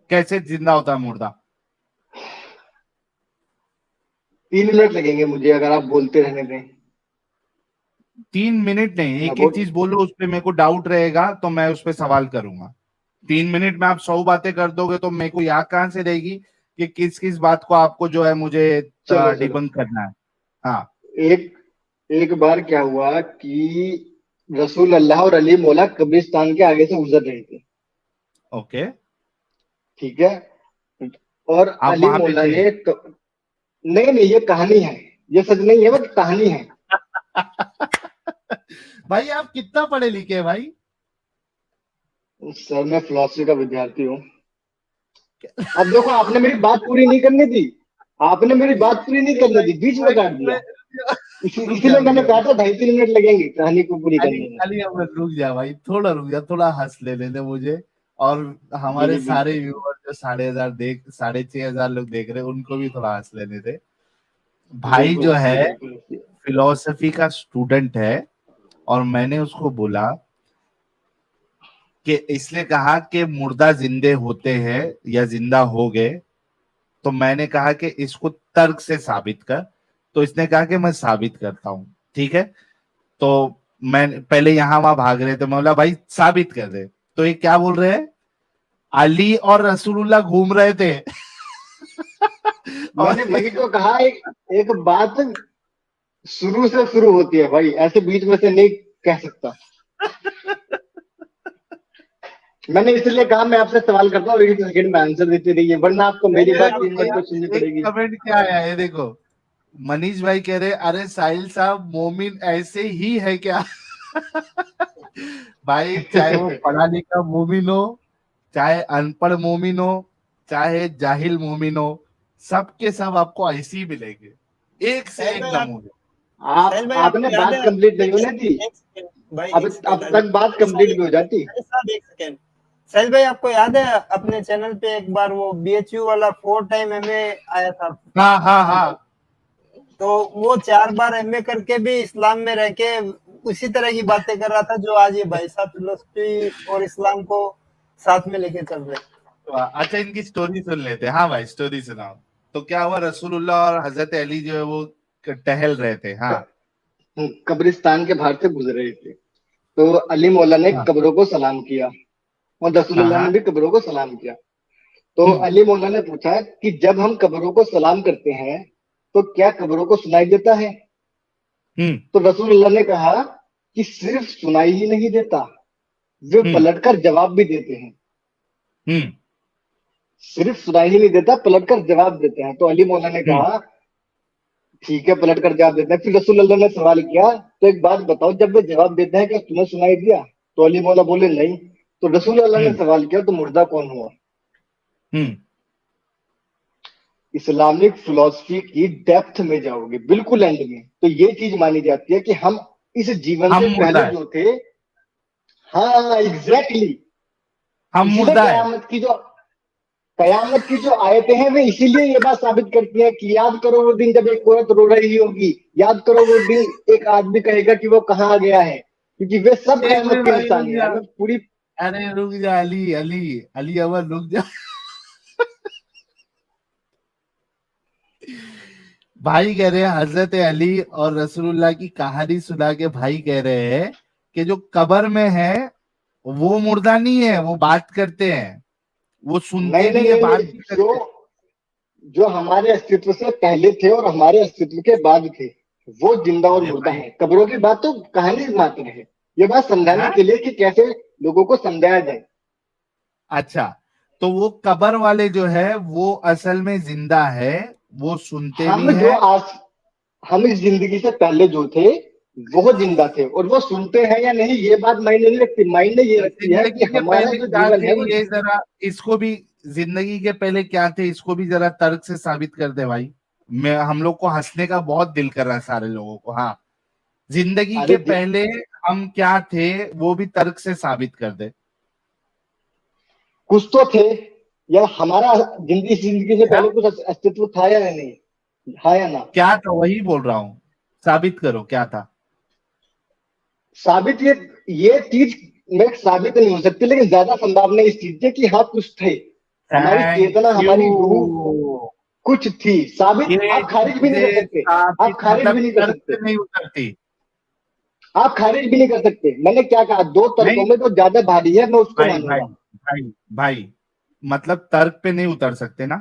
कैसे जिंदा होता है मुर्दा। 3 मिनट लगेंगे मुझे अगर आप बोलते रहने दें। 3 मिनट नहीं, मैं एक बोल एक चीज बोलो, उस पे मेरे को डाउट रहेगा तो मैं उस पे सवाल करूंगा। 3 मिनट में आप 100 बातें कर दोगे तो मेरे को याद कहाँ से रहेगी कि किस किस बात को आपको जो है मुझे चलो चलो। डिबंक करना है। हाँ एक एक बार क्या हुआ कि रसूल अल्लाह और अली मौला कब्रिस्तान के आगे से गुजर रहे थे, ओके, ठीक है। और आप अली वहां पे मौला थे? ने नहीं नहीं, ये कहानी है, ये सच नहीं है, वो कहानी है। भाई आप कितना पढ़े लिखे हैं भाई? सर मैं फिलोसफी का विद्यार्थी हूँ। अब देखो, आपने मेरी बात पूरी नहीं करनी थी, आपने मेरी बात पूरी नहीं करनी थी, बीच में काट दिया। रुक जा इसीलिए रुक मैंने जा कहा था 2.5-3 मिनट लगेंगे कहानी को पूरी अली करने में। अली अमर रुक जा भाई, थोड़ा रुक जा, थोड़ा हंस लेने दे मुझे। और जी हमारे जी सारे बिल्कुल। व्यूअर जो 6,500 लोग देख रहे हैं, उनको भी थोड़ा हंस लेने दे। भाई बिल्कुल जो हंसिए, है बिल्कुल हंसिए। फिलोसफी का स्टूडेंट है, और मैंने उसको बोला कि इसने कहा कि मुर्दा जिंदे होते हैं या जिंदा हो गए, तो मैंने कहा कि इसको तर्क से साबित कर। तो इसने कहा कि मैं साबित करता हूं, ठीक है। तो मैं पहले यहां वहां भाग रहे थे, मैं बोला भाई साबित कर दे। तो ये क्या बोल रहे हैं, अली और रसूलुल्लाह घूम रहे थे। और मैंने वही तो कहा, एक एक बात शुरू से शुरू होती है भाई, ऐसे बीच में से नहीं कह सकता। मैंने इसलिए कहा मैं आपसे सवाल करता हूँ, एक सेकंड में आंसर देते रहिए, वरना आपको मेरी ये बात देखो, 3 मिनट तो सुननी एक पड़ेगी। कमेंट क्या आया है देखो, मनीष भाई कह रहे अरे साहिल साहब मोमिन ऐसे ही है क्या? भाई चाहे वो पढ़ा लिखा मोमिन हो, चाहे अनपढ़ मोमिन हो, चाहे जाहिल मोमिन हो, सबके सब आपको ऐसे ही मिलेंगे, एक से साहिल एक भाई आप नमूने। साहिल भाई आपने आपको याद बात है? कंप्लीट नहीं होने दी, एक सेकंड भाई, अब एक सेकंड अब तक बात कंप्लीट भी हो जाती। भाई साहब, एक सेकंड। साहिल भाई आपको याद है अपने चैनल पे एक बार वो बीएचयू वाला 4 टाइम एमए आया था? हाँ हाँ हाँ, तो वो 4 बार एमए करके भी इस्लाम में रह के उसी तरह की बातें कर रहा था जो आज ये भाई साहब फिलोसफी और इस्लाम को साथ में लेके चल रहे हैं। अच्छा इनकी स्टोरी सुन लेते हैं। हाँ भाई स्टोरी सुनाओ। तो क्या हुआ, रसूलुल्लाह और हजरत अली जो है वो टहल रहे थे। हाँ कब्रिस्तान के बाहर से गुजर रहे थे, तो अली मौला ने हाँ कब्रों को सलाम किया और हाँ रसूलुल्लाह ने हाँ, भी कब्रों को सलाम किया। तो हम्म अली मौला ने पूछा कि जब हम कब्रों को सलाम करते हैं तो क्या कब्रों को सुनाई देता है? हम्म तो रसूलुल्लाह ने कहा कि सिर्फ सुनाई ही नहीं देता, वे हम्म पलटकर जवाब भी देते हैं। हम्म सिर्फ सुनाई ही नहीं देता, पलटकर जवाब देते हैं। तो अली मौला ने हम्म कहा ठीक है, पलटकर जवाब देते हैं। फिर रसूलुल्लाह ने सवाल किया, तो एक बात बताओ, जब वे जवाब देते हैं क्या तुम्हें सुनाई दिया? तो अली मौला बोले नहीं। तो रसूलुल्लाह ने हम्म सवाल किया, तो मुर्दा कौन हुआ? हम्म इस्लामिक फिलॉसफी की डेप्थ में जाओगे बिल्कुल एंड में, तो ये चीज मानी जाती है कि हम इस जीवन हम से मुर्दा पहले है, जो थे, हाँ एग्जैक्टली, हम इसीलिए मुर्दा है। कयामत की जो आयतें हैं वे इसीलिए ये बात साबित करती हैं कि याद करो वो दिन जब एक औरत रो रही होगी, याद करो वो दिन एक आदमी कहेगा कि वो कहाँ गया है, क्योंकि वे सब एक कयामत मिनट के भाई रुक निशानी है। जा, हमें पूरी अरे रुक जा अली अली अली अमर रुक जा। भाई कह रहे हैं हजरत अली और रसूलुल्लाह की कहानी सुना के भाई कह रहे हैं कि जो कब्र में है वो मुर्दा नहीं है, वो बात करते हैं, वो सुनते नहीं भी नहीं है, नहीं बात नहीं, भी करते हैं। जो हमारे अस्तित्व से पहले थे और हमारे अस्तित्व के बाद थे, वो जिंदा और अरे मुर्दा भाई, है। कब्रों की बात तो कहानी मात्र है, ये बात समझाने हाँ के लिए कि कैसे लोगों को समझाया जाए। अच्छा, तो वो कब्र वाले जो है वो असल में जिंदा है, वो सुनते भी हम जो है। आज हम इस जिंदगी से पहले जो थे वो जिंदा थे, और वो सुनते हैं या नहीं ये बात मायने नहीं रखती, मायने ये रखती है कि जिंदगी के हमारा पहले जो क्या जीवन थे है वो ये जरा, इसको भी, जिंदगी के पहले क्या थे इसको भी जरा तर्क से साबित कर दे भाई। मैं, हम लोग को हंसने का बहुत दिल कर रहा है सारे लोगों को। हाँ, जिंदगी अरे के पहले हम क्या थे वो भी तर्क से साबित कर दे। कुछ तो थे, या हमारा जिंदगी से क्या पहले कुछ अस्तित्व था या नहीं, हाँ या ना? क्या था, वही बोल रहा हूँ, साबित करो क्या था। साबित ये चीज में साबित नहीं हो सकती, लेकिन ज्यादा संभावना इस चीज की कि हाँ कुछ थे, हमारी थैंक चेतना, हमारी रूह यू। कुछ थी साबित। ये आप खारिज भी नहीं कर चीजें सकते, आप साबित खारिज मतलब भी नहीं कर तर्क सकते, पे नहीं उतरती। आप खारिज भी नहीं कर सकते। मैंने क्या कहा, दो तर्कों नहीं में जो ज्यादा भारी है मैं उसको भाई भाई मानूंगा। भाई भाई, मतलब तर्क पे नहीं उतर सकते ना।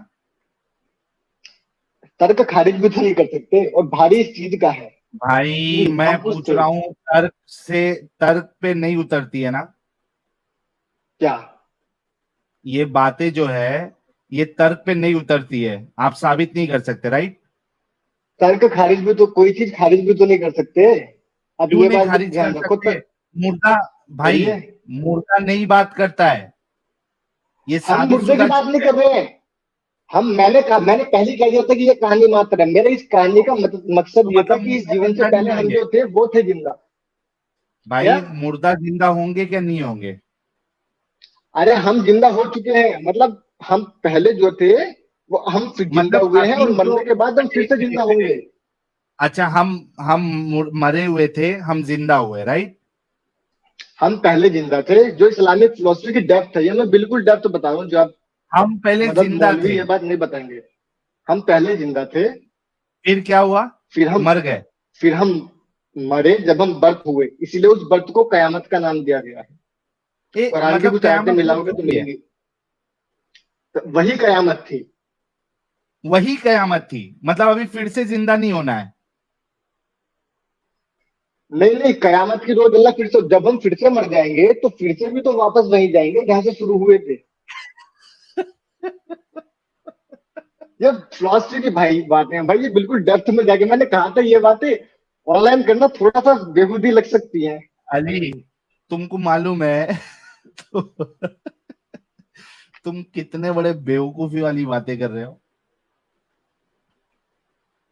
तर्क खारिज भी तो नहीं कर सकते, और भारी इस चीज का है भाई कि मैं हम कुछ पूछ थे। रहा हूँ, तर्क से, तर्क पे नहीं उतरती है ना क्या? ये बातें जो है, ये तर्क पे नहीं उतरती है, आप साबित नहीं कर सकते, राइट। तर्क खारिज भी तो, कोई चीज खारिज भी तो नहीं कर सकते। अब क्यों ये नहीं बात भी खारिज कर ध्यान रखो। सकते? मुर्दा, भाई बोलिए। मुर्दा नहीं बात करता है, ये हम साबित मुद्दे की शुदा बात नहीं चीज है। कर रहे हैं। हम मैंने कहा, मैंने पहले कह दिया था कि ये कहानी मात्र है। मेरे इस कहानी का मकसद तो ये था मतलब कि इस मुर्दा जीवन से जिंदा नहीं पहले हम होंगे? जो थे वो थे जिंदा। क्या? भाई मुर्दा जिंदा होंगे क्या नहीं होंगे? अरे हम जिंदा हो चुके हैं, मतलब हम पहले जो थे वो हम फिर जिंदा मतलब हुए हैं, अभी और जो, मरने के बाद हम फिर एक से जिंदा मिनट, होंगे। अच्छा हम मरे हुए थे, हम जिंदा हुए, राइट। हम पहले जिंदा थे, जो इस्लामिक फिलोसफी की डेप्थ है, ये मैं बिल्कुल डेप्थ बता रहा हूँ, जो आप हम पहले मतलब जिंदा मौलवी थे, ये बात नहीं बताएंगे। हम पहले जिंदा थे, फिर क्या हुआ? फिर हम मर गए। फिर हम मरे जब हम बर्थ हुए, इसीलिए उस बर्थ को कयामत का नाम दिया गया है। कुरान की मतलब कुछ आयतें कयामत हो मिलाओगे तो चुकी है? मिलेंगी। तो वही कयामत थी। वही कयामत थी, मतलब अभी फिर से जिंदा नहीं होना है। नहीं नहीं, कयामत की रोज अल्लाह फिर से, जब हम फिर से मर जाएंगे तो फिर से भी तो वापस वहीं जाएंगे जहां से शुरू हुए थे। ये फिलोसफी की भाई बातें हैं भाई, ये बिल्कुल डेप्थ में जाके मैंने कहा था, ये बातें ऑनलाइन करना थोड़ा सा बेहूदी लग सकती है। अली, तुमको मालूम है तो, तुम कितने बड़े बेवकूफी वाली बातें कर रहे हो।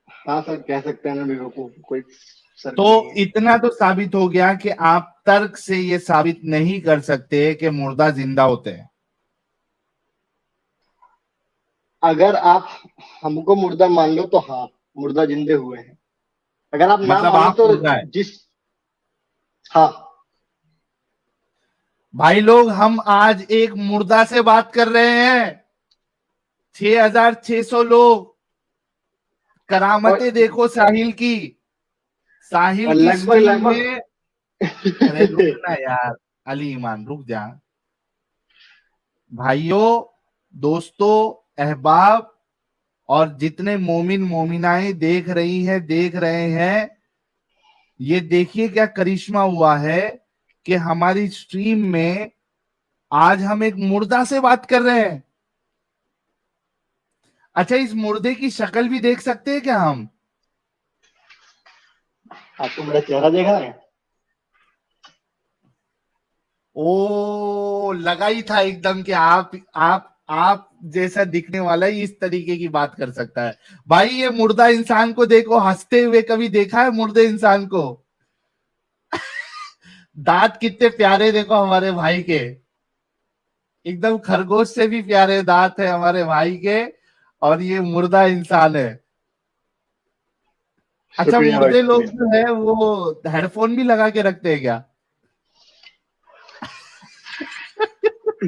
हाँ सर, कह सकते हैं ना, मेरे को कोई फर्क तो नहीं है। इतना तो साबित हो गया कि आप तर्क से ये साबित नहीं कर सकते कि मुर्दा जिंदा होते हैं। अगर आप हमको मुर्दा मान लो तो हाँ, मुर्दा जिंदे हुए हैं। अगर आप ना मतलब मानो आप तो मुर्दा है। जिस, हाँ, भाई लोग, हम आज एक मुर्दा से बात कर रहे हैं। 6,600 लोग, और करामतें देखो साहिल की। साहिल की लगभग स्ट्रीम लगभग में, अरे रुक ना यार, अली ईमान रुक जा। भाइयों, दोस्तों, अहबाब, और जितने मोमिन मोमिनाएं देख रही हैं, देख रहे हैं, ये देखिए क्या करिश्मा हुआ है कि हमारी स्ट्रीम में आज हम एक मुर्दा से बात कर रहे हैं। अच्छा, इस मुर्दे की शक्ल भी देख सकते हैं क्या हम? आपको मेरा चेहरा देखा है? ओ, लगा ही था एकदम कि आप जैसा दिखने वाला ही इस तरीके की बात कर सकता है। भाई ये मुर्दा इंसान को देखो हंसते हुए, कभी देखा है मुर्दे इंसान को? दांत कितने प्यारे देखो हमारे भाई के, एकदम खरगोश से भी प्यारे दांत है हमारे भाई के, और ये मुर्दा इंसान है। अच्छा, शुक्रिया भाई, मुर्दे लोग शुक्रिया। जो है वो हेडफोन भी लगा के रखते हैं क्या?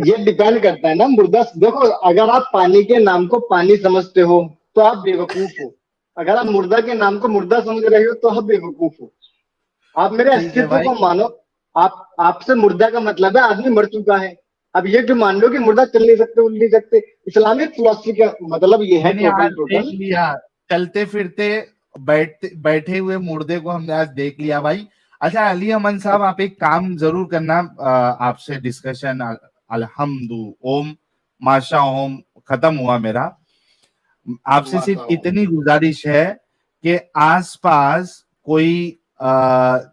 ये डिपेंड करता है ना, मुर्दा देखो, अगर आप पानी के नाम को पानी समझते हो तो आप बेवकूफ हो। अगर आप मुर्दा के नाम को मुर्दा समझ रहे हो तो आप बेवकूफ हो। आप मेरे ठीक है अस्तित्व भाई। को मानो। आप, आपसे मुर्दा का मतलब है आदमी मर चुका है। अब ये क्यों मान लो कि मुर्दा चल नहीं सकते, उड़ नहीं सकते? इस्लामिक फिलोसफी का मतलब ये है मैंने आज टोटल देख टोटल। लिया, चलते फिरते, बैठे हुए मुर्दे को हमने आज देख लिया भाई। अच्छा अली अमन साहब, आप एक काम जरूर करना, आपसे डिस्कशन, अल्हम्दु ओम माशा ओम खत्म हुआ मेरा। आपसे सिर्फ माशाअल्लाह। इतनी गुजारिश है कि आसपास कोई अ,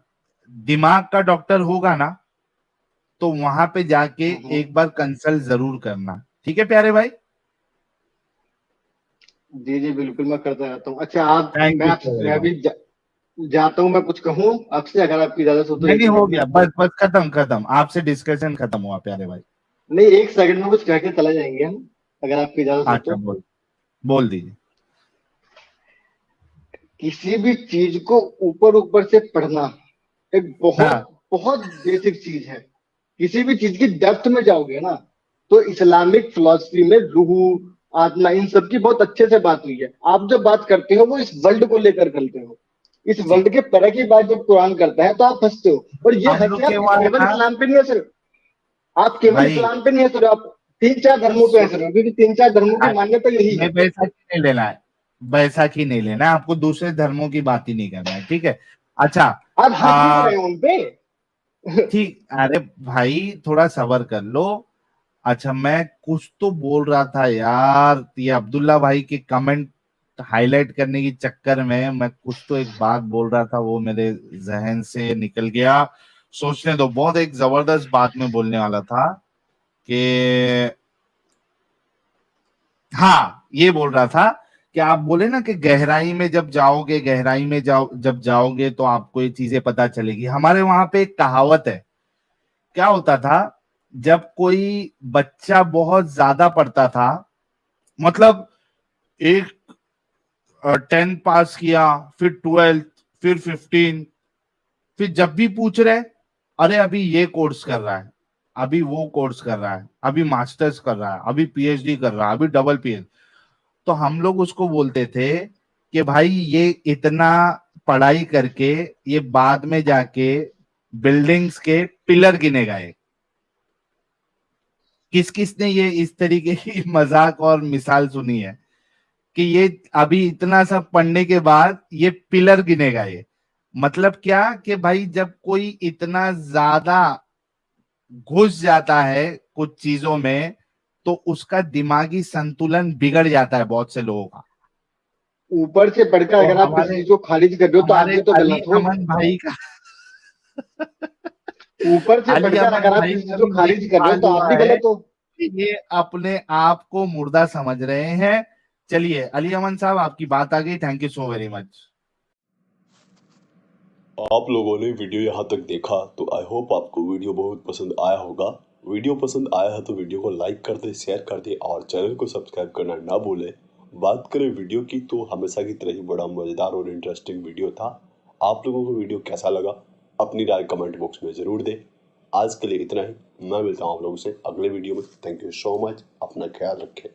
दिमाग का डॉक्टर होगा ना, तो वहां पे जाके हम्म। एक बार कंसल्ट जरूर करना, ठीक है प्यारे भाई? जी जी बिल्कुल, मैं करता रहता हूँ। अच्छा आप, थैंक मैं यू आपसे, प्यारे मैं भाई। अभी जाता हूँ। मैं कुछ कहूँ आपसे, अगर आपकी इजाजत हो तो नहीं एक नहीं, हो मिनट में? गया, बस बस खत्म खत्म, आपसे डिस्कशन खत्म हुआ प्यारे भाई। नहीं, एक सेकंड में कुछ कह के चला जाएंगे हम, अगर आपकी इजाजत हो अच्छा तो। बोल दीजिए। किसी भी चीज को ऊपर ऊपर से पढ़ना एक बहुत हाँ बहुत बेसिक चीज है। किसी भी चीज की डेप्थ में जाओगे ना, तो इस्लामिक फिलॉसफी में रूह, आत्मा, इन सब की बहुत अच्छे से बात हुई है। आप जो बात करते हो वो इस वर्ल्ड को लेकर करते हो, इस जी वर्ल्ड के परे की बात जब कुरान करता है तो आप हंसते हो। और ये हम लोग हंसे के आप वहाँ केवल ना इस्लाम पे नहीं हंस रहे हो, आप केवल भाई इस्लाम पे नहीं हंस रहे हो, आप 3-4 धर्मों पे हंस रहे हो, क्योंकि 3-4 धर्मों की मान्यता यही है। हमें बैसाखी नहीं लेना है, बैसाखी नहीं लेना है, आपको दूसरे धर्मों की बात ही नहीं करना है, ठीक है। अच्छा आप हंस भी तो आ, रहे हो उनपे। ठीक, अरे भाई थोड़ा सबर कर लो। अच्छा मैं कुछ तो बोल रहा था यार, ये अब्दुल्ला भाई के कमेंट हाईलाइट करने के चक्कर में मैं कुछ तो एक बात बोल रहा था, वो मेरे जहन से निकल गया। सोचने दो, बहुत एक जबरदस्त बात में बोलने वाला था कि हाँ, ये बोल रहा था कि आप बोले ना कि गहराई में जब जाओगे, गहराई में जब जाओगे तो आपको ये चीजें पता चलेगी। हमारे वहां पे एक कहावत है, क्या होता था, जब कोई बच्चा बहुत ज्यादा पढ़ता था, मतलब एक 10 पास किया, फिर 12, फिर 15, फिर जब भी पूछ रहे, अरे अभी ये कोर्स कर रहा है, अभी वो कोर्स कर रहा है, अभी मास्टर्स कर रहा है, अभी पीएचडी कर रहा है, अभी डबल पीएचडी, तो हम लोग उसको बोलते थे कि भाई ये इतना पढ़ाई करके ये बाद में जाके बिल्डिंग्स के पिलर गिने गए। किस किस ने ये इस तरीके की मजाक और मिसाल सुनी है कि ये अभी इतना सब पढ़ने के बाद ये पिलर गिनेगा ये। मतलब क्या कि भाई जब कोई इतना ज्यादा घुस जाता है कुछ चीजों में, तो उसका दिमागी संतुलन बिगड़ जाता है बहुत से लोगों का। ऊपर से पढ़कर तो अगर आप किसी हमारे चीज को खारिज कर रहे हो तो आप हमारे भी तो अली गलत हो। अमन भाई का ऊपर से अली पढ़कर अमन अगर आप भाई किसी चीज का को भी खारिज यही कर रहे हो हाल तो आप हुआ भी है गलत हो। कि ये अपने आप को मुर्दा समझ रहे हैं। चलिए अली अमन साहब, आपकी बात आ गई, thank you so very much. आप लोगों ने वीडियो यहाँ तक देखा तो आई होप आपको वीडियो बहुत पसंद आया होगा। वीडियो पसंद आया है तो वीडियो को लाइक कर दे, शेयर कर दे और चैनल को सब्सक्राइब करना ना भूले। बात करें वीडियो की तो हमेशा की तरह ही बड़ा मज़ेदार और इंटरेस्टिंग वीडियो था। आप लोगों को वीडियो कैसा लगा अपनी राय कमेंट बॉक्स में ज़रूर दें। आज के लिए इतना ही, मैं मिलता हूँ आप लोगों से अगले वीडियो में। थैंक यू सो मच, अपना ख्याल रखें।